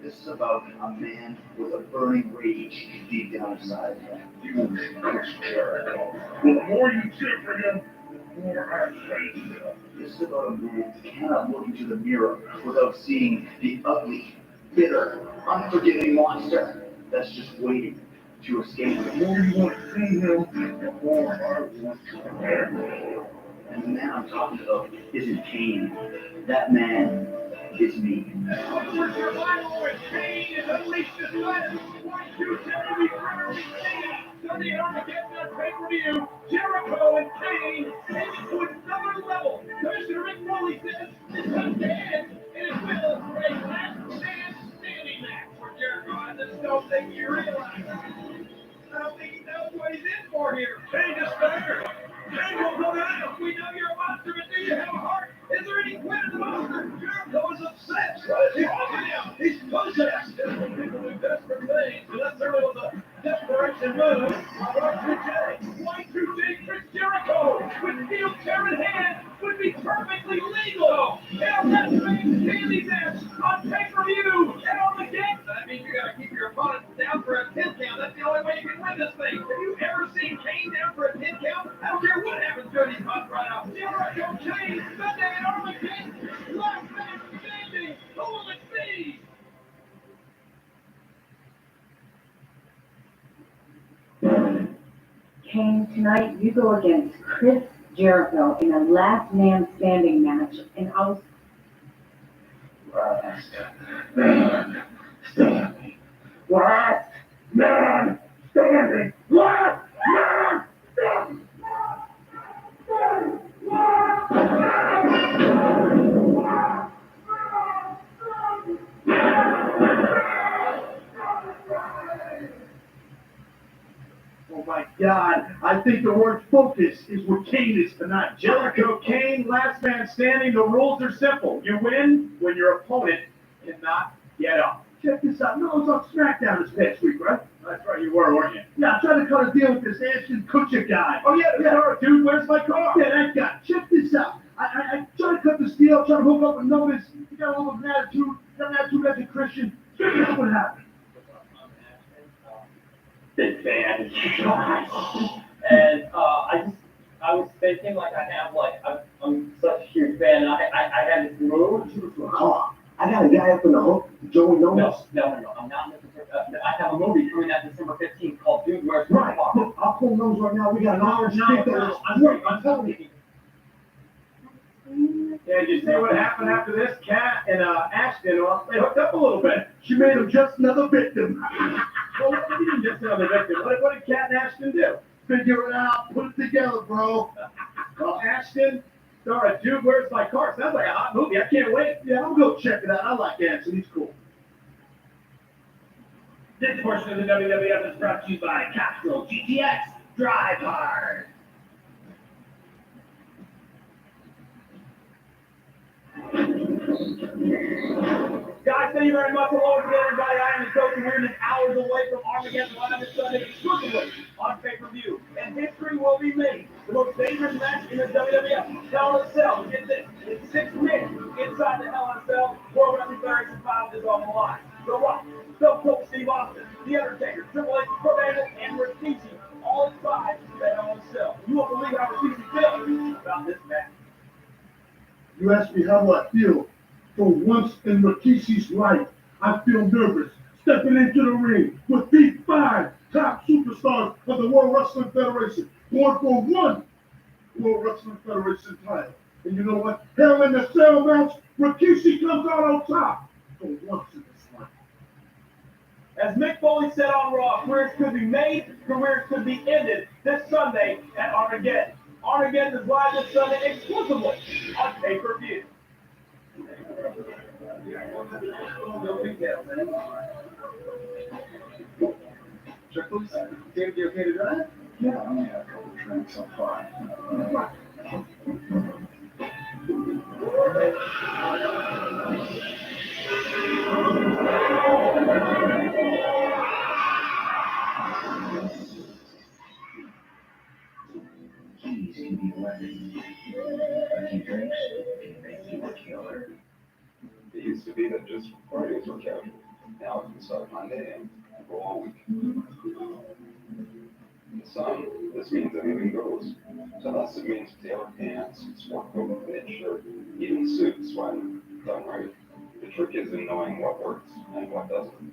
This is about a man with a burning rage deep down inside him. You, Chris Jericho. Well, the more you cheer for him, the more I hate him. This is about a man who cannot look into the mirror without seeing the ugly, bitter, unforgiving monster that's just waiting to escape. The more you want to see him, the more I want to prepare him. And the man I'm talking about isn't Kane. That man is me. For survival with Kane is unleashed this night. One, two, Jeremy Sunday Armageddon on pay-per-view. Jericho and Kane take it to another level. Commissioner McFoley says this has to end, and it will for a last man standing match for Jericho. I just don't think you realize. I don't think he knows what he's in for here. Kane is better. Kane will come out. We know you're a monster, but do you have a heart? Is there any quit in the monster? Jericho is upset. What is he wrong with him? He's possessed. People do desperate things, and that certainly was a desperation move. Y2J. Y2J Chris Jericho with steel chair in hand would be perfectly legal. Now that's main daily match on pay-per-view and on the game. That means you gotta keep your opponent down for a 10 count. That's the only way you can win this thing. Have you ever seen Kane down for a 10 count? I don't care what happens to him, he's hot right out. Jericho Kane, Sunday at Armageddon, last man standing. Who will it be? Kane, tonight you go against Chris Jericho in a last man standing match, and I'll... Last man standing. Last man standing. Last man standing. Oh my God, I think the word focus is what Kane is tonight. Jericho Kane, last man standing. The rules are simple. You win when your opponent cannot get up. Check this out. No, I was on SmackDown this past week, right? That's right, you were, weren't you? Yeah, I'm trying to cut a deal with this Ashlyn Kutcher guy. Oh yeah, the car, dude, where's my car? Yeah, that guy. Check this out. I try to cut this deal, try to hook up with numbers. He got all of an attitude. Got an attitude as a Christian. Check it out what happened. Big fan. And I was thinking like I'm such a huge fan, and I had this move. Oh, I got a guy up in the hook, Joey Nomas. No, I'm not looking for. I have a movie coming out December 15th called Dude, Where's My Car? Look, I'll pull those right now. We got an hour. I'm telling you. Yeah, did you see what happened after this? Kat and Ashton, well, they hooked up a little bit. She made him just another victim. Well, what do you mean just another victim? What did Kat and Ashton do? Figure it out. Put it together, bro. Well, Ashton starred Dude, Where's My Car? Sounds like a hot movie. I can't wait. Yeah, I'll go check it out. I like Ashton. He's cool. This portion of the WWF is brought to you by Castro GTX Drive Hard. Guys, thank you very much. Hello again, everybody. I am the coach, and we're just hours away from Armageddon live this Sunday exclusively on pay-per-view. And history will be made. The most dangerous match in the WWF. Hell in a Cell. Get this. It's 6 men inside the Hell in a Cell. World Wrestling Federation title is on the line. The Rock, Stone Cold Steve Austin, The Undertaker, Triple H, Kurt Angle, and Rikishi all inside the Hell in a Cell. You won't believe how Rikishi feels about this match. You asked me how I feel. For once in Rikishi's life, I I feel nervous stepping into the ring with these 5 top superstars of the World Wrestling Federation, going for one World Wrestling Federation title. And you know what? Hell in the Cell match, Rikishi comes out on top for once in his life. As Mick Foley said on Raw, careers could be made, careers could be ended this Sunday at Armageddon. Armageddon is live this Sunday exclusively on pay-per-view. Check those out. David, you okay to drive? Yeah, I only had a couple of drinks. I'm fine. Keys can be weapons. A few drinks can make you a killer. It used to be that just Fridays were casual. Now it can start Monday and go all week. To some, this means anything goes. To us, it means tailored pants, sport coat, knit shirt, even suits when done right. The trick is in knowing what works and what doesn't.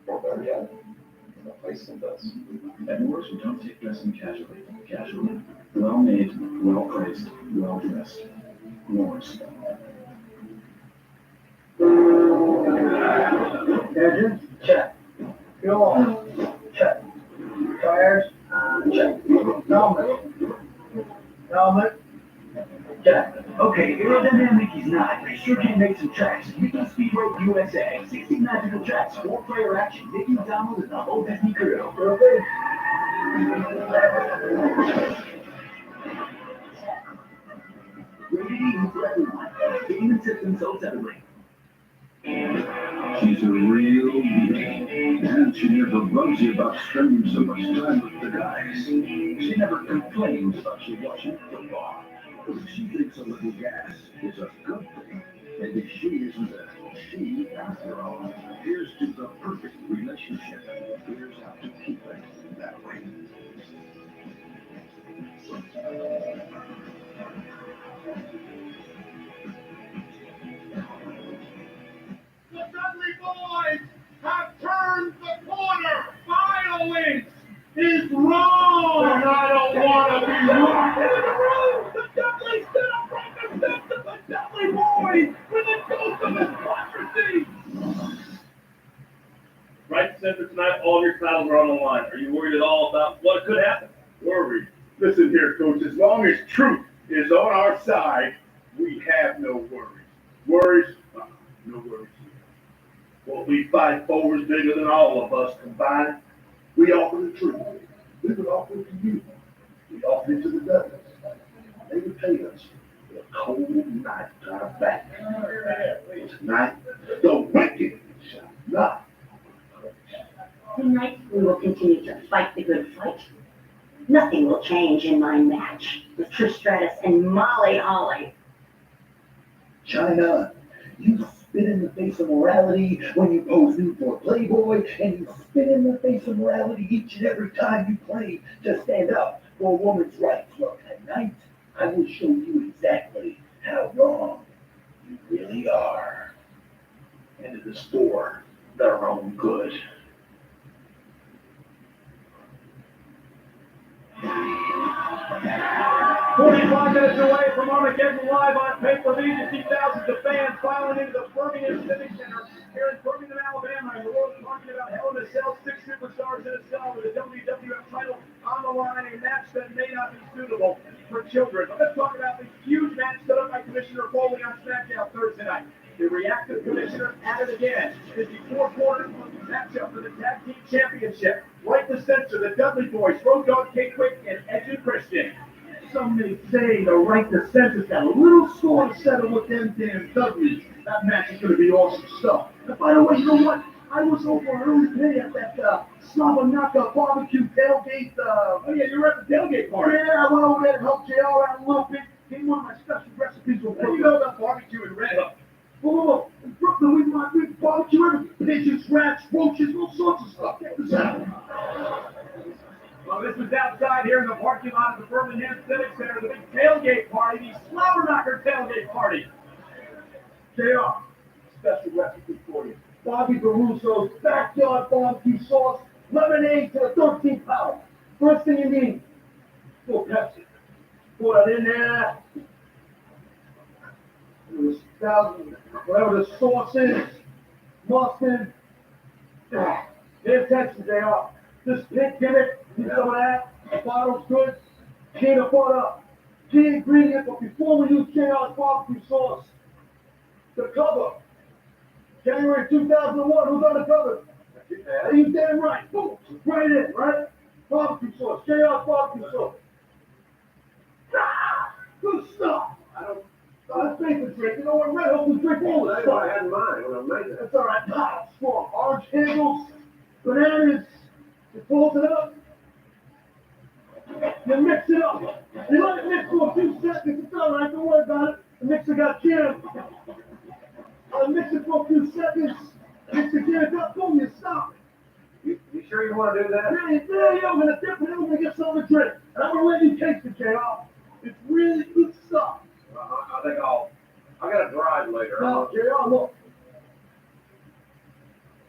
Or better yet, a place that does. At Wars, we don't take dressing casually. Casually. Well made, well priced, well dressed. Wars. Engine, check. Fuel oil, check. Tires, check. Helmet, check. Okay, aerodynamic is not. I sure can make some tracks. Mickey Speedway USA. 60 magical tracks, 4-player action. Mickey, Donald, and the whole Disney crew. perfect. Rated E for everyone. Game and systems sold separately. She's a real beauty, and she never bugs you about spending so much time with the guys. She never complains about you watching football. She thinks a little gas is a good thing, and if she isn't a she after all, here's to the perfect relationship. Here's how to keep it that way. The Dudley Boys have turned the corner. Violence is wrong. And I don't want to be right in the room. The Dudley stood up right the steps of the Dudley Boys with a dose of hypocrisy. Right center tonight, all of your titles are on the line. Are you worried at all about what could happen? Worried? Listen here, Coach. As long as truth is on our side, we have no worries. Worries? No worries. What we fight for is bigger than all of us combined. We offer the truth. We would offer it to you. We offer it to the Dudleys. They would pay us with a cold knife to our back. Tonight, the wicked shall not. Tonight, we will continue to fight the good fight. Nothing will change in my match with Trish Stratus and Molly Holly. China, you spit in the face of morality when you pose nude for Playboy, and you spit in the face of morality each and every time you claim to stand up for a woman's rights. Well, tonight, I will show you exactly how wrong you really are. And it is for their own good. 45 minutes away from Armageddon live on pay-per-view. You see thousands of fans filing into the Birmingham Civic Center here in Birmingham, Alabama. And the world's talking about Hell in a Cell, 6 superstars in a cell with a WWF title on the line, a match that may not be suitable for children. But let's talk about this huge match set up by Commissioner Foley on SmackDown Thursday night. The reactive commissioner at it again. It is the four-quarter matchup for the Tag Team Championship. Right to censor, the Dudley Boys, Road Dogg, K-Quick, and Edge and Christian. Some may say the right to censor's got a little score to settle with them damn Dudleys. That match is going to be awesome stuff. And by the way, you know what? I was over early today at that Slavanaka barbecue tailgate. Oh yeah, you were at the tailgate party. Yeah, I went over there to help JR out a little bit. Gave one of my special recipes for How do you know about barbecue in Red Hook? Oh, in Brooklyn, we barbecue everything. Pigeons, rats, roaches, all sorts of stuff. Check this out. Well, this was outside here in the parking lot of the Birmingham Civic Center, the big tailgate party, the Slobberknocker tailgate party. JR, special recipe for you. Bobby Barusso's backyard barbecue sauce, lemonade to the 13th power. First thing you need, for Pepsi. Pour it in there. There's thousand, whatever the sauce is, mustard. Pay attention, JR. This pink gimmick, you some of that. The bottle's good. Peanut butter. Key ingredient, but before we use JR's barbecue sauce, the cover. January 2001, who's on the cover? Yeah, you damn right. Boom, right in, right? Barbecue sauce, JR's barbecue sauce. Ah, good stuff. Let's make the drink. You know what? Red Hope will drink all this stuff. I had mine when I made it. That's all right. Ah, strong. Orange handles, bananas. You fold it up. You mix it up. You let it mix for a few seconds. It's all right. Don't worry about it. The mixer got jammed. I'll mix it for a few seconds. Mix it jams up. Boom, you stop it. You sure you want to do that? Yeah, I'm going to dip it in. I'm going to get something to drink. And I'm going to let you taste it, JR. It's really good stuff. I think I got to drive later. No, JR, look.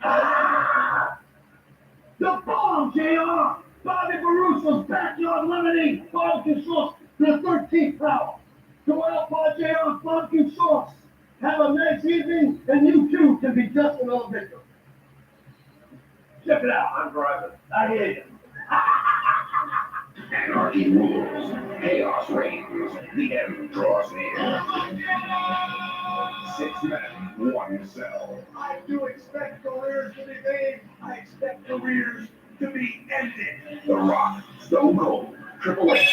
Ah! The bomb, JR! Bobby Barusso's backyard lemonade, barbecue sauce to the 13th power. Go out, buy JR's barbecue sauce. Have a nice evening, and you too can be just another victim. Check it out. I'm driving. I hear you. Anarchy rules. Chaos reigns. The end draws near. 6 men, 1 cell. I do expect careers to be made. I expect careers to be ended. The Rock, Stone Cold, Triple H,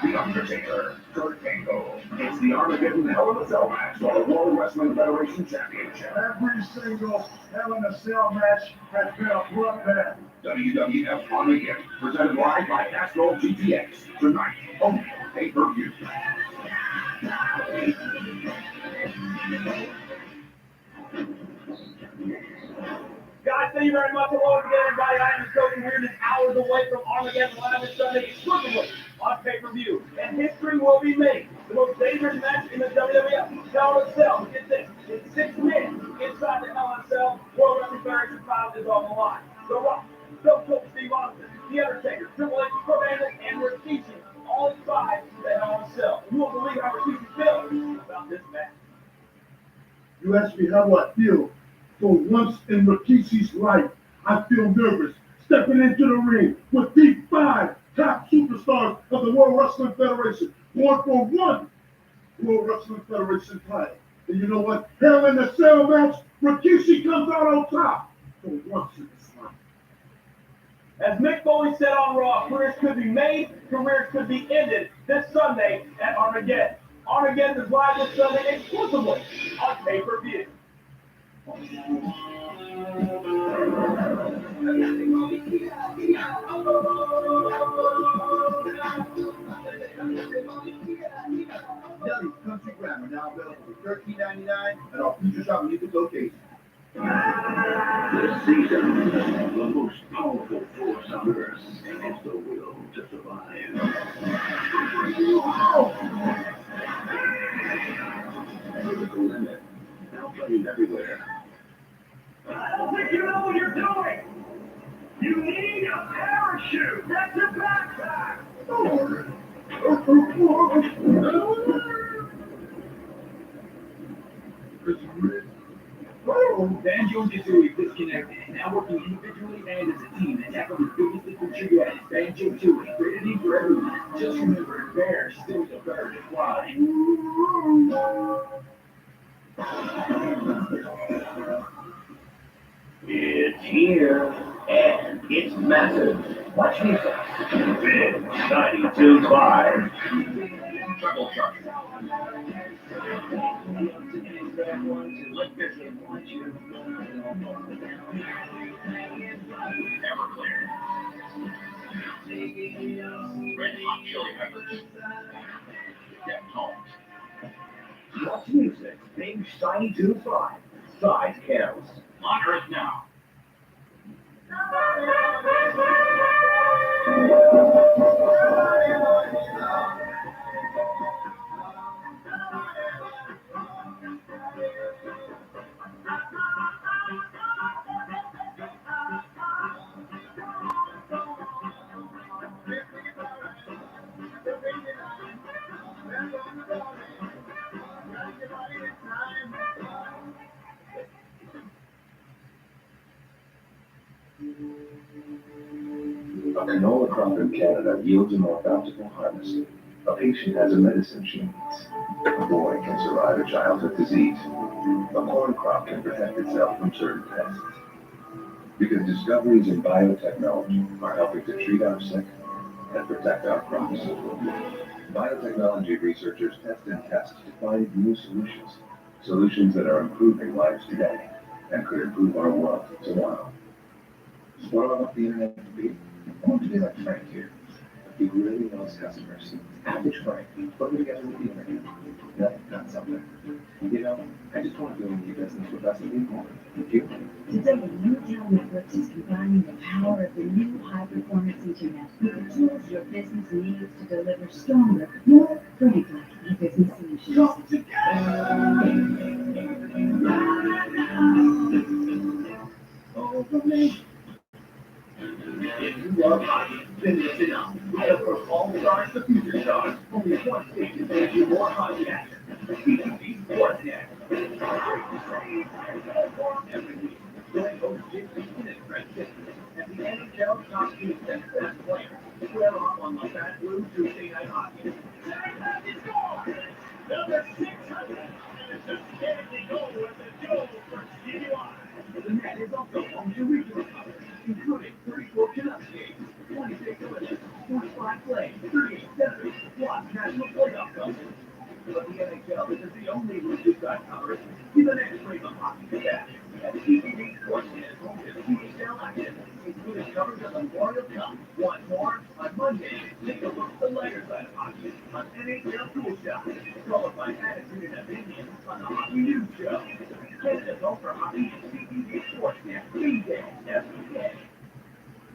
The Undertaker, Kurt Angle. It's the Armageddon Hell in a Cell match for the World Wrestling Federation Championship. Every single Hell in a Cell match has been a bloodbath. WWF Armageddon, presented live by Astro GTX. Tonight, only on pay-per-view. Guys, thank you very much. Hello again, everybody. I am Coach, and we're just hours away from Armageddon live this Sunday exclusively on pay-per-view. And history will be made. The most dangerous match in the WWF. Hell in a Cell. Get this. It's 6 men inside the Hell in a Cell. World Wrestling Federation title is on the line. The Rock, Stone Cold Steve Austin, The Undertaker, Triple H, Kurt Angle, and Rikishi all inside the Hell in a Cell. You won't believe how Rikishi feels about this match. You asked me how I feel. For once in Rikishi's life, I feel nervous stepping into the ring with the 5 top superstars of the World Wrestling Federation, going for 1 World Wrestling Federation title. And you know what? Hell in a Cell match, Rikishi comes out on top for once in his life. As Mick Foley said on Raw, careers could be made, careers could be ended this Sunday at Armageddon. Armageddon is live this Sunday exclusively on pay-per-view. Nelly's Country Grammar now available for $13.99 at our future shop music location. This season, the most powerful force on Earth is the will to survive. Physical limit. Now playing everywhere. I don't think you know what you're doing. You need a parachute. That's your backpack. Banjo and Kazooie disconnected, now working individually and as a team to tackle the biggest adventure yet. Banjo Tooie, rated for everyone. Just remember, bear still the bird to fly. It's here, and it's massive. Watch me, Big 92.5. Treble Charger. Everclear. Red Hot Chili Peppers. Deftones. Watch music. Big Shiny 2.5. Size counts. On Earth now. A canola crop in Canada yields a more bountiful harvest. A patient has a medicine she needs. A boy can survive a childhood disease. A corn crop can protect itself from certain pests. Because discoveries in biotechnology are helping to treat our sick and protect our crops. Biotechnology researchers test and test to find new solutions. Solutions that are improving lives today and could improve our world tomorrow. What do I want the internet to be? I want it to be like Frank here. He really knows customers. Average Frank, put me together with the internet. That's something. You know, I just want to do new business with us and people. You? Today, Untitled Networks is combining the power of the new high-performance internet with the tools your business needs to deliver stronger, more product-like e-business solutions. Come together! Over me. If you love hockey, then listen up. Head from All Stars to Future Stars. Only one station brings you more hockey action. PTV Sportsnet. Every week, join host Jason and Fred Tiffany as the NHL top team and best players square off on the Fat Blue Tuesday Night Hockey. Number 600. And it's just getting goal with the Joe for CUI. The net is also home to regional coverage, including 34 Canucks games, 26 Olympics, 45 plays, 38 centers, plus national playoff coverage. But the NHL isn't the only multi-side coverage. See the next wave of hockey back at PTV Sportsnet home to CHL action, including coverage of the Memorial Cup. Want more? On Monday, take a look at the lighter side of hockey on NHL Cool Shot, followed by attitude and opinion on the Hockey News Show. Canada's home for hockey and PTV Sportsnet, B-Day, every day.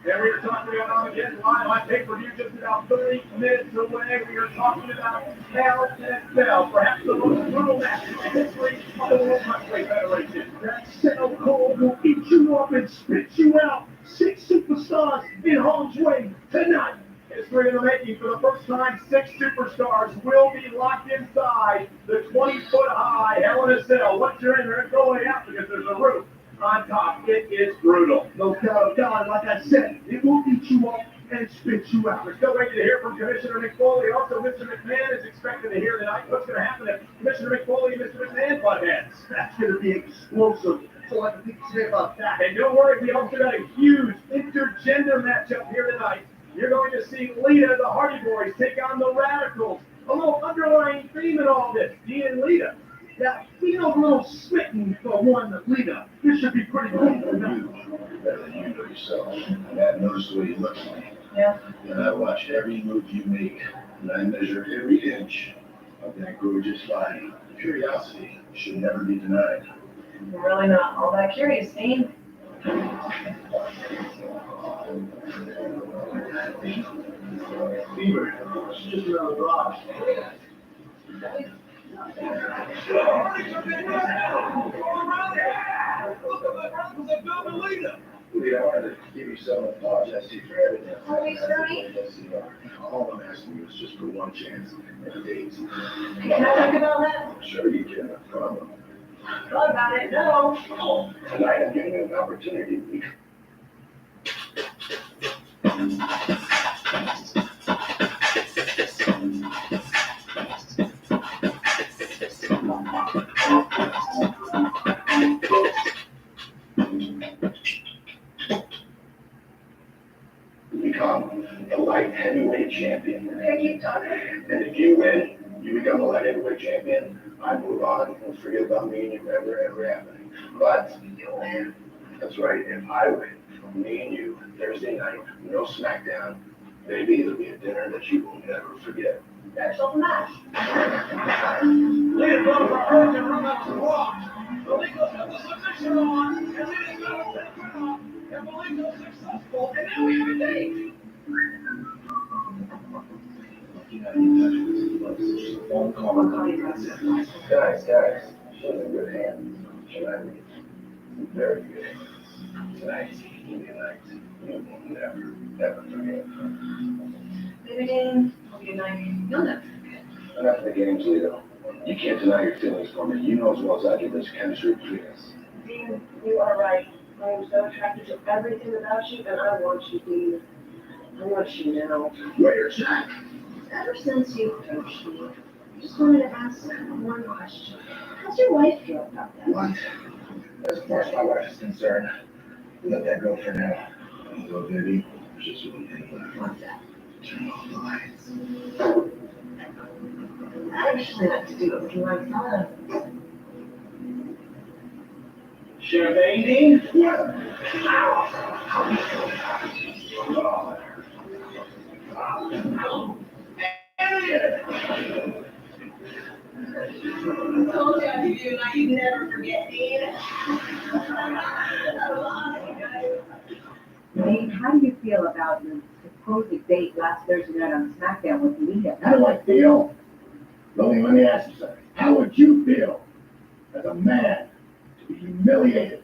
There we are talking about again live on pay-per-view just about 30 minutes away. We are talking about Hell and Cell, perhaps the most brutal match in the history of the World Wrestling Federation. That Cell Cold will eat you up and spit you out. 6 superstars in harm's way tonight. History in the making. For the first time, 6 superstars will be locked inside the 20-foot-high Hell in a Cell. Once you're in there, it's going out because there's a roof on top. It is brutal. No doubt about it. Like I said, it will eat you up and spit you out. We're still waiting to hear from Commissioner McFoley. Also, Mr. McMahon is expected to hear tonight. What's going to happen if Commissioner McFoley and Mr. McMahon butt heads? That's going to be explosive. So what do you say about that? And don't worry, we also got a huge intergender matchup here tonight. You're going to see Lita, the Hardy Boys, take on the Radicals. A little underlying theme in all this, Dean and Lita. Yeah, we know a little smitten for one Lita. This should be pretty good. Better than you know yourself. And I noticed the way you look at me. Yeah. And I watched every move you make, and I measure every inch of that gorgeous body. Curiosity should never be denied. You're really not all that curious, Dean. Fever, it's just another rock. Lita, I wanted to give you some apologize to you for everything. Always, Tony? Yes, you are. All I'm asking you is just for one chance at a date. Can I talk about that? Sure you can, no problem. Thought about it, no. Tonight I'm giving you an opportunity. Become the light heavyweight champion. Okay, keep talking. And if you win, you become the light heavyweight champion. I move on and forget about me and you ever happening. But You win. that's right, if I win, me and you, Thursday night, no SmackDown, maybe it'll be a dinner that you will never forget. Special match. Lita goes for urgent run up to walk. Malenko's got the submission on, and Lita's got a tap off. And Malenko's successful, and now we have a date. Phone call. Guys, she's in good hands. Tonight, very good hands. Tonight will be a night you will never forget. Maybe Dean, I'll be a night you'll never forget. Enough of the games, Lita. You can't deny your feelings for me. You know as well as I do there's chemistry between us. Dean, you are right. I am so attracted to everything about you, and I want you, Dean. I want you now. Where's that? Ever since you approached me, I just wanted to ask one question. How's your wife feel about that? What? As far as my wife is concerned, let that go for now. Hello, baby. Just what you What's that? turn off the lights. I actually like to do it with my son. Champagne, Dean? What? I told you I could do, like you'd never forget, Dean. Dean, how do you feel about your supposed date last Thursday night on SmackDown with Navilla? How do I feel? Let me ask you something. How would you feel as a man to be humiliated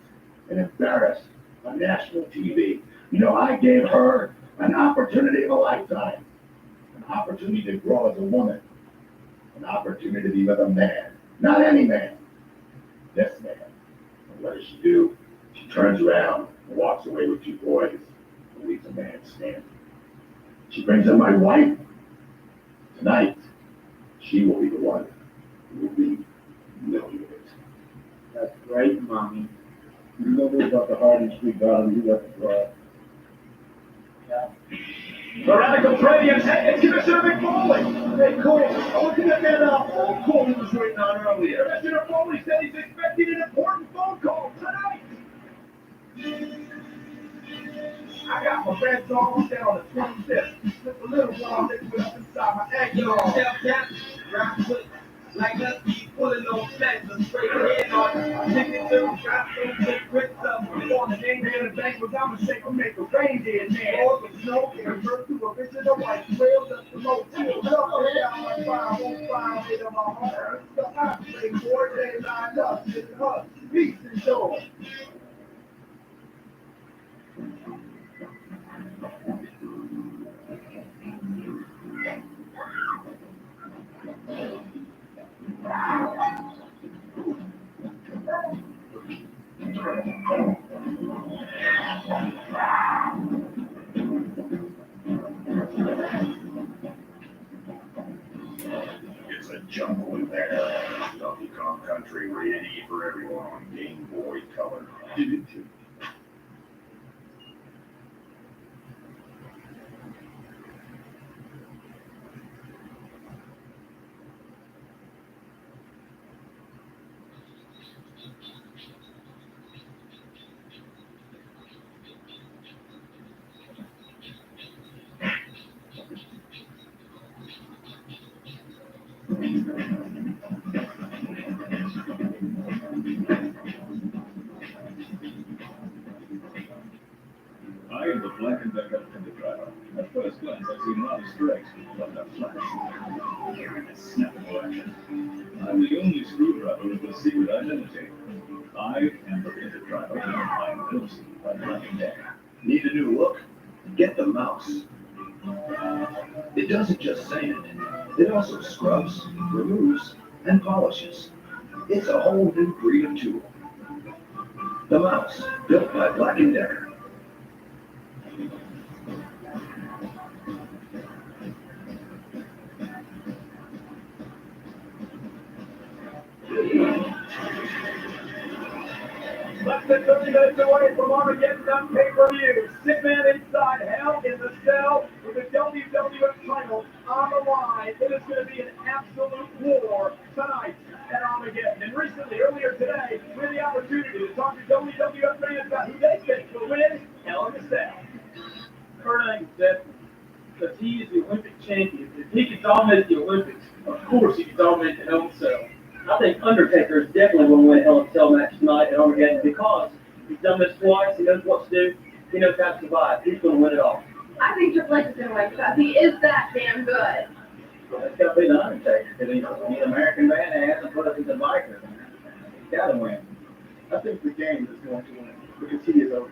and embarrassed on national TV? You know, I gave her an opportunity of a lifetime, an opportunity to grow as a woman, an opportunity to be with a man, not any man, this man. And what does she do? She turns around and walks away with 2 boys and leaves a man standing. She brings in my wife. Tonight, she will be the one who will be humiliated. That's great, Mommy. You know this about the hard and sweet daughter you got to draw. The radical trading and Commissioner McFoley. Hey, Cole, I want you to get that phone call he was waiting on earlier. Commissioner Foley said he's expecting an important phone call tonight. I got my friends all down on the 25th. Slip a little warm liquid up inside my egg. You know, self-tap, round quick. Like us, keep pulling on flags and straight ahead on. Ticket to got some big grits up. On the name of the bank was I'm a shaker, make a reindeer man. All the snow can birth to a visit of white trails up the motel. Shuffle down my 505 8 of my heart. The hot play 4 days lined up. It's hugs, peace and joy. It's a jungle in there. Donkey Kong Country rated E for everyone on Game Boy Color. Did it too. I am the Black and Decker driver. At first glance, I see not a strength, but a flash. A snappable action. I'm the only screwdriver with a secret identity. I am the pivot driver. I'm Wilson by Black and Decker. Need a new look? Get the mouse. It doesn't just sand, it also scrubs, removes, and polishes. It's a whole new breed of tool. The mouse, built by Black and Decker. Less than 30 minutes away from Armageddon on pay-per-view. Sick man inside hell in the cell with the WWF title on the line. It is going to be an absolute war tonight at Armageddon. And recently, earlier today, we had the opportunity to talk to WWF fans about who they think will win Hell in the Cell. Kurt Angle said, because he is the Olympic champion. If he can dominate the Olympics, of course he can dominate the Hell in the Cell. I think Undertaker is definitely going to win a Hell in a Cell match tonight at Armageddon because he's done this twice. He knows what to do. He knows how to survive. He's going to win it all. I think Triple H is going to win because he is that damn good. It's got to be the Undertaker because he's an American badass and put up his biker. He's got to win. I think the game is going to win because he is over.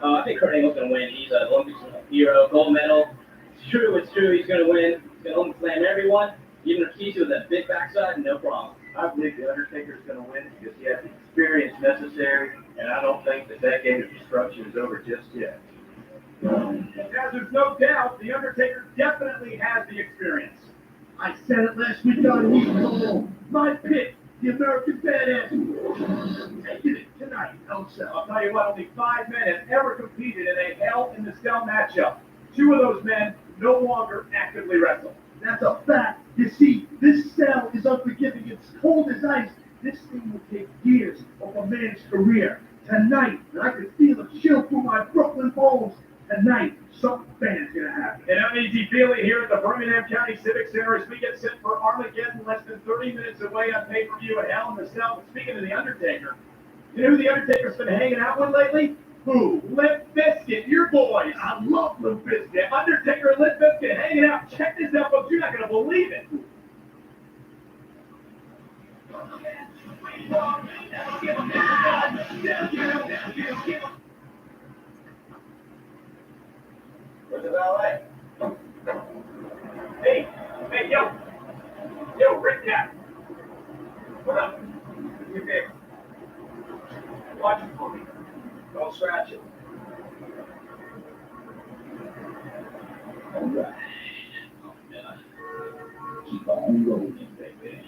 I think Kurt Angle's going to win. He's an Olympic hero, gold medal. It's true. He's going to win. He's going to slam everyone. Even if he's with that big backside, no problem. I believe the Undertaker is going to win because he has the experience necessary And I don't think the decade of destruction is over just yet. As there's no doubt, The Undertaker definitely has the experience. I said it last week on Eagle. My pick, the American Badass. Taking it tonight, outside. I'll tell you what, only 5 men have ever competed in a Hell in the Cell matchup. 2 of those men no longer actively wrestle. That's a fact. You see, this cell is unforgiving. It's cold as ice. This thing will take years of a man's career. Tonight, I can feel a chill through my Brooklyn bones. Tonight, something bad's gonna happen. And I'm easy feeling here at the Birmingham County Civic Center as we get set for Armageddon, less than 30 minutes away on pay-per-view at Hell in the Cell. But speaking of The Undertaker, you know who The Undertaker's been hanging out with lately? Who? Limp Bizkit, your boys. I love Limp Bizkit. Undertaker and Limp Bizkit hanging out. Check this out, folks. You're not going to believe it. Where's the valet? Hey, yo, Rick Cat. What up? Do me a favor. Watch it for me. Don't scratch it. All right. Keep on rolling, baby.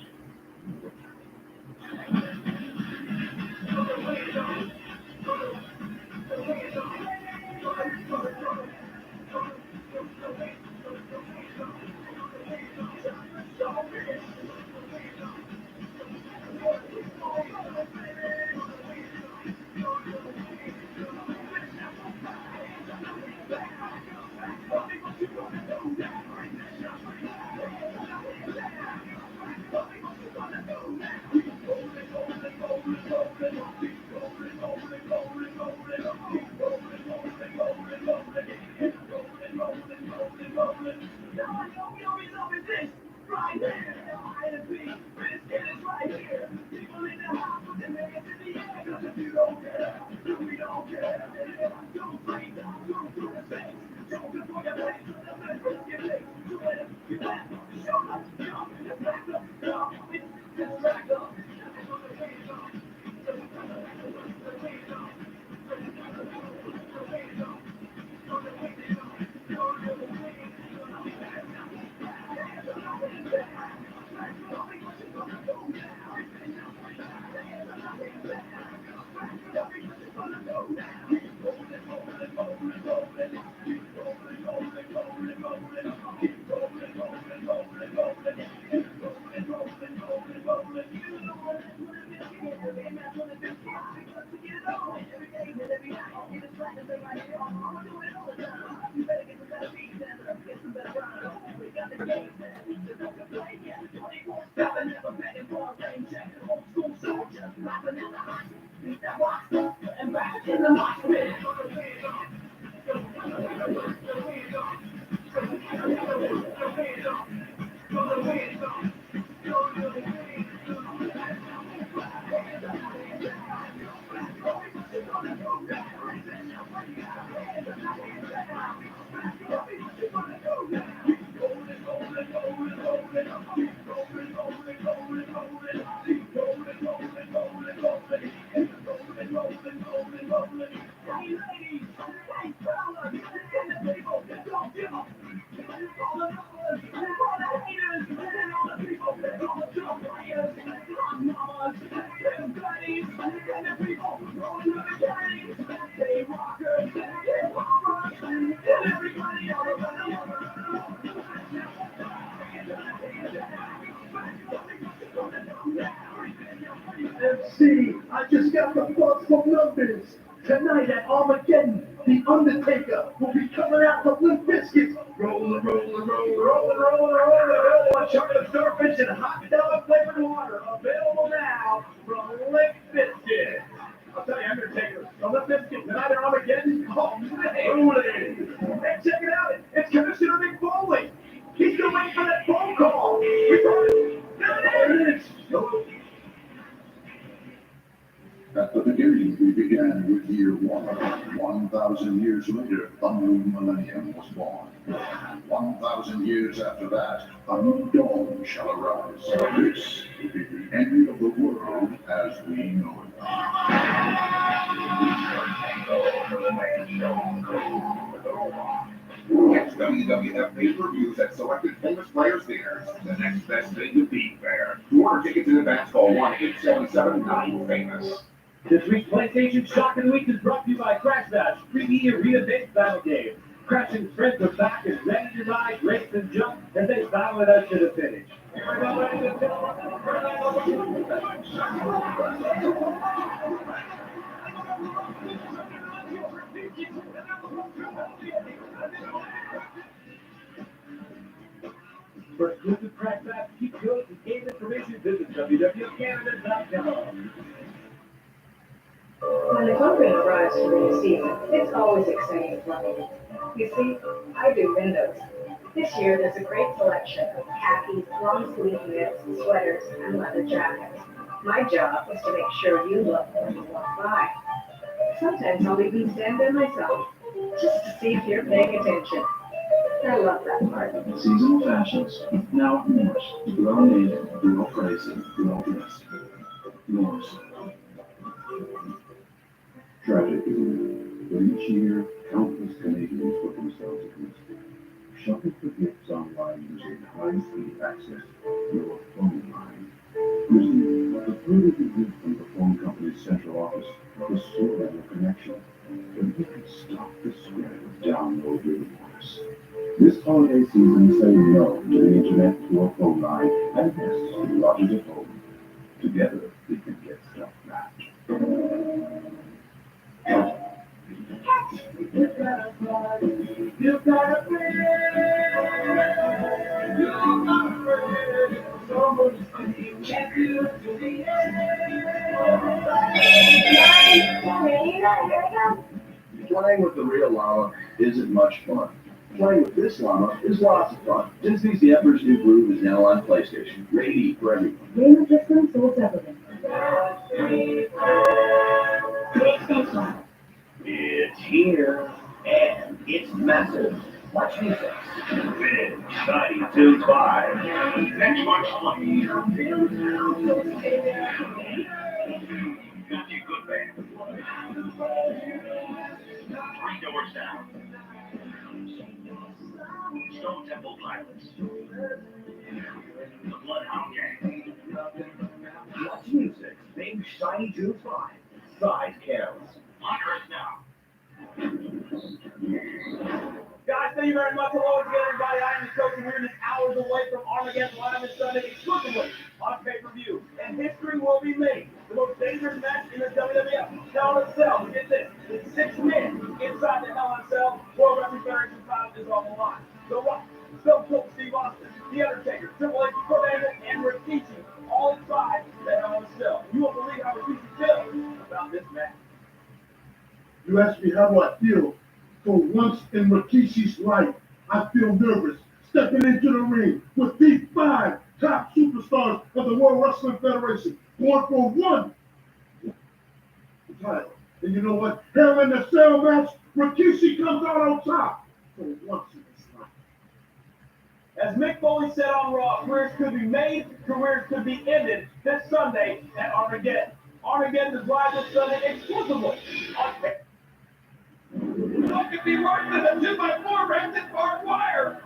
MC, I just got the thoughts from numbers. Tonight at Armageddon, The Undertaker will be coming out with Limp Bizkit. Rolling. A chocolate starfish and hot dog flavored water available now from Limp Bizkit. I'll tell you, Undertaker, the Limp Bizkit tonight at Armageddon. Oh, man. Rolling. Hey, check it out. It's Commissioner Mick Foley. He's still waiting for that phone call. There it is. That's what the duties do. began with year one. 1,000 years later, a new millennium was born. 1,000 years after that, a new dawn shall arise. This will be the end of the world as we know it. Catch WWF pay-per-views at selected famous players theaters. The next best thing to being there. To order tickets in advance, call 1-877-9-FAMOUS. This week's PlayStation Shock of the Week is brought to you by Crash Bash, 3D arena-based battle game. Crash and his friends are back and ready to ride, race, and jump as they battle it out to the finish. For exclusive Crash Bash, keep codes and game information, visit www.canada.com. When the company arrives for the new season, it's always exciting for me. You see, I do windows. This year, there's a great selection of khakis, long-sleeve knits, sweaters, and leather jackets. My job is to make sure you look when you walk by. Sometimes I'll even stand there myself, just to see if you're paying attention. I love that part. Seasonal fashions, now at Moore's. Well made, well priced, well dressed. Moore's. Tragic, isn't it? But each year, countless Canadians put themselves at risk. Shopping for gifts online using high-speed access to your phone line. Usually, the further you live from the phone company's central office, the slower your connection. But you can stop the spread of download rumors. This holiday season, say no to the internet to your phone line and yes to lodges at home. Together, we can get stuff back. You got a friend. You got a friend. Someone you can't do to the end. Playing with the real llama isn't much fun. Playing with this llama is lots of fun. Disney's The Emperor's New Groove is now on PlayStation. Rated E for everyone. Game of Systems sold separately. It's here, and it's massive. Watch music. Big, shiny Tunes 5. Next month's money. Got you good band. 3 doors down. Stone Temple Pilots. The Bloodhound Gang. Watch music. Big, shiny Tunes 5. Size counts. Honor us now. Guys, thank you very much. Hello again, everybody. I am the coach, and we're just hours away from Armageddon Live this Sunday exclusively on pay-per-view. And history will be made. The most dangerous match in the WWF. Hell in a Cell. Get this. It's 6 men inside the Hell in a Cell. World Wrestling Federation title is on the line. The Rock, Stone Cold Steve Austin, The Undertaker, Triple H, Kurt Angle, and Rikishi all inside the Hell in a Cell. You won't believe how Rikishi feels about this match. You asked me how do I feel. For once in Rikishi's life, I feel nervous stepping into the ring with these 5 top superstars of the World Wrestling Federation going for one title. And you know what? Hell in the Cell match, Rikishi comes out on top for once in his life. As Mick Foley said on Raw, careers could be made, careers could be ended this Sunday at Armageddon. Armageddon is live this Sunday exclusively on pay. What could be worse than a 2x4 wrapped in barbed wire?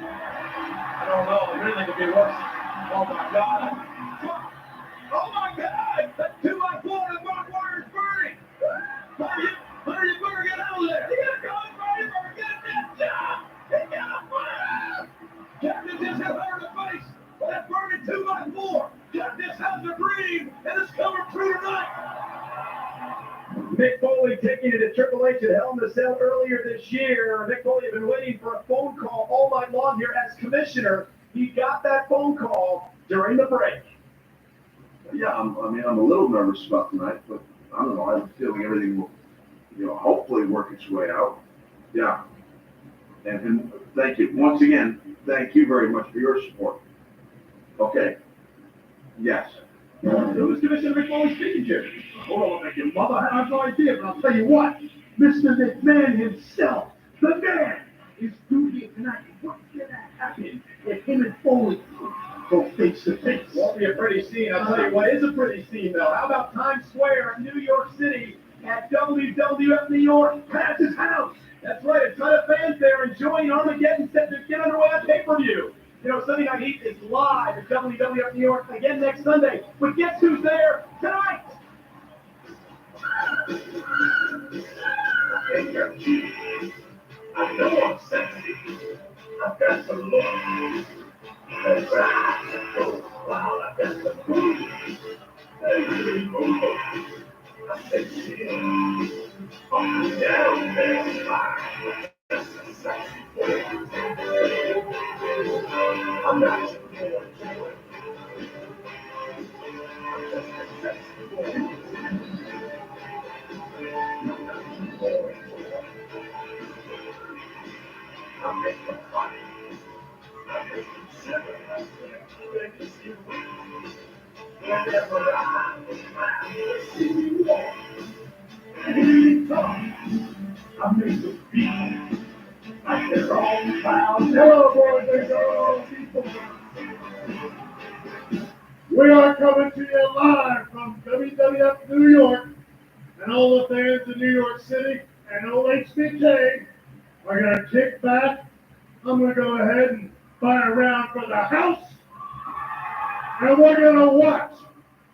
I don't know. Anything could be worse. Oh my God. Oh my God. That 2x4 and barbed wire is burning. Honey, you better get out of there. You gotta go and fight or get that job. You gotta move. Captain just hit her in the face with that burning 2x4. Captain has to breathe and it's coming through tonight. Mick Foley taking it to Triple H at Hell in a Cell earlier this year. Mick Foley had been waiting for a phone call all night long here as commissioner. He got that phone call during the break. Yeah, I'm a little nervous about tonight, but I don't know. I have a feeling everything will, hopefully work its way out. Yeah. And thank you. Once again, thank you very much for your support. Okay. Yes. Who's Commissioner McFoley speaking to? Oh, thank you, mother. I have no idea, but I'll tell you what. Mr. McMahon himself, the man, is due here tonight. What's going to happen if him and Foley go face to face? Won't be a pretty scene. I'll tell you what is a pretty scene, though. How about Times Square, New York City, at WWF New York, Pat's house? That's right, a ton of fans there enjoying Armageddon set to get underway on pay-per-view. You know, Sunday Night Heat is live at WWF New York again next Sunday. But guess who's there tonight? I know I'm sexy. I've got some look. That's right. Oh, wow, I've got some moves. I'm sexy. I'm down there. I'm not. I'm making fun. I'm making seven. Whenever I see you walk, I make the beat like their own cloud. Hello, boys and girls. We are coming to you live from WWF New York, and all the fans in New York City and old HBK are going to kick back. I'm going to go ahead and fire a round for the house, and we're going to watch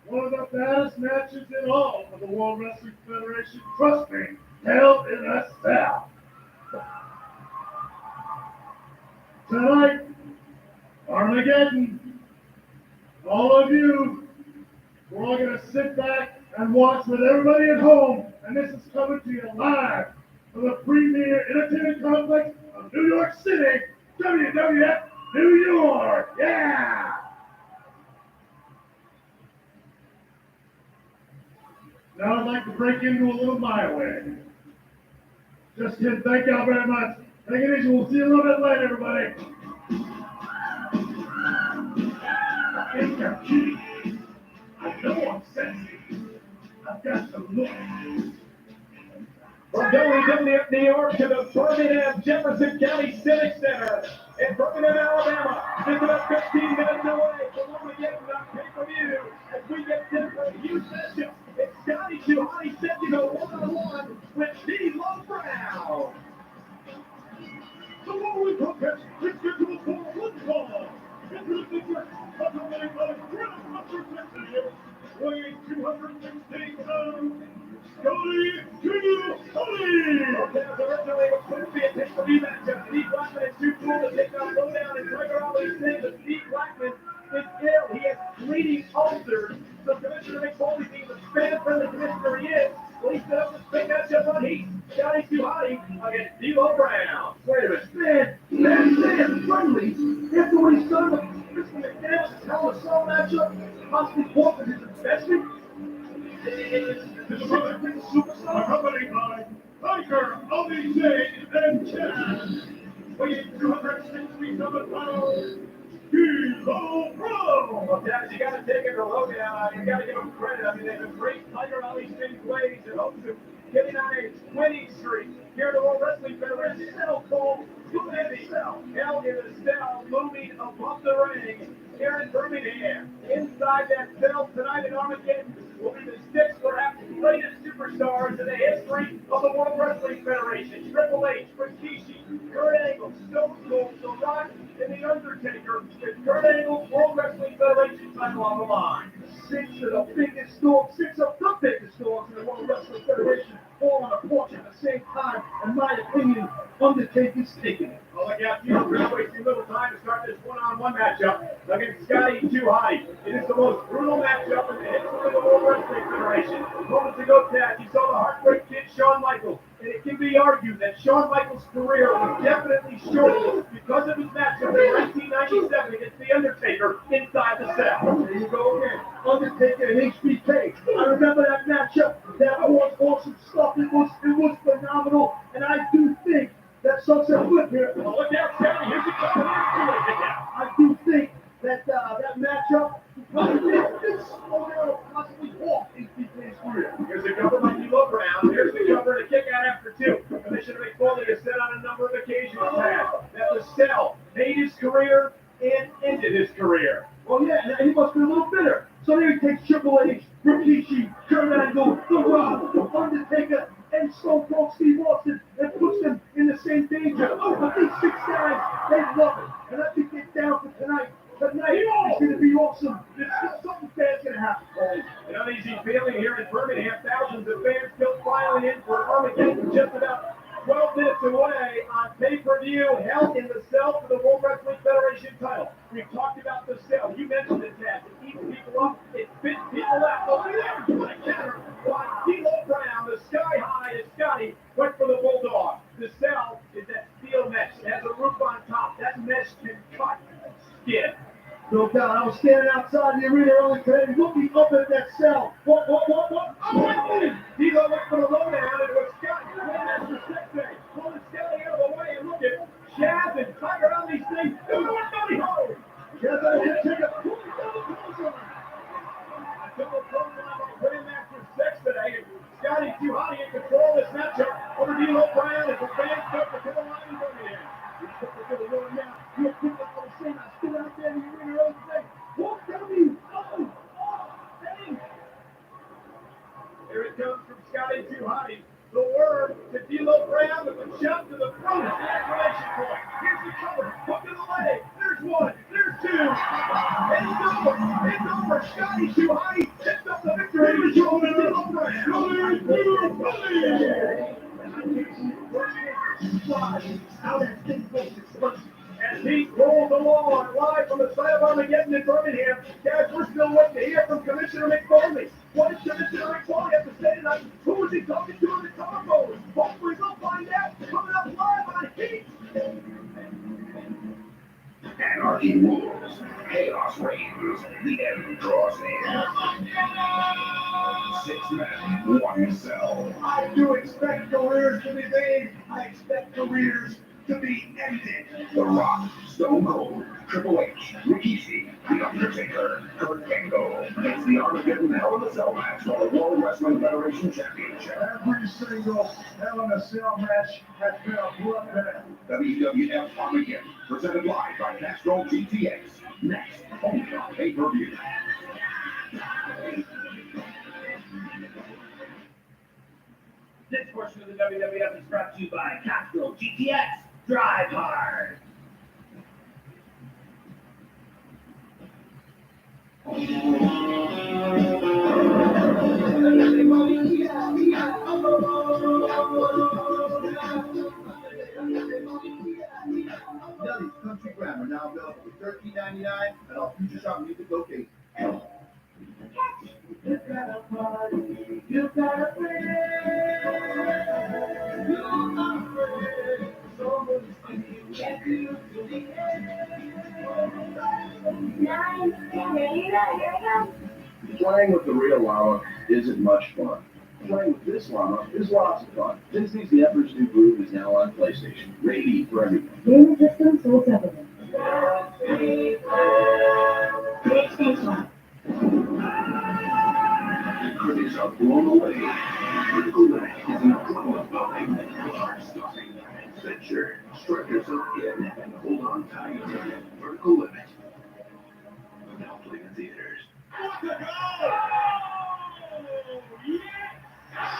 one of the baddest matches in all of the World Wrestling Federation. Trust me, Hell in a Cell. Tonight, Armageddon. All of you, we're all going to sit back and watch with everybody at home. And this is coming to you live from the premier entertainment complex of New York City, WWF New York. Yeah! Now I'd like to break into a little my way. Just kidding. Thank y'all very much. Take it easy. We'll see you a little bit later, everybody. I know I'm sexy. I've got some look. From WWF New York to the Birmingham Jefferson County Civic Center in Birmingham, Alabama, just about 15 minutes away from Armageddon on pay-per-view as we get set for a huge session. It's Scotty Too Hotty set to go one-on-one with D-Lo Brown. The following contest is scheduled for one fall. Introducing your company of Grandmaster Executive, weighing 216 pounds, Scotty Too Hotty! Okay, as originally it was supposed to be a pay-per-view matchup. Steve Blackman is too cool to take on Lowdown, and Tiger Ali saying that Steve Blackman is ill. He has bleeding ulcers. So Commissioner McFoley, being the fan-friendly commissioner he is, well, he set up this big matchup on Heat. Scotty Too Hotty against D-Lo Brown. Wait a minute, man, friendly. After what he's done with Mr. McMahon's Hell in a Cell matchup, possibly forfeit his investment? This is a big superstar. Accompanied by Tiger, Ali Zayn, and Chad. Weighing 267 pounds, D-Lo Brown. Well, Dennis, you got to take it to Lowdown. You got to give him credit. I mean, they've embraced Tiger Ali's big plays and hopes of getting on a winning streak here at the World Wrestling Federation. That'll call Hell in a Cell, moving above the ring here in Birmingham. Inside that cell tonight in Armageddon will be the six perhaps greatest superstars in the history of the World Wrestling Federation. Triple H, Rikishi, Kurt Angle, Stone Cold, The Rock, and The Undertaker, with Kurt Angle's World Wrestling Federation title on the line. Six of the biggest dogs in the World Wrestling Federation, all on a porch at the same time. In my opinion, Undertaker's taking it. Well, look out, you're not wasting little time to start this one-on-one matchup against Scotty Too Hotty. It is the most brutal matchup in the history of the World Wrestling Federation. Moments ago, Tad, you saw the Heartbreak Kid, Shawn Michaels. And it can be argued that Shawn Michaels' career was definitely shortened because of his matchup in 1997 against The Undertaker inside the cell. There you go again. Undertaker and HBK. I remember that matchup. That was awesome stuff. It was phenomenal. And I do think that Sunset Flip here. Well, look out, Terry. Here's your couple I do think that that matchup because Chapter 2. Commissioner McFarlane has said on a number of occasions that the cell made his career and ended his career. Well, yeah, and he must be a little bitter. So there he takes Triple H, Rikishi, Kurt Angle, The Rock, Undertaker, and Stone Cold Steve Austin, and puts them in the same danger. Oh, but these 6 guys, they love it. And I think they're down for tonight. Tonight is going to be awesome. There's something bad's going to happen, Cole. An uneasy feeling here in Birmingham. Thousands of fans still filing in for Armageddon just about 12 minutes away on pay-per-view. Hell in the Cell for the World Wrestling Federation title. We've talked about the Cell. You mentioned it, Ted. It keeps people up. It spits people out. Oh, yeah, what a counter by D'Lo Brown. The sky high as Scotty went for the Bulldog. The Cell is that steel mesh. It has a roof on top. That mesh can cut skin. No doubt. I was standing outside the arena earlier today looking up at that cell. What? Oh, my goodness. D'Lo went for the lowdown, and it was Scotty. That's the second. Pulling Scotty out of the way, and look at Chaz and Tiger on these things. There's one nobody home. Chaz, I didn't take a double Double program on Grandmaster 6 today, and Scotty too hot in control of this matchup over D'Lo Brown as the fans start to come alive in Birmingham. He's looking for the Lord now. You're thinking I was saying I stood out there in the arena earlier today. What W? Dang. Here it comes from Scotty too hotty. The worm to D'Lo Brown with a shot to the front. The exclamation point. Here's the cover. Hook to the leg. There's one. There's two. And it's over. It's over. Scotty too hotty tipped up the victory. It's over to D'Lo Brown. As he rolls along live from the side of Armageddon in Birmingham, guys, we're still waiting to hear from Commissioner McFarlane. What does Commissioner McFarlane have to say tonight? Who is he talking to in the telephone? Hopefully we'll find out coming up live on Heat. Anarchy rules. Chaos reigns. The end draws near. 6 men, 1 cell. I do expect careers to be made. I expect careers to be ended. The Rock, Stone Cold, Triple H, Rikishi, The Undertaker, Kurt Angle. It's the Armageddon Hell in a Cell match for the World Wrestling Federation Championship. Every single Hell in a Cell match has been a bloodbath. WWF Armageddon, presented live by Castro GTX. Next, only on pay-per-view. This portion of the WWF is brought to you by Castro GTX. Drive hard. Nelly's Country Grammar now available for $13.99 at all Future Shop Music locations. You got a party, you got a friend, you are a friend, so much things you can't do to the end. Playing with the real llama isn't much fun. Playing with this llama is lots of fun. Disney's The Emperor's New Groove is now on PlayStation. Rated for everyone. Game system sold separately. PlayStation. Critics are blown away. Critical Limit is an incredible heart-stopping adventure. Strap yourself in and hold on tight. Vertical Limit. Now playing in theaters.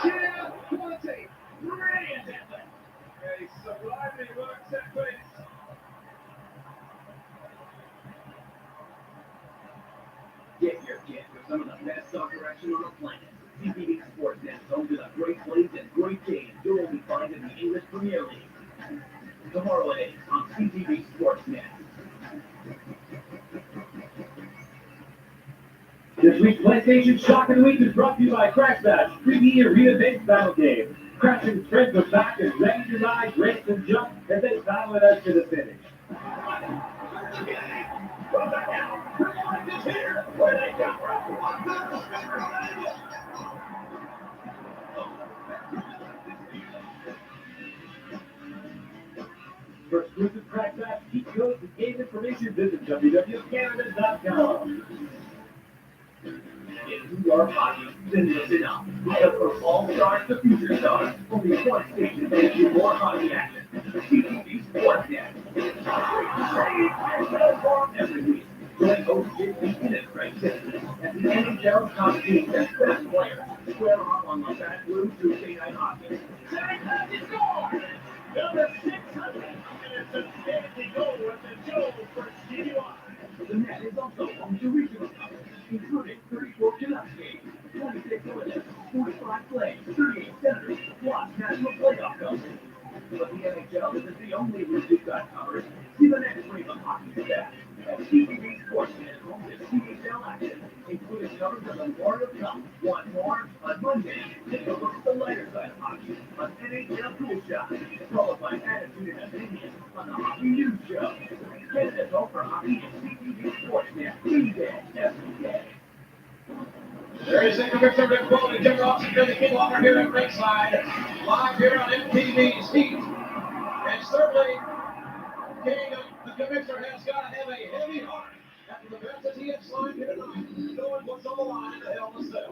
Yeah, quality. Brilliant effort. A sublimely worked set piece. Get your gift for some of the best soccer action on the planet. CTV Sportsnet is home to the great plays and great games you'll only find in the English Premier League. Tomorrow at 8 on CTV Sportsnet. This week's PlayStation Shock of the Week is brought to you by Crash Bash, 3D Arena based battle game. Crash and friends are back and ready to ride, race, and jump as they battle it out to the finish. For exclusive Crash Bash cheat codes and game information, visit www.canada.com. If you are hockey Then listen up, because from all stars to future stars, only one station brings you more hockey action. CTV Sports Net. Every week, join host JP Kenneth right here as the NHL's top teams and best players square off on the Fat Blue Tuesday Night Hockey. Number 600, and it's a fancy goal with the Joe for CUI. The net is also home to regional coverage, including 34 Canucks games, 26 Olympics, 45 plays, 38 Senators, plus national playoff coverage. But the NHL isn't the only league you've got covered. See the next wave of hockey is back. At CTV Sportsnet, home to CHL action, including coverage of the Memorial Cup. Want more? On Monday, take a look at the lighter side of hockey on NHL Cool Shot, followed by Attitude and Opinion on the Hockey News Show. Canada's home for hockey and CTV Sportsnet, Tuesday, every day. There is a conservative quote to Jim Ross and Billy Kinglocker here at Ringside, live here on MTV's Heat. And certainly, King, the commissioner, has got to have a heavy heart after the best that he has signed here tonight, knowing what's on the line in the Hell in a Cell.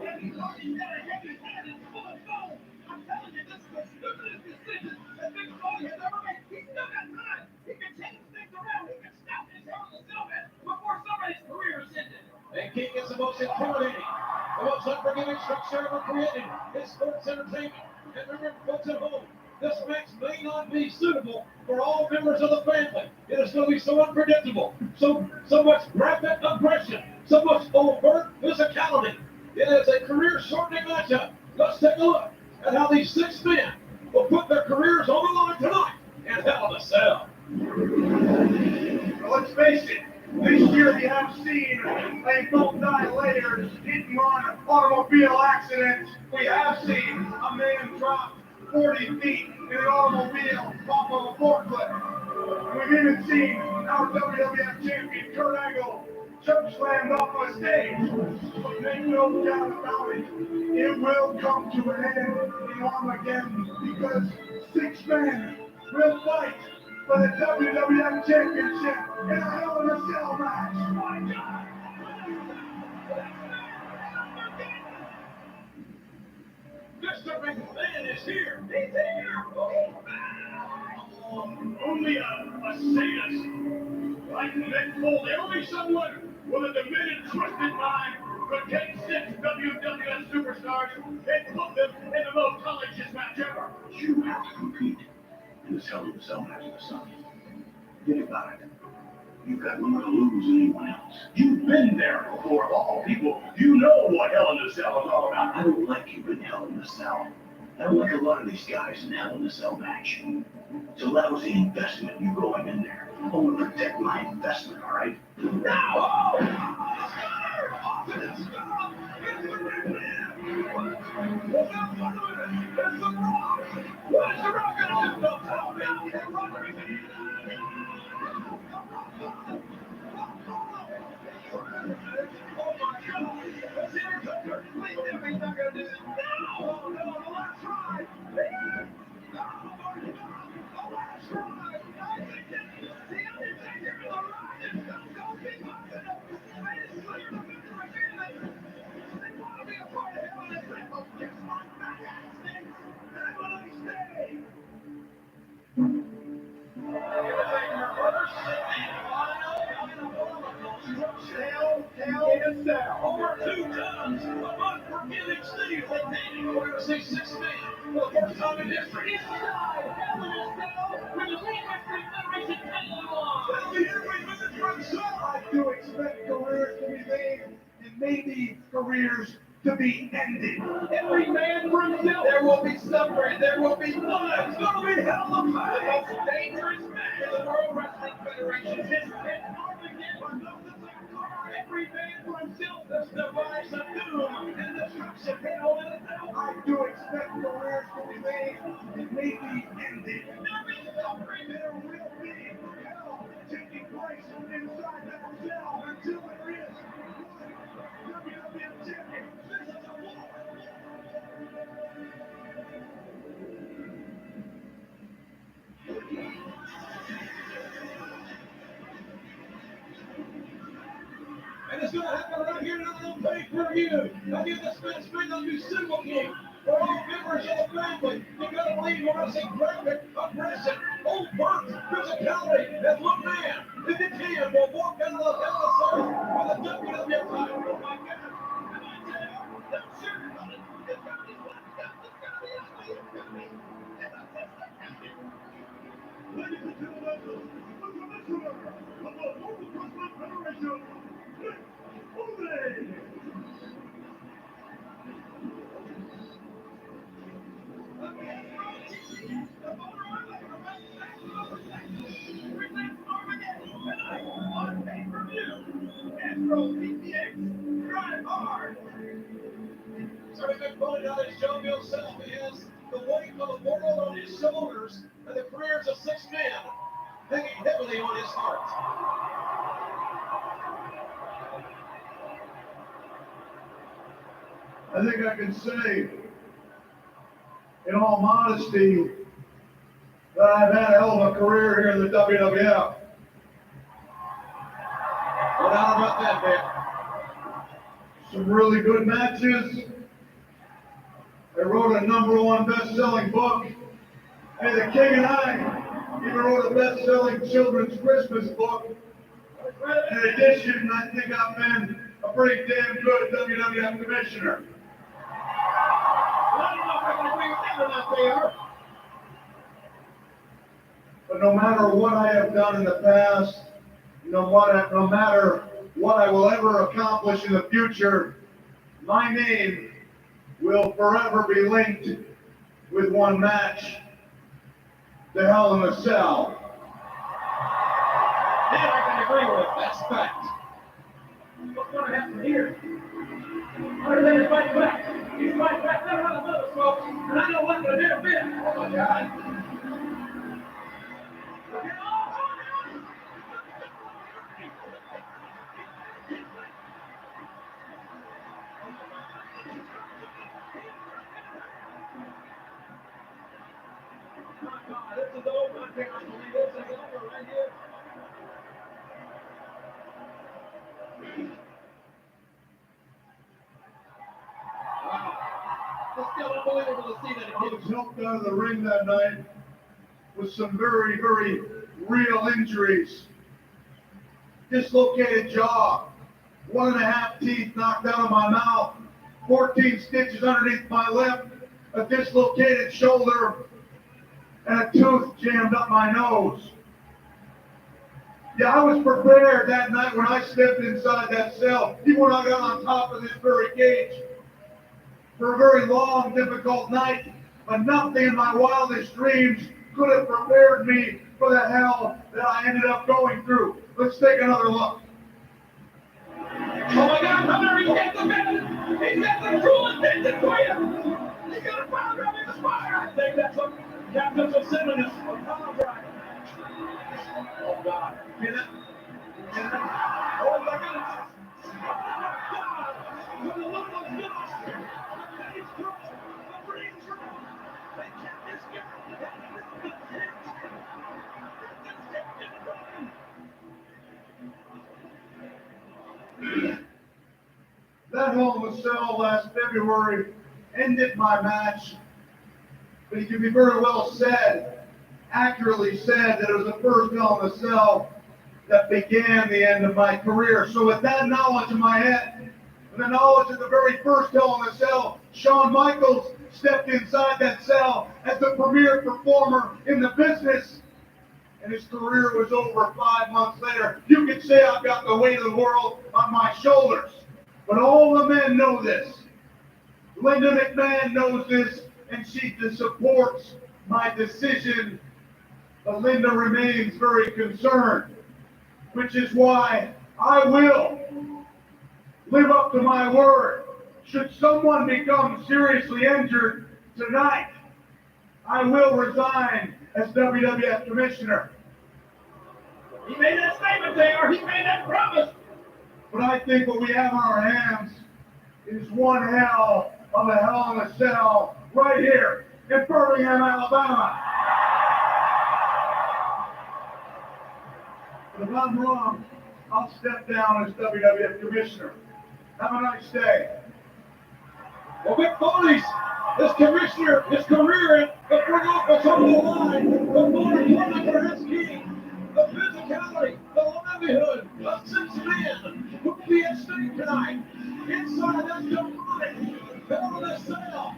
I'm telling you, this is the stupidest decision that Big Boy has ever made. He's still got time. He can change things around. He can stop this Hell in a Cell match before somebody's career is ended. And King is the most intimidating, the most unforgiving structure ever created in sports entertainment. And remember, folks at home, this match may not be suitable for all members of the family. It is going to be so unpredictable, so much graphic aggression, so much overt physicality. It is a career-shortening matchup. Let's take a look at how these 6 men will put their careers on the line tonight in Hell in a Cell. Well, let's face it. This year we have seen a multi-layered hit-and-run automobile accident. We have seen a man drop 40 feet in an automobile off of a forklift. We've even seen our WWF champion Kurt Angle choke slammed off a stage. But make no doubt about it, it will come to an end in Armageddon because 6 men will fight for the WWF Championship in a Hell in a Cell match. My God! Mr. McLaren is here. He's here. Only a sadist. Like Mick Foley, there will be someone with a demented, twisted mind could take 6 WWF superstars and put them in the most collegiate match ever. You have to compete in this Hell in a Cell match in the sun. Think about it. You've got more to lose than anyone else. You've been there before, of all people. You know what Hell in a Cell is all about. I don't like you in Hell in a Cell. I don't like a lot of these guys in Hell in a Cell match. So that was the investment, you going in there. I want to protect my investment, all right? No! Over 2 tons of unforgiving steel. We're going to see 6 men for the first time in history. I do expect careers to be made and maybe careers to be ended. Every man for himself. There will be suffering. There will be blood. It's going to be hell of a fight. The most dangerous match in the World Wrestling Federation's history. Every man for himself. This device of doom and destruction. Hell in a Cell. I do expect careers to be made and maybe ended. There will be hell taking place inside that cell until there is one WWF champion. This is a war. And it's going to happen right here in our own pay-per-view. pay-per-view. Again, this match may not be Super King. For all members of the family, you gotta believe we're gonna see graphic, aggressive, overt physicality. And look, man, if the can will walk out of the Hell in a Cell with a WWF title. Oh my God! And I tell you, that's serious. It's gonna be black. It's gonna be ugly. It's gonna be. Ladies and gentlemen, the commissioner of the World Wrestling Federation, Nick On pay-per-view, Metro PPX, drive hard. So he's been pointing out his show himself. He has the weight of the world on his shoulders and the careers of 6 men hanging heavily on his heart. I think I can say, in all modesty, that I've had a hell of a career here in the WWF. No doubt about that, man. Some really good matches. I wrote a #1 best-selling book. Hey, the King and I even wrote a best-selling children's Christmas book. In addition, I think I've been a pretty damn good WWF commissioner. Well, I don't know if I can agree with that or not, they are. But no matter what I have done in the past, no matter what I will ever accomplish in the future, my name will forever be linked with one match, the Hell in a Cell. That I can agree with. That's fact. What's going to happen here? Undertaker's fighting back. He's fighting back. Never had a mother, folks. And I know what's going to do a bit. Oh, my God. This is over. I cannot believe this is over right here. Wow. It's still unbelievable to see that I was helped out of the ring that night with some very, very real injuries. Dislocated jaw, 1.5 teeth knocked out of my mouth, 14 stitches underneath my lip, a dislocated shoulder, and a tooth jammed up my nose. Yeah, I was prepared that night when I stepped inside that cell, even when I got on top of this very cage, for a very long, difficult night, but nothing in my wildest dreams could have prepared me for the hell that I ended up going through. Let's take another look. Oh my God, Hunter, he's got the method. He's got the cruel intention for you. He's got a power up in the spine. I think that's what Captain Fitzsimmons of power drive. Oh God. Get it? Get it? Oh my goodness. Oh my God. With the look of God. He's through. The brain's through. They kept this guy. That Hell in a Cell last February ended my match, but it can be very well said, accurately said, that it was the first Hell in a Cell that began the end of my career. So with that knowledge in my head, and the knowledge of the very first Hell in a Cell, Shawn Michaels stepped inside that cell as the premier performer in the business, and his career was over 5 months later. You could say I've got the weight of the world on my shoulders, but all the men know this. Linda McMahon knows this, and she supports my decision, but Linda remains very concerned, which is why I will live up to my word. Should someone become seriously injured tonight, I will resign as WWF Commissioner. He made that statement there. He made that promise. But I think what we have in our hands is one hell of a Hell in a Cell right here in Birmingham, Alabama. But if I'm wrong, I'll step down as WWF Commissioner. Have a nice day. Well, Mick Foley's, this commissioner, his career, the front office on the line, the Foley for his key, the physicality, the livelihood of 6 men who will be at stake tonight. Inside that demonic, hell in a cell.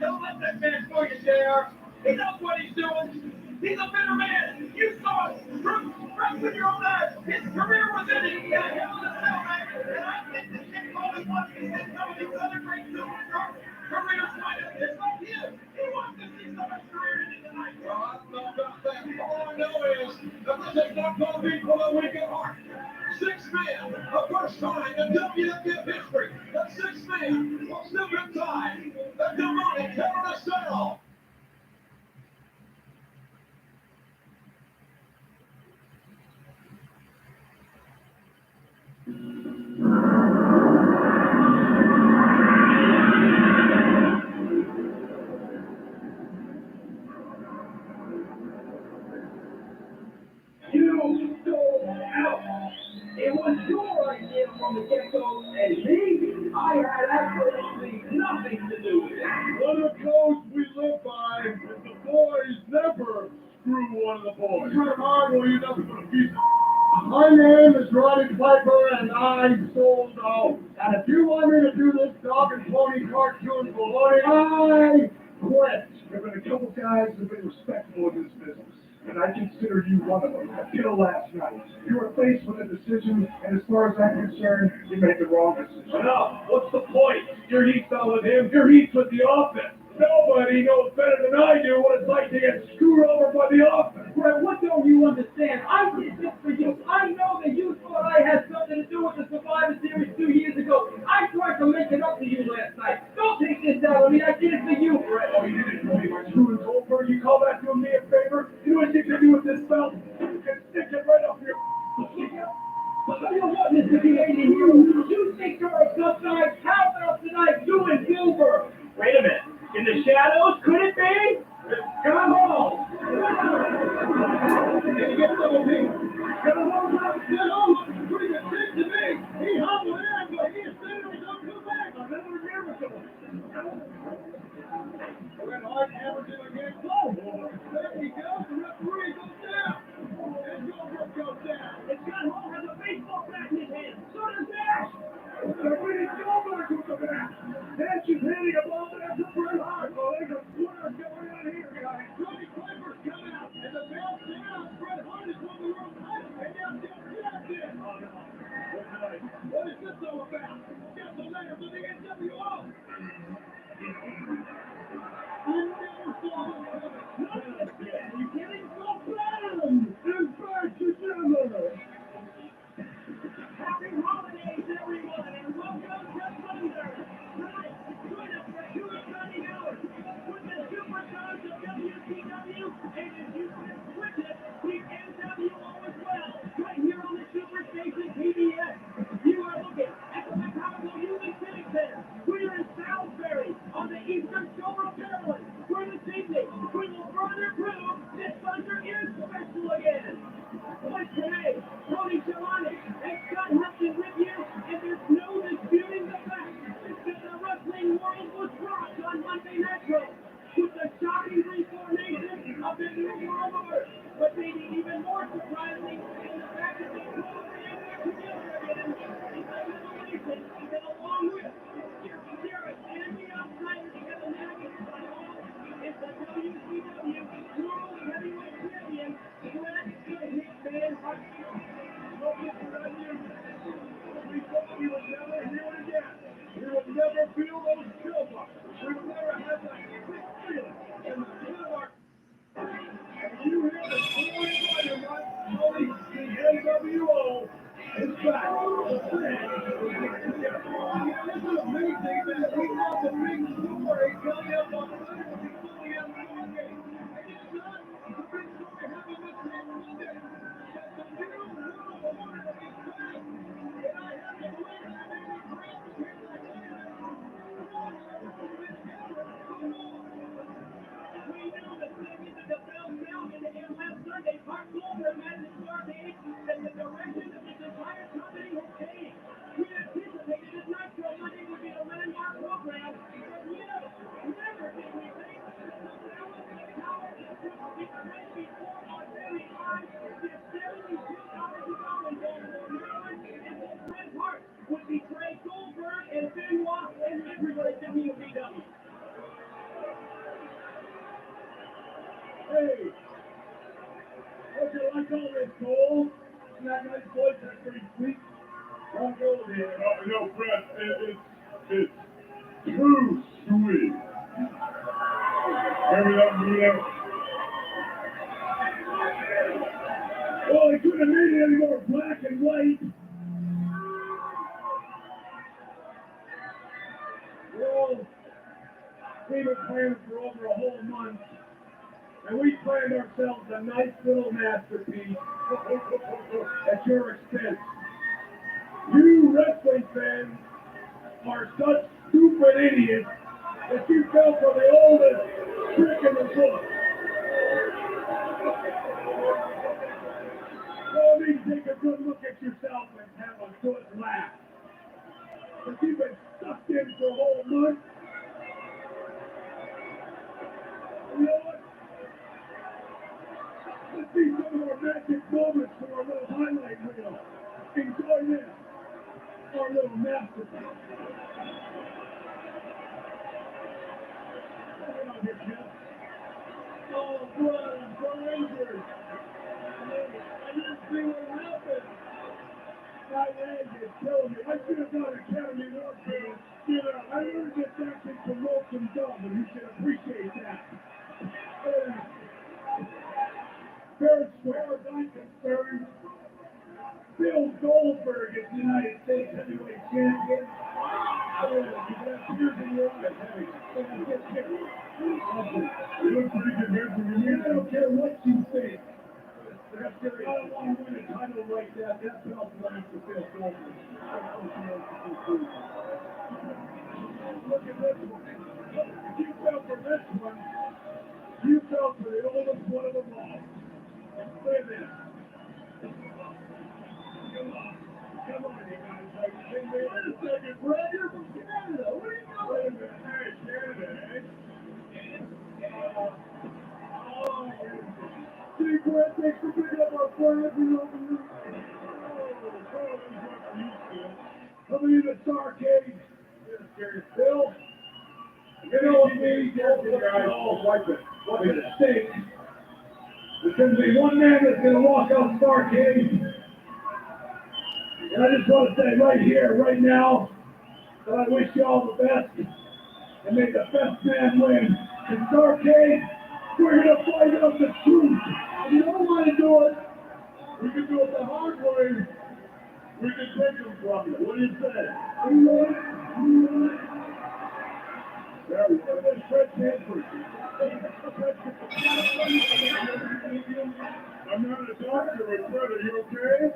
Don't let that man fool you, JR. He knows what he's doing. He's a bitter man. You saw it right with your own eyes. His career was ending. Yeah, hell in a cell, man. And I think that Mick Foley wants to see some of these other great superstars. Careers might have just like him. He wants to see somebody's career ending tonight. Well, I don't know about that. All I know is that this is not going to be below weekend heart. 6 men, the first time in WWF history that 6 men will step inside the demonic hell in a cell. You sold out. It was your idea from the get-go, and me, I had absolutely nothing to do with it. One of the codes we live by is the boys never screw one of the boys. Come on, will you never put a piece of... My name is Roddy Piper, and I sold out. And if you want me to do this dog and pony cartoon baloney, I quit. There have been a couple guys who've been respectable in this business, and I consider you one of them. Until last night, you were faced with a decision, and as far as I'm concerned, you made the wrong decision. Enough! What's the point? Your heat's not with him, your heat's with the offense. Nobody knows better than I do what it's like to get screwed over by the offense. Well, what don't you understand? I did this for you. I know that you thought I had something to do with the Survivor Series 2 years ago. I tried to make it up to you last night. Don't take this out of me. I did it for you. Oh, you did it for me. My screw and Goldberg, you call that doing me a favor? You know what you can do with this belt? You can stick it right up your... I don't want this to be Canadian hero. You think you're a tough guy? How about tonight, you and Gilbert? Wait a minute. In the shadows, could it be? Come on! Did you get double team? Come on, pretty good trick to me. He hobbled in, but he is standing up to the back. Another miracle. Red Hart hammers him again. Close. There he goes. The referee goes down. And Goldberg goes down. And Scott Hall has a baseball bat in his hand. So does Ash. The winning Goldberg with the bat. Ash is hitting a ball there to Red Hart. Oh, there's a splitter going on here, guys. Johnny Piper's coming out. And the bell's down. Red Hart is won the world title. And now Jeff in. Oh, no. What is this all about? Get the letters of the NWO. You getting so bland and back together. Happy holidays, everyone, and welcome to Thunder. Tonight, join us for 2 exciting hours with the superstars of WCW, and if you can switch it, the NWO as well, right here on the Superstation PBS. You are looking at the Chicago Union Civic Center. We're in Salisbury on the eastern shore of Maryland, where this evening we will further prove that Thunder is special again. But today, Tony Schiavone and Scott Hudson with you, and there's no disputing the fact that the wrestling world was rocked on Monday Nitro with the shocking reformation of the New World Order. But maybe even more surprising is the fact that they brought their together again in the revelation that along with Jeffy Jarrett and the Outsiders have a nagging title is the WCW World Heavyweight Champion, Bret the Hitman Hart. We thought we would never hear it again. We would never feel those chill bumps. We would never have that sick feeling in the pit of our... And you hear the story of your life, Holy Would be Trey Goldberg and Benoit and everybody at WCW. Hey, what you like all this, Cole? Isn't that nice voice? That's pretty sweet. Don't go there. No, Brett, it's too sweet. Hurry up, Oh, I couldn't have made it any more black and white. Well, we've been planning for over a whole month, and we planned ourselves a nice little masterpiece at your expense. You wrestling fans are such stupid idiots that you fell for the oldest trick in the book. Well, I mean, take a good look at yourself and have a good laugh. But you've been sucked in for a whole month. You know what? Let's see some of our magic moments from our little highlight reel. Enjoy this, our little masterpiece. Oh, blood, I'm so injured. I didn't see what happened. My leg is killing me. I should have done Academy Warfare. You know, I learned this tactic from Wilson Dub, and you should appreciate that. Fair square, as I'm concerned, Bill Goldberg is the United States heavyweight champion. You got tears in your eyes, heavy. You look pretty convincing to me. I don't care what you think. I don't want to win a title like that. That belt belongs to Bill Goldberg. Look at this one. If you fell for this one, you fell for the oldest one of them all. Look at this. Come on, you guys. Are you kidding me? Wait a second, Brad. You're from Canada. What are you doing? Wait a minute. Hey, Canada, eh? See, Brad, thanks for picking up our flag. Coming in the Starcade. Bill, you know what me, guys, wipe it. What's at stake? There's going to be one man that's going to walk out Starcade. And I just want to say right here, right now, that I wish you all the best. And may the best man win. In Starcade, we're going to find out the truth. If you don't want to do it, we can do it the hard way. We can take them from you. What do you say? There we go. That's Fred Sanford. I'm not a doctor, but Fred, are you okay?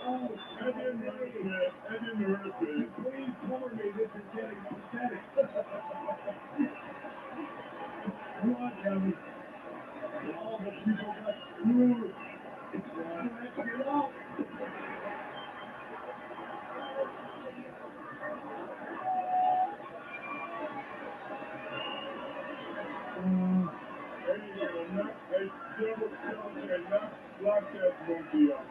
Oh, I didn't hurt it. Please cover me. This is getting pathetic. Come on, Kevin. All the people got screwed. Let's get out. Lock that monkey up.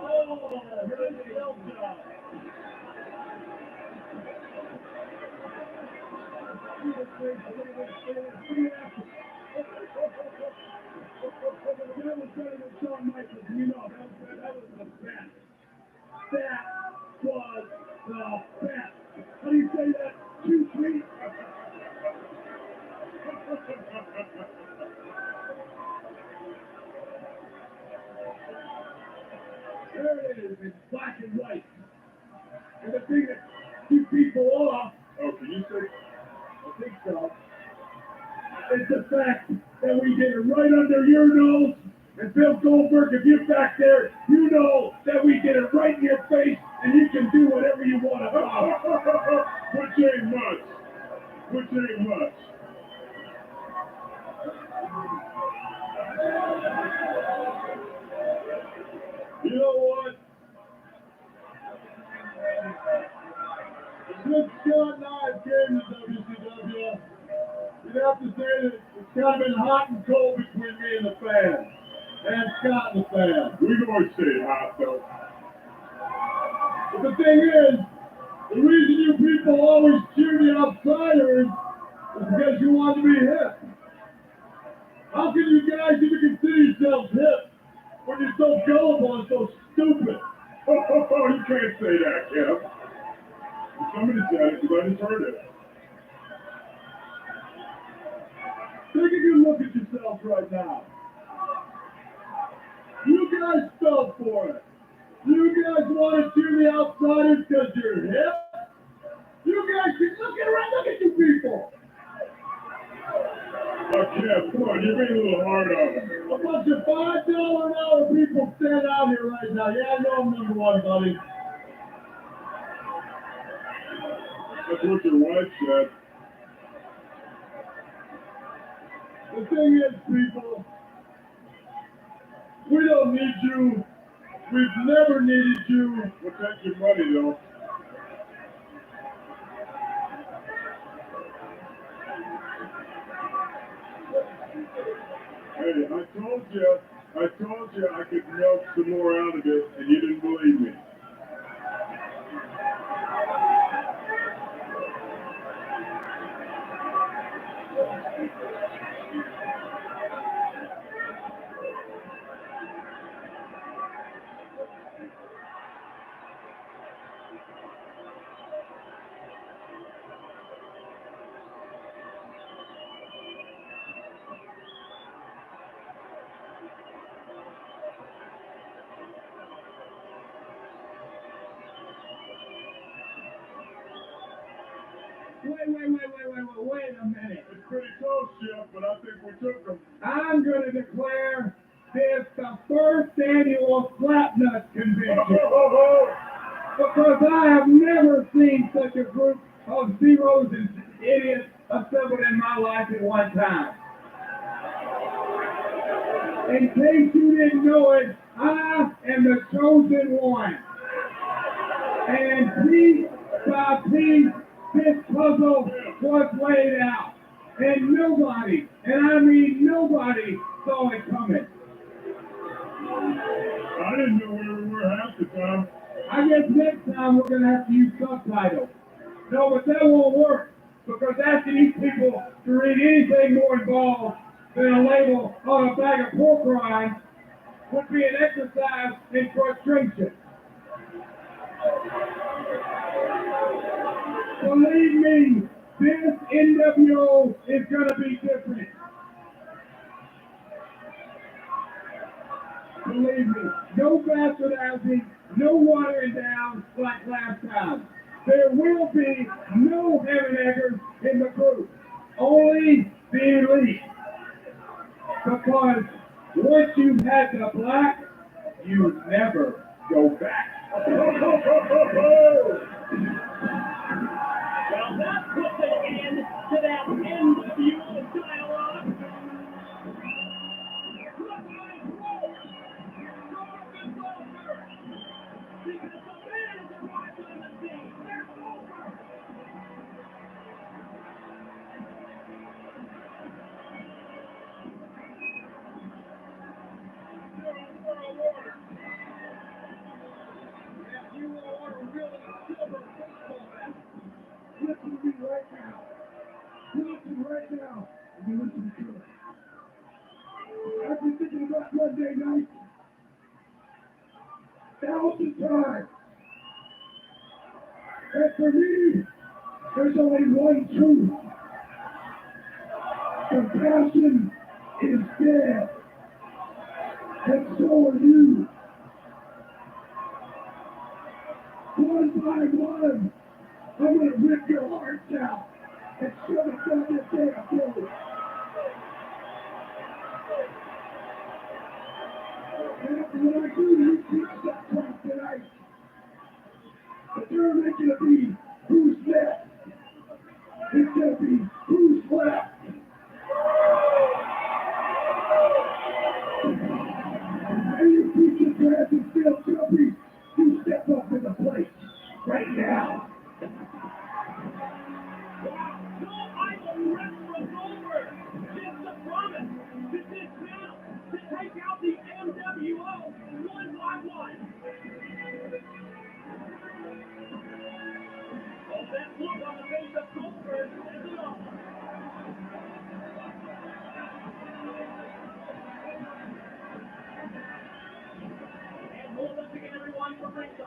Oh, here's the elf job. That was better than Shawn Michaels. You know, that was the best. That was the best. How do you say that? Too sweet? There it is, in black and white. And the thing that keeps people off, oh, can you say? I think so. It's the fact that we get it right under your nose. And Bill Goldberg, if you're back there, you know that we get it right in your face, and you can do whatever you want to do. Which ain't much. Which ain't much. You know what? Since Scott and I came to WCW, you'd have to say that it's kind of been hot and cold between me and the fans. And Scott and the fans. We've always stayed hot, though. But the thing is, the reason you people always cheer the outsiders is because you want to be hip. How can you guys even consider yourselves hip when you're so gullible and so stupid? Oh, you can't say that, Kev. Somebody said it because I just heard it. Take a good look at yourselves right now. You guys fell for it. You guys want to cheer the outsiders because you're hip? You guys should look at you people. Oh, Kev, come on, you're being a little hard on them. A bunch of $5 an hour people stand out here right now. Yeah, I know I'm number one, buddy. That's what your wife said. The thing is, people, we don't need you. We've never needed you. We'll take your money, though. Hey, I told you I could milk some more out of it, and you didn't believe me. Wait a minute. It's pretty close, Jeff, but I think we took them. I'm going to declare this the first annual Slapnut Convention. Because I have never seen such a group of zeros and idiots assembled in my life at one time. In case you didn't know it, I am the chosen one. And piece by piece, this puzzle was laid out. And nobody, and I mean nobody, saw it coming. I didn't know where we were half the time. I guess next time we're going to have to use subtitles. No, but that won't work. Because asking these people to read anything more involved than a label on a bag of pork rinds would be an exercise in frustration. Believe me, this NWO is going to be different. Believe me, no bastardizing, no watering down like last time. There will be no heaven eggers in the group, only the elite. Because once you've had the black, you never go back. Well, that puts an end to that NWO dialogue. Because the fans are watching the scene. They're over. If you are really silver football man, listen to me right now. Listen right now. And you listen to it. I've been thinking about Monday night 1,000 times. And for me, there's only one truth. Compassion is dead. And so are you. One by one, I'm going to rip your hearts out and shove it down your damn throat. And when I do, you keep that crap tonight. But you're not going to be who's next. It's going to be who's left. And you keep your grass and still jumping. You step up to the plate right now.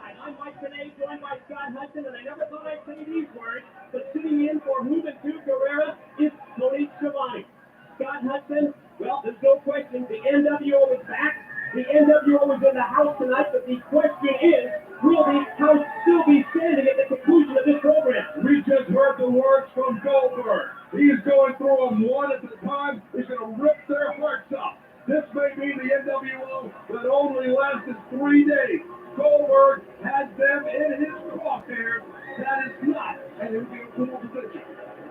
I'm Mike Benet, joined by Scott Hudson, and I never thought I'd say these words, but sitting in for Juventud Guerrera is Tony Schiavone. Scott Hudson, well, there's no question, the NWO is back. The NWO is in the house tonight, but the question is, will the house still be standing at the conclusion of this program? We just heard the words from Goldberg. He's going through them one at a time. He's going to rip their hearts out. This may be the NWO that only lasted 3 days. Goldberg has them in his crosshairs. That is not an enviable position.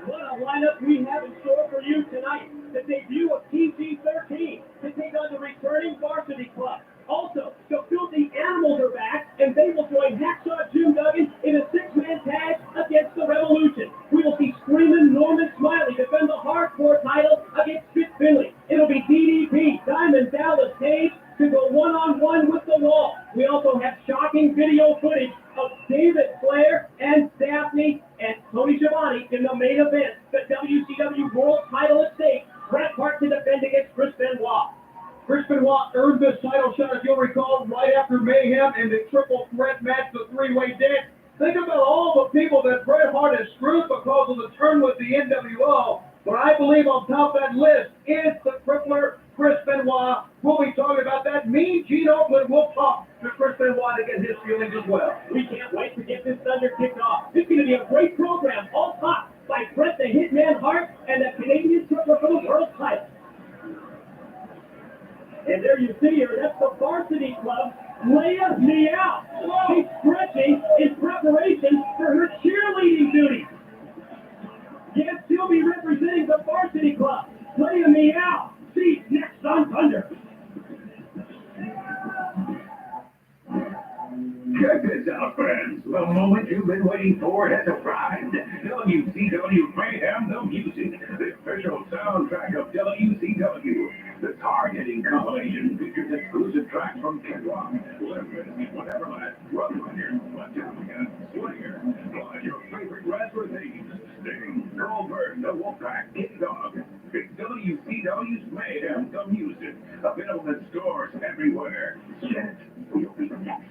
What a lineup we have in store for you tonight. The debut of PG-13 to take on the returning Varsity Club. Also, the Filthy Animals are back, and they will join Hacksaw Jim Duggan in a six-man tag against the Revolution. We will see Screamin' Norman Smiley defend the Hardcore title against Fit Finley. It'll be DDP, Diamond Dallas Page, to go one-on-one with the Law. We also have shocking video footage of David Flair and Daphne and Tony Schiavone in the main event, the WCW World Title at stake. Bret Hart to defend against Chris Benoit. Chris Benoit earned this title shot, if you'll recall, right after Mayhem and the triple threat match, the three-way dance. Think about all the people that Bret Hart has screwed because of the turn with the NWO. But I believe on top of that list is the crippler Chris Benoit. We'll be talking about that. Me, Gene Oakland, will talk to Chris Benoit to get his feelings as well. We can't wait to get this thunder kicked off. It's going to be a great program, all topped by Bret the Hitman Hart and the Canadian Triple for the World title. And there you see her. That's the Varsity Club, Leia Meow. She's stretching in preparation for her cheerleading duties. Yes, she'll be representing the Varsity Club, Leia Meow. She's next on Thunder. Check this out, friends. The moment you've been waiting for has arrived. WCW Mayhem the Music, the official soundtrack of WCW. The hard-hitting compilation features exclusive tracks from Kid Rock, Whateverland, Roadrunner, Metallica, Slayer, plus your favorite wrestler themes. Sting, Goldberg, the Wolfpack, King Dog. It's WCW's Mayhem the Music. Available in stores everywhere. Shit, we'll be next.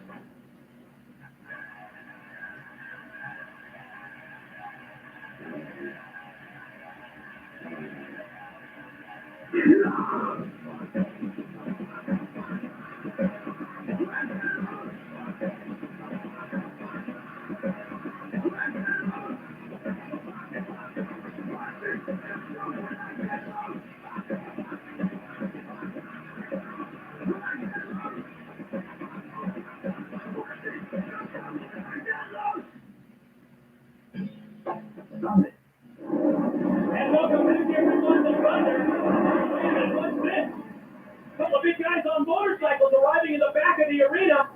And welcome back everyone to Thunder. And what's this? A couple of big guys on motorcycles arriving in the back of the arena.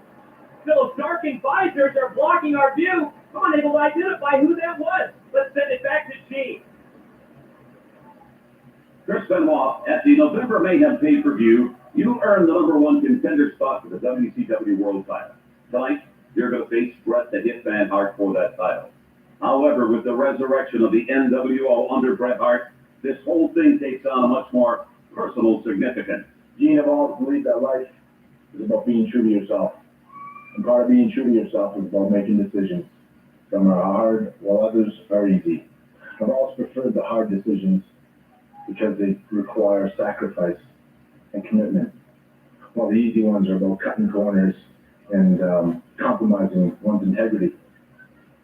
Those darkened visors are blocking our view. I'm unable to identify who that was. Let's send it back to Gene. Chris Benoit, at the November Mayhem pay-per-view, you earned the #1 contender spot for the WCW World title. Tonight, you're going to face Bret the Hitman Hart for that title. However, with the resurrection of the NWO under Bret Hart, this whole thing takes on a much more personal significance. Gene, I've always believed that life is about being true to yourself. And part of being true to yourself is about making decisions. Some are hard, while others are easy. I've always preferred the hard decisions because they require sacrifice and commitment, while the easy ones are about cutting corners and compromising one's integrity.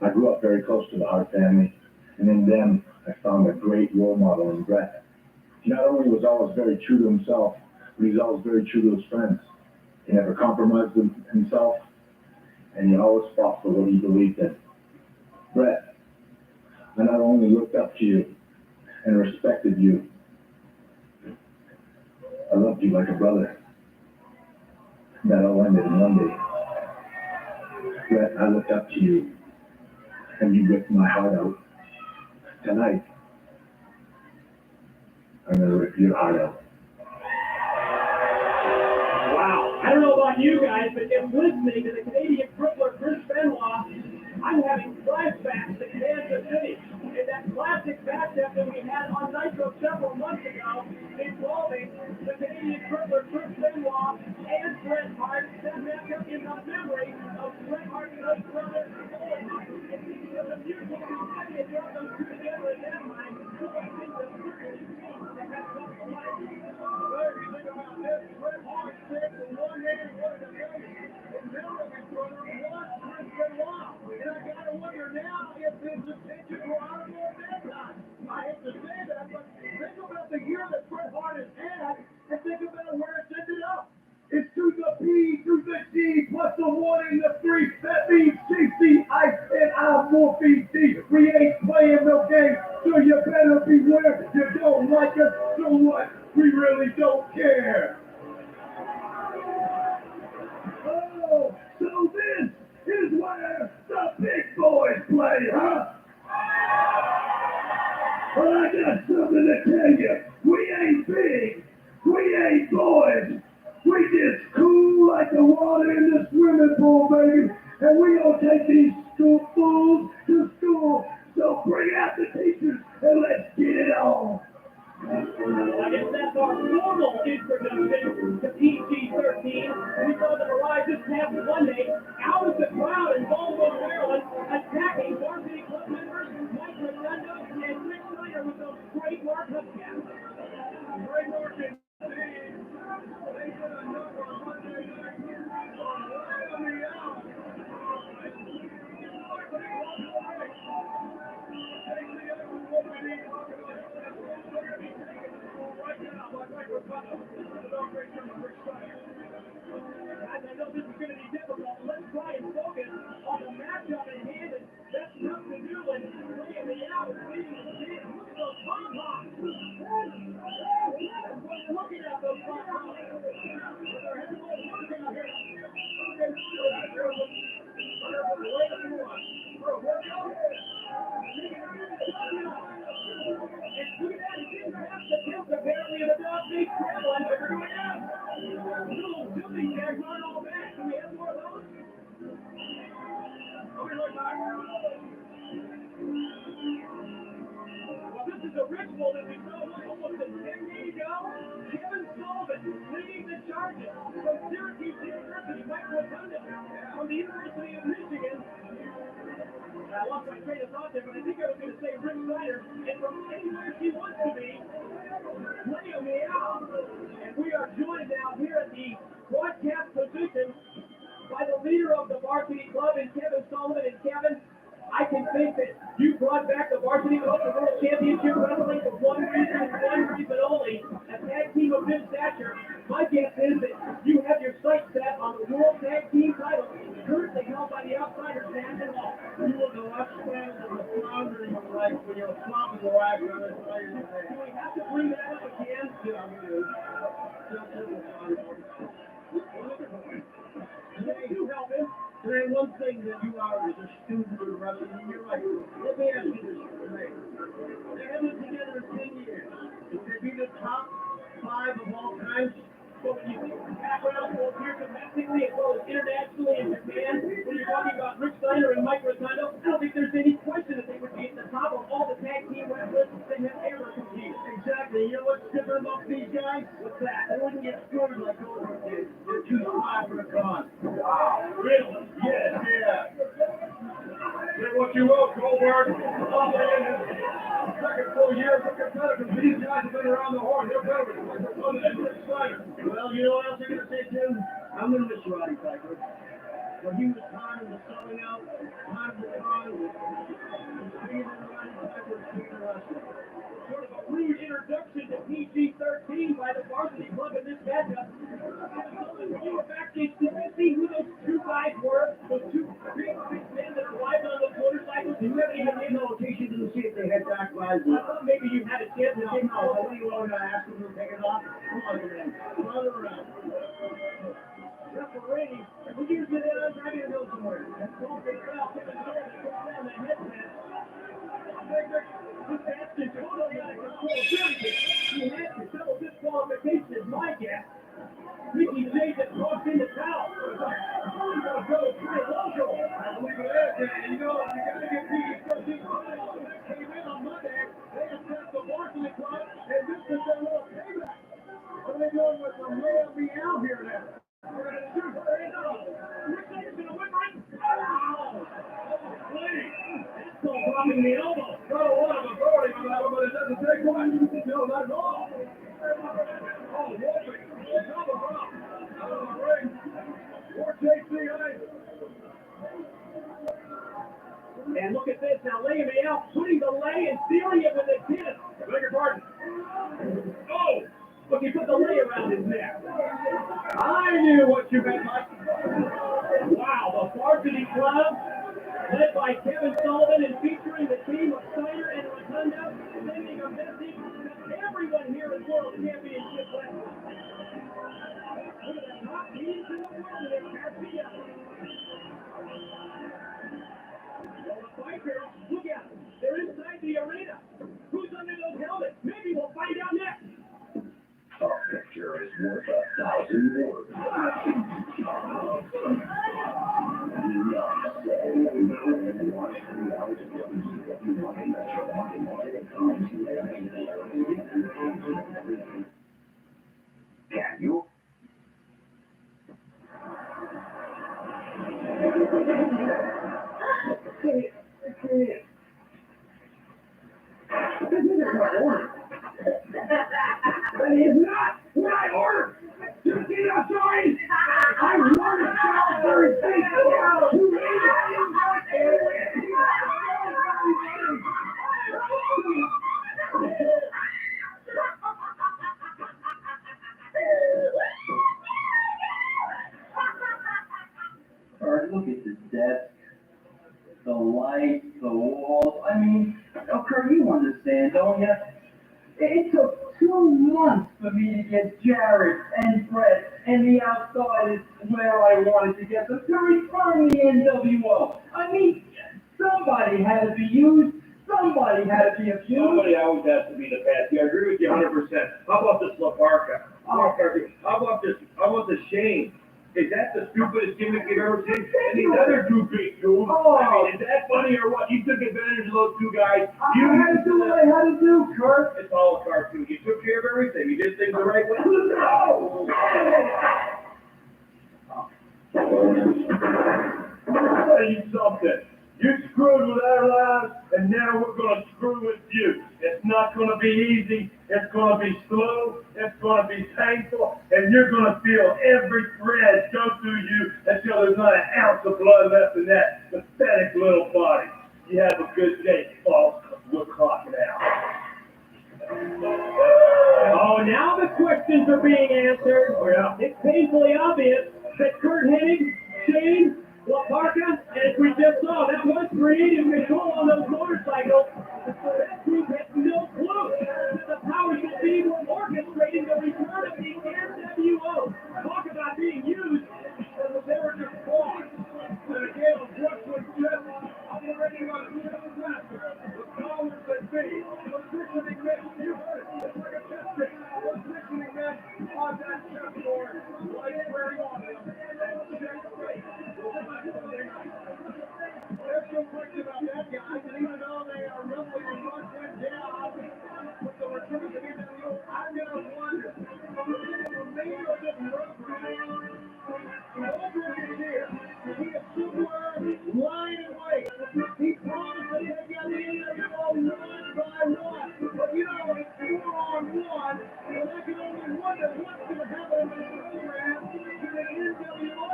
I grew up very close to the Hart family, and in them, I found a great role model in Bret. He not only was always very true to himself, but he was always very true to his friends. He never compromised himself, and he always fought for what he believed in. Bret, I not only looked up to you and respected you, I loved you like a brother. That all ended in one day. Bret, I looked up to you, and you ripped my heart out. Tonight, I'm gonna rip your heart out. Wow. I don't know about you guys, but just listening to the Canadian crippler Chris Benoit, I'm having flashbacks to Kansas City. And that classic matchup that we had on Nitro several months ago involving the Canadian crippler Chris Benoit and Bret Hart. That matchup in the memory of Bret Hart 4 feet deep. We ain't playing no game, so you better beware. You don't like us, so what? We really don't care. Oh, so this is where the big boys play, huh? Well, I got something to tell you. We ain't big. We ain't boys. We just cool like the water in the swimming pool, baby. And we gonna take these school fools to school. So bring out the teachers and let's get it on. I guess that's our formal introduction to PG-13. We saw them arrive this past Monday out of the crowd in Baltimore, Maryland, attacking varsity club members Mike Rotundo and Rick Snyder with those great markup caps. Great marking. They did a number on Monday night on Miami out. I know this is going to be difficult. Let's try and focus on the matchup at hand, and that's tough to do when playing the out and leading the game. Look at those pom-poms. Looking at those pom-poms. Their heads all working out here. Apparently the dog big traveling, but we're going out. Little Billy tags run all back. Do we have more of those? Okay, look back. Well, this is a ritual that we saw almost a decade ago. Kevin Sullivan leading the charges from Syracuse University, Mike Rotundo from the University of Michigan. I lost my train of thought there, but I think I was going to say Rick Snyder, and from anywhere he wants to be, Leo Meow. And we are joined now here at the broadcast position by the leader of the varsity club, and Kevin Sullivan. And Kevin, I can think that you brought back the varsity club to World Championship Wrestling for one reason and one reason only, a tag team of this stature. My guess is that you have your sights set on the World Tag Team title, currently held by the Outsiders, Sam and Law. You were the last man in the floundering of life when you were flopping the wagon on this way. Do we have to bring that up again? Yeah, I'm going to You help him. Today, one thing that you are is a student of wrestling, and you're right. Let me ask you this, today. They haven't been together in 10 years. Would they be the top 5 of all times? But when you think background both here domestically as well as internationally in Japan, when you're talking about Rick Snyder and Mike Rotundo, I don't think there's any question that they would be at the top of all the tag team wrestlers that have ever competed. Exactly. You know what's different about these guys? What's that? They wouldn't get screwed like those did. They're too smart for the cause. Wow. Really? Yes, yeah. Say what you will, Goldberg. Second full year for competitors. These guys have been around the horn. They're better than Rick Snyder. Well, you know what else I'm going to say, Tim? I'm going to miss Roddy Piper. When he was time was selling out, time was gone, being in Roddy Piper's being wrestling. Sort of a rude introduction to PG-13 by the varsity club in this matchup. You were backstage. Did you see who those two guys were? Those two big men that arrived on those motorcycles? You haven't even made no location to see if they had back lives. I thought maybe you had a chance to get No, what do you want to ask them to take it off? Come on, man. Run around. Referee, we can get it on. I need to go somewhere. That's all they fell. Get the door that goes down the headset. This bastard totally out of control. He had to settle disqualification is my guess. Mickey J just walked in the towel. You gotta go pretty local. I believe it is. And you know, you gotta get PG-13 came in on Monday. They attacked the varsity club, and this is their little payback. What are they doing with the real meow here now? We're gonna shoot. Rick Snyder's gonna win, right? Wow! Please. That's all dropping the elbow. Got a lot of authority on that one, but it doesn't take much. No, not at all. Oh, whooping. Double drop. Out of the ring. For JCI. And look at this now, laying me out, putting the lay and sealing it with a kiss. Beg your pardon. Oh! Look, he put the lay around his neck. I knew what you meant, Mike. Wow, the varsity club led by Kevin Sullivan and featuring the team of Steiner and Rotunda, sending a message to everyone here at World Championship Wrestling. One of the top teams in the world is Garcia. Well, the fighters, look at them. They're inside the arena. Who's under those helmets? Maybe we'll find out next. A picture is worth 1,000 words. Can you? This isn't my order. That is not what I ordered. You see that sign? I wanted Salisbury steak. You made Kurt, look at this desk, the lights, the walls. I mean, Kurt, you understand, don't you? It took 2 months for me to get Jared and Brett and the outside is where I wanted to get them to return the NWO. I mean, somebody had to be used, somebody had to be abused. Somebody always has to be the best. I agree with you 100%. How about this LaParca? How about this? How about the Shane? Is that the stupidest gimmick you've ever seen? And these other two big dudes. I mean, is that funny or what? You took advantage of those two guys. You had to do what I had to do, Kurt. It's all a cartoon. You took care of everything. You did things the right way. no! I'll tell you something. You screwed with our lives, and now we're going to screw with you. It's not going to be easy. It's going to be slow. It's going to be painful. And you're going to feel every thread go through you until there's not an ounce of blood left in that pathetic little body. You have a good day, folks. We're clocking out. Oh, now the questions are being answered. Yeah. It's painfully obvious that Kurt Hennig, Shane, LaParca, and as we just saw, that was creative control on those motorcycles. That group had no clue that the powers that be were orchestrating the return of the NWO. Talk about being used because they were just pawns. And again, Brooks was just operating on a little faster. The powers that be, positioning men, you heard it, it's like a chess game. Positioning men on that chessboard, right where you want them, and check the face. There's no question about that, guys. And even though they are rumbling and what went down with the return of the NWO, I'm going to wonder, the remainder of this program, Goldberg is here. He is somewhere lying in wait. He promised to take out the NWO one by one. But you know, it's 4-on-1, and I can only wonder what's going to happen in this program to the NWO.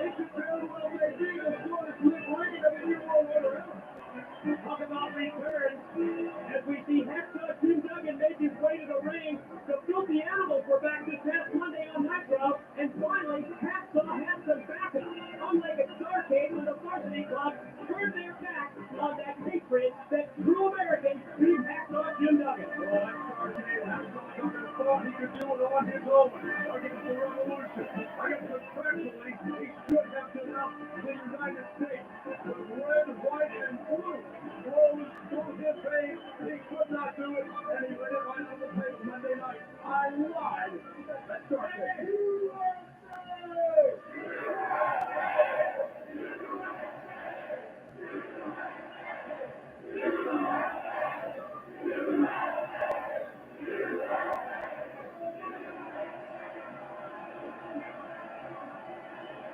It could very well be as short as Mclaren of the New World Order. Talk about returns. As we see Hacksaw Jim Duggan make his way to the ring, the filthy animals were back to test Monday on Nitro, and finally, Hacksaw had some backup. Unlike a Starcade with the Varsity Club, turned their back on that hatred that true Americans leave Hacksaw Jim Duggan. Well, that Starcade, Hacksaw Duggan thought he could do it on his own against the Revolution. I guess respectfully, he should have been out in the United States with red, white, and blue. Rose through his face, he could not do it, and he let it right on the face Monday night. I lied. That's Starcade.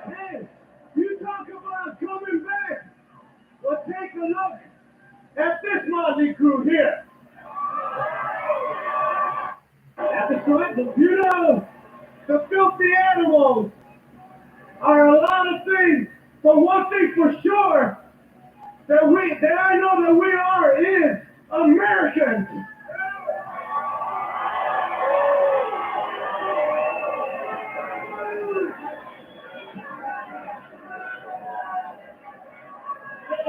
Hey, you talk about coming back. Well, take a look at this motley crew here. At the front, you know, the filthy animals are a lot of things, but one thing for sure that I know that we are is Americans.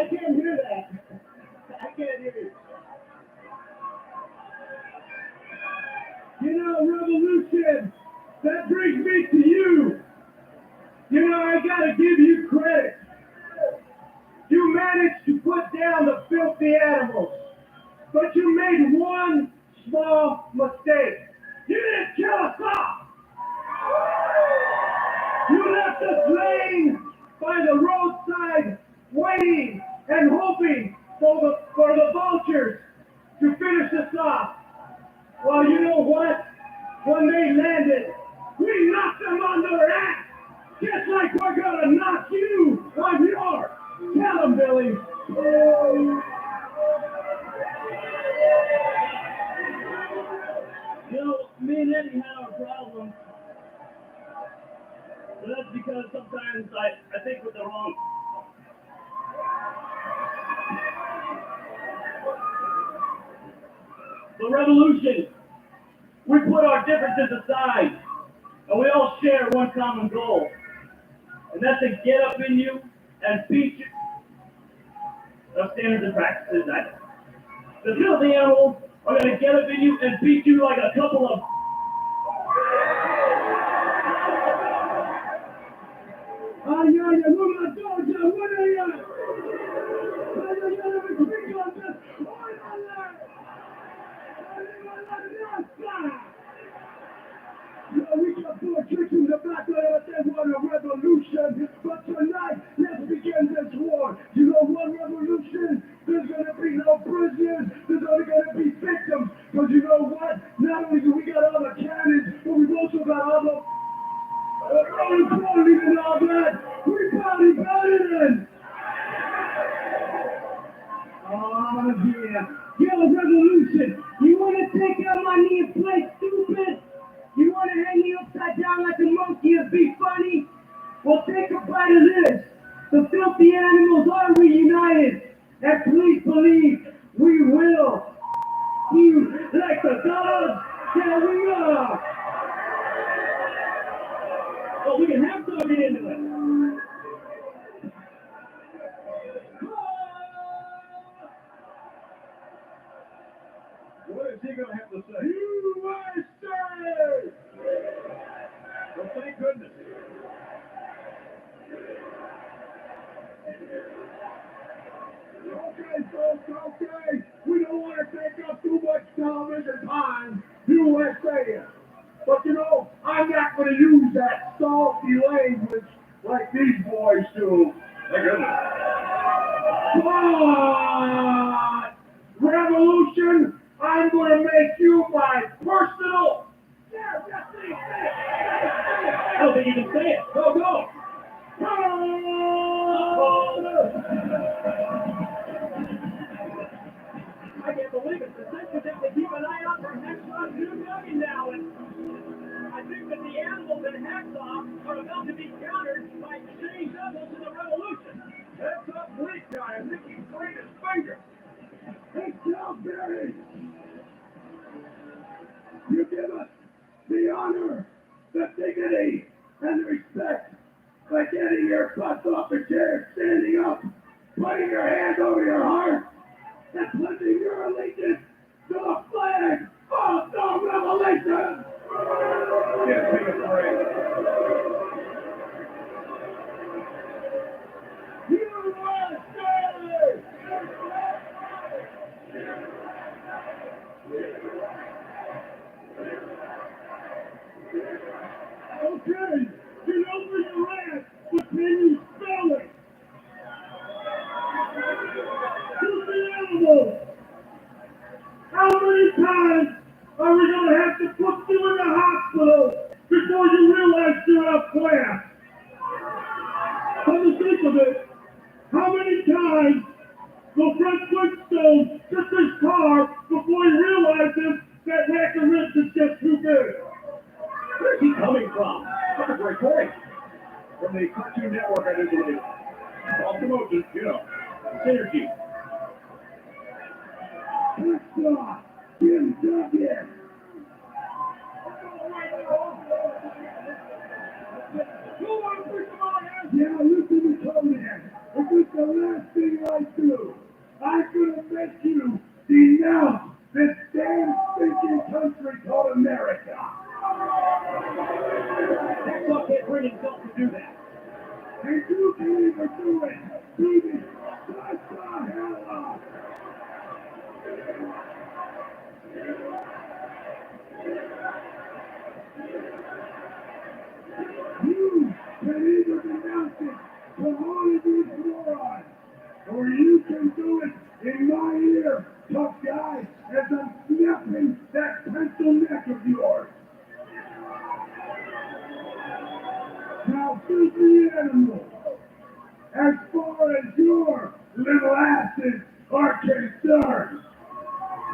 can't hear that. I can't hear you. You know, revolution, that brings me to you. You know, I gotta give you credit. You managed to put down the filthy animals, but you made one small mistake. You didn't kill us off. You left us laying by the roadside, waiting and hoping for the vultures to finish us off. Well, you know what? When they landed, we knocked them on their ass, just like we're gonna knock you on yours. Tell them, Billy. You know, me and Eddie had our problems. But that's because sometimes I think with the wrong. The revolution. We put our differences aside, and we all share one common goal. And that's to get up in you and beat you. No standards and practices, either. The filthy animals are going to get up in you and beat you like a couple of... Ay, ay, ay, una, dos, ya, buena, ya. Ay, ay, ay, me explico, ya. ¡Órale! ¡Arriba la raza! Yeah, we got four tricks in the back of they want a revolution. But tonight, let's begin this war. You know what revolution? There's going to be no prisoners. There's only going to be victims. Because you know what? Not only do we got all the cannons, but we've also got all the... unemployment and all that. We probably better than. Oh, yeah. Yo, revolution. You want to take out my knee and play stupid? You want to hang me upside down like a monkey and be funny? Well, take a bite of this. The filthy animals are reunited. And please believe we will. You like the dogs? Yeah, we are. But we can have to get into it. What is he going to have to say? USA! Well, thank goodness. Okay, folks, okay. We don't want to take up too much television time. USA. But you know, I'm not going to use that salty language like these boys do. Thank goodness. But revolution, I'm going to make you my personal. Yeah, just say it. I don't think you can say it. Go, go. I can't believe it. The Centuries have to keep an eye out for next month's new nugget now. And I think that the animals in Hacksaw are about to be countered by shady devils in the revolution. That's up, bleak guy. I think he's pointing his finger. Hey, Salisbury! You give us the honor, the dignity, and the respect by getting your butts off the chair, standing up, putting your hand over your heart, and pledging your allegiance to the flag of the revolution! Give me a break. USA! Okay, get over your ass, but can you spell it? Filthy animals! How many times are we going to have to put you in the hospital before you realize you're outclassed? Come to think of it, how many times will Fred Flintstone get this car before he realizes that rack of ribs is just too big? Where's he coming from? That's a great point. From the Cartoon Network, I do believe. All promotions, you know. Synergy. Hacksaw! Jim Duggan! Yeah, listen to Conan. If it's the last thing I do, that you denounce this damn stinking country called America. That's not can't bring himself to do that. And you can either do it, baby. Shut the hell up. You can either denounce it to all of these morons, or you can do it in my ear, tough guy, as I'm snapping that pencil neck of yours. Now, filthy animal, as far as your little asses are concerned,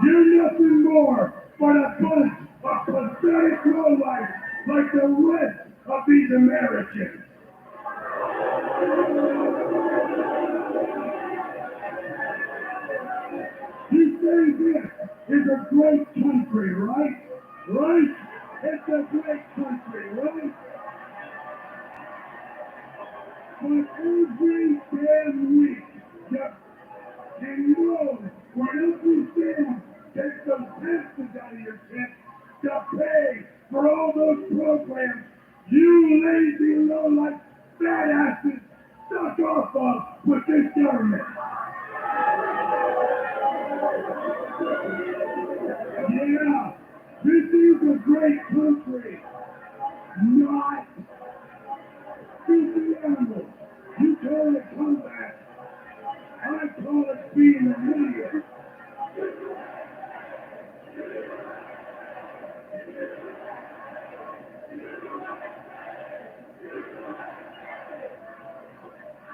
you're nothing more but a bunch of pathetic lowlifes like the rest of these Americans. You say this is a great country, right? Right? It's a great country, right? But every damn week, you know, when every damn takes some taxes out of your check to pay for all those programs you lazy low-life fat asses stuck off of with this government. Yeah, this is a great country, not stupid animals. You call it comeback. I call it being an idiot.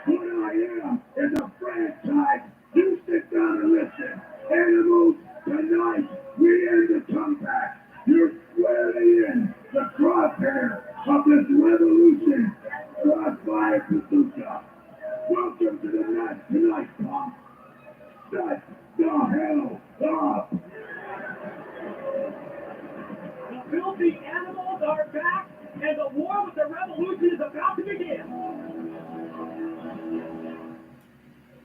What I am is a franchise. You sit down and listen. Animals, tonight we end the comeback. You're squarely in the crosshairs of this revolution. Crossfire bazooka. Welcome to the match tonight, punk. Shut the hell up. The filthy animals are back, and the war with the revolution is about to begin.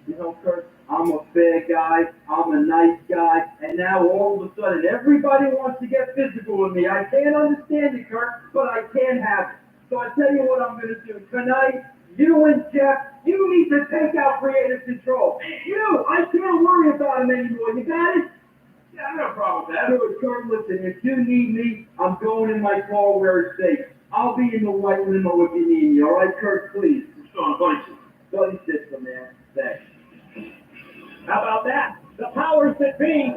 You know, Kurt, I'm a fair guy, I'm a nice guy, and now all of a sudden everybody wants to get physical with me. I can't understand it, Kurt, but I can't have it. So I tell you what I'm going to do. Tonight, you and Jeff, you need to take out creative control. You, I can't worry about him anymore. You got it? Yeah, I have no problem with that. Good, Kurt, listen, if you need me, I'm going in my car where it's safe. I'll be in the white limo if you need me, all right, Kurt, please? We're still on a buddy system. Buddy system, man. Thanks. How about that? The powers that be,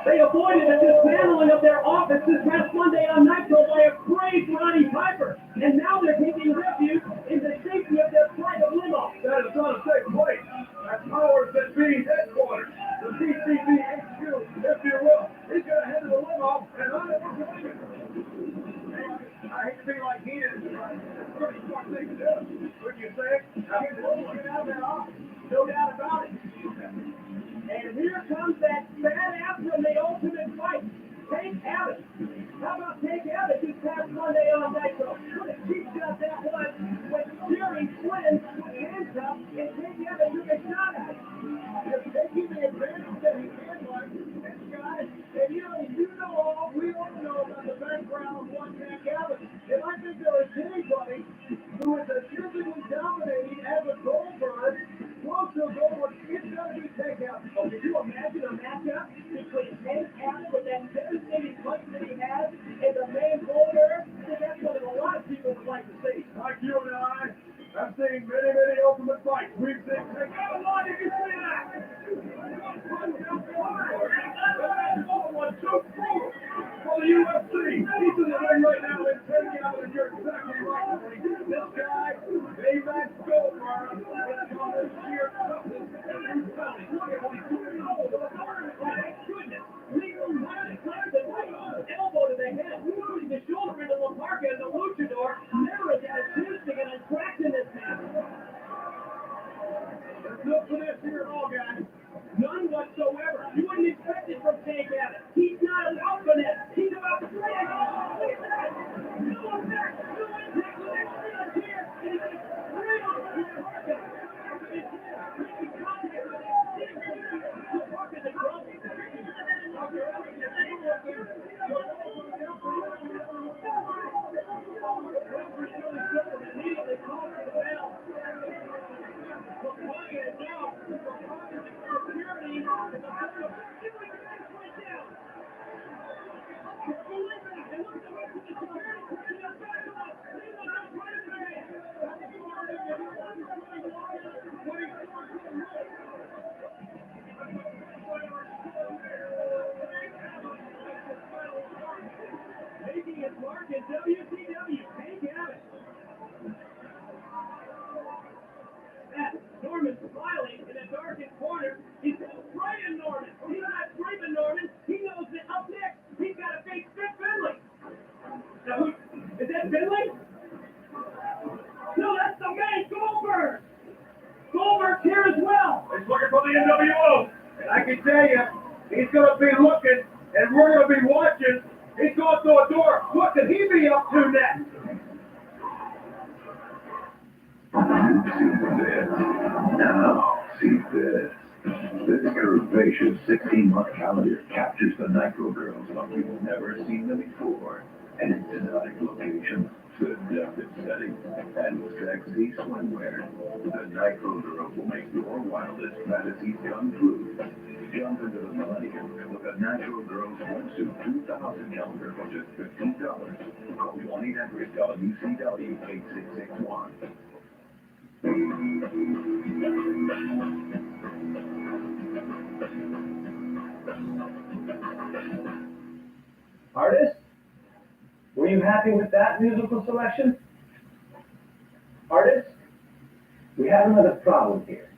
they avoided a dismantling of their office this past Monday on Nitro by a crazed Roddy Piper. And now they're taking refuge in the safety of their private limo. That is not a safe place. That powers that be headquarters. The PCB HQ, if you will. He's going to head to the limo, and I don't believe it. I hate to be like he is, but it's a pretty smart thing to do. Wouldn't you say? I mean, we'll get out of that office. No doubt about it. And here comes that badass from the Ultimate Fight, Tank Abbott. How about Tank Abbott this past Monday on Nitro? What a cheap shot that was when Jerry Flynn was handcuffed and Tank Abbott took a shot at him. You're taking the advantage that he can And I can tell you, he's going to be looking, and we're going to be watching. He's going through a door. What could he be up to next? Now, see this. This curvaceous 16-month calendar captures the Nitro girls like you've never seen them before. An exotic location, seductive setting, and sexy swimwear. The Nitro girls will make your wildest fantasies come true. Jump into the millennium with a Nitro Girls Swimsuit 2000 calendar for just $15. Call 1-800-WCW-8661. Artist, were you happy with that musical selection? Artist, we have another problem here.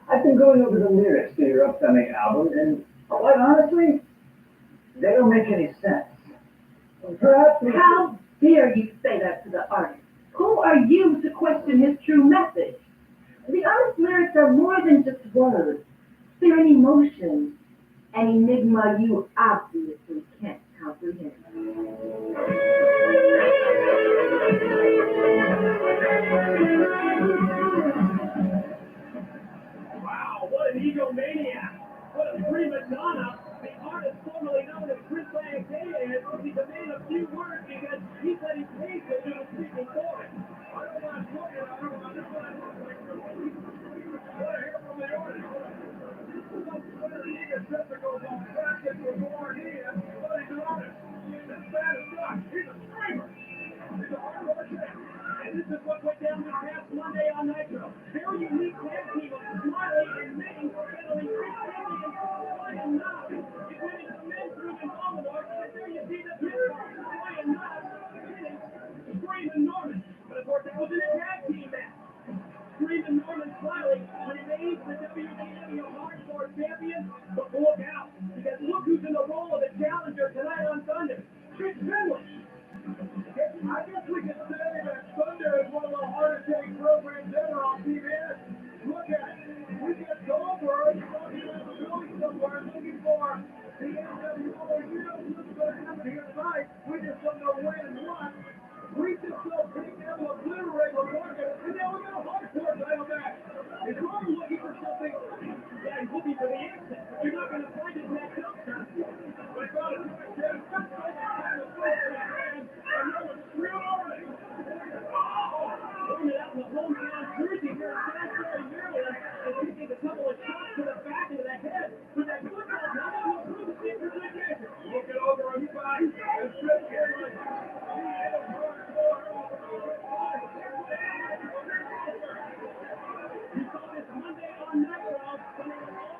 I've been going over the lyrics to your upcoming album, and quite honestly, they don't make any sense. Perhaps we... How dare you say that to the artist? Who are you to question his true message? The artist's lyrics are more than just words. They're an emotion, an enigma you obviously can't comprehend. Wow, what an egomaniac! What a prima donna! The artist formerly known as Chris Lancaster is only the man of few words because he said he paid for you to speak in for it. I don't want to talk about it, I don't want to like I want to hear from the artist. What an egotistical practice for more here, but he's an artist. This man is not. He's a screamer. He's a hard worker. And this is what went down this past Monday on Nitro. Very unique tag team of Smiley and Ming battling Chris Champions, Ryan Knox, including the men through the Commodore, and there you see the pin card, Ryan Knox, pinning Scream and Norman. But of course, that was in a tag team match. Scream and Norman Smiley remains the WCW Hardcore Champion, but look out, because look who's in the role of the challenger tonight on Thunder, Chris Finley. I guess we could say that Thunder is one of the hardest hitting programs ever on PBS. Look at it. We get Goldberg talking about the building somewhere looking for the NWO. We don't know what's going to happen here tonight. We just don't know when and what. We just saw Big Devil obliterate LaMorgan, and now we got a hardcore title match. Is Roman looking for something? Yeah, he's looking for the exit. You're not going to find it in that dumpster. But I found it. Bring it out in the hometown jersey here in Salisbury, Maryland, and he takes a couple of shots to the back and to the head. But that good guy, now that will prove the secret of the game. Look it over his back, and Chris Finley. You saw this Monday on Nitro, when they were all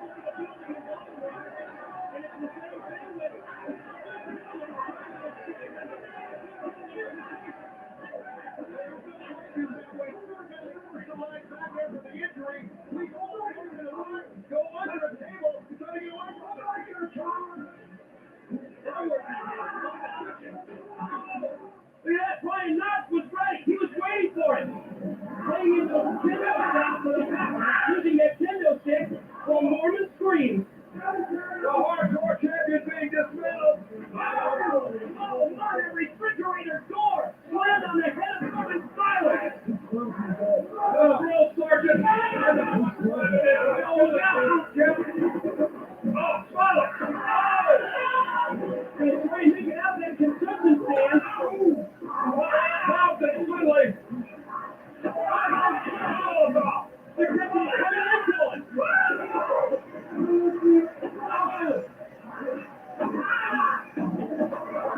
over the building in Baltimore, and it's the same thing with Brian Knox was ready. He was waiting for it. Playing into the Nintendo down to the back, using that Nintendo stick while Norman screams. The hardcore champion being dismantled. Oh, not a refrigerator door. Slammed on the head of Norman Siler. Drill sergeant. Oh, Siler. He's trying to get out of that concession stand. Wow, that's Finley. The grip is coming into him.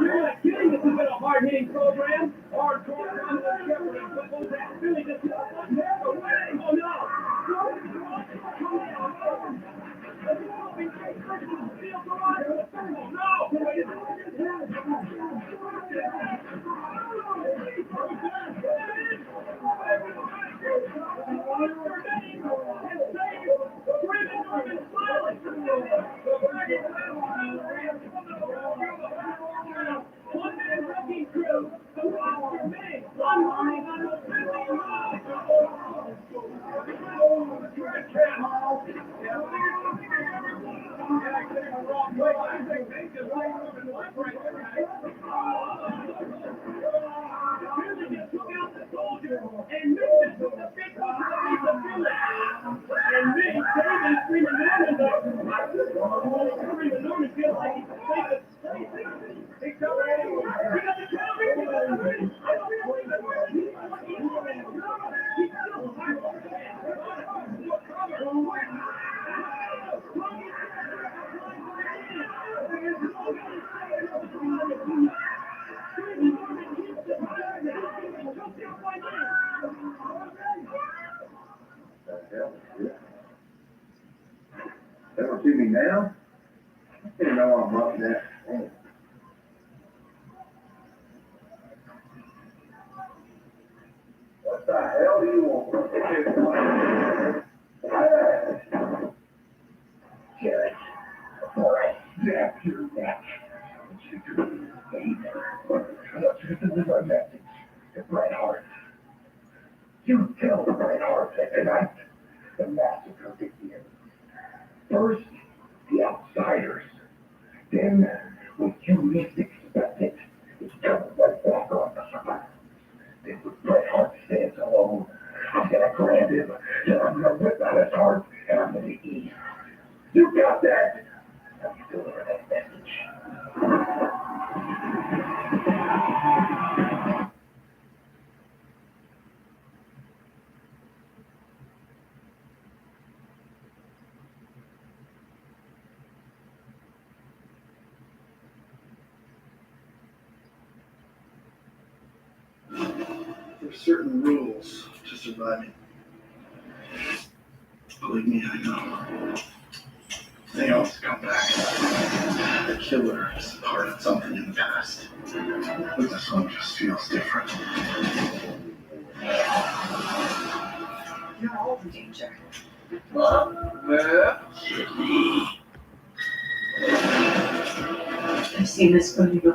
You're not kidding, this has been a hard-hitting program. Hardcore Untitled Chapter and football that really just one hair away. Oh no! One-man wrecking crew, the roster made, one line on the 50 trash can. They don't see me now? I didn't know I'm up that. What the hell do you want? Jared, before I zap your neck, I want you to do me a favor. I want you to deliver a message to Bret Hart. You tell Bret Hart that tonight the massacre begins. First, the outsiders. Then, when you least expect it, it's coming right back on the spot. Then when Bret Hart stands alone, I'm gonna grab him, and I'm gonna rip out his heart, and I'm gonna eat. You got that? Now you deliver that message. There's certain rules to surviving. Believe me, I know. They always come back. The killer is part of something in the past. But this one just feels different. You're all in danger. I've seen this from you before.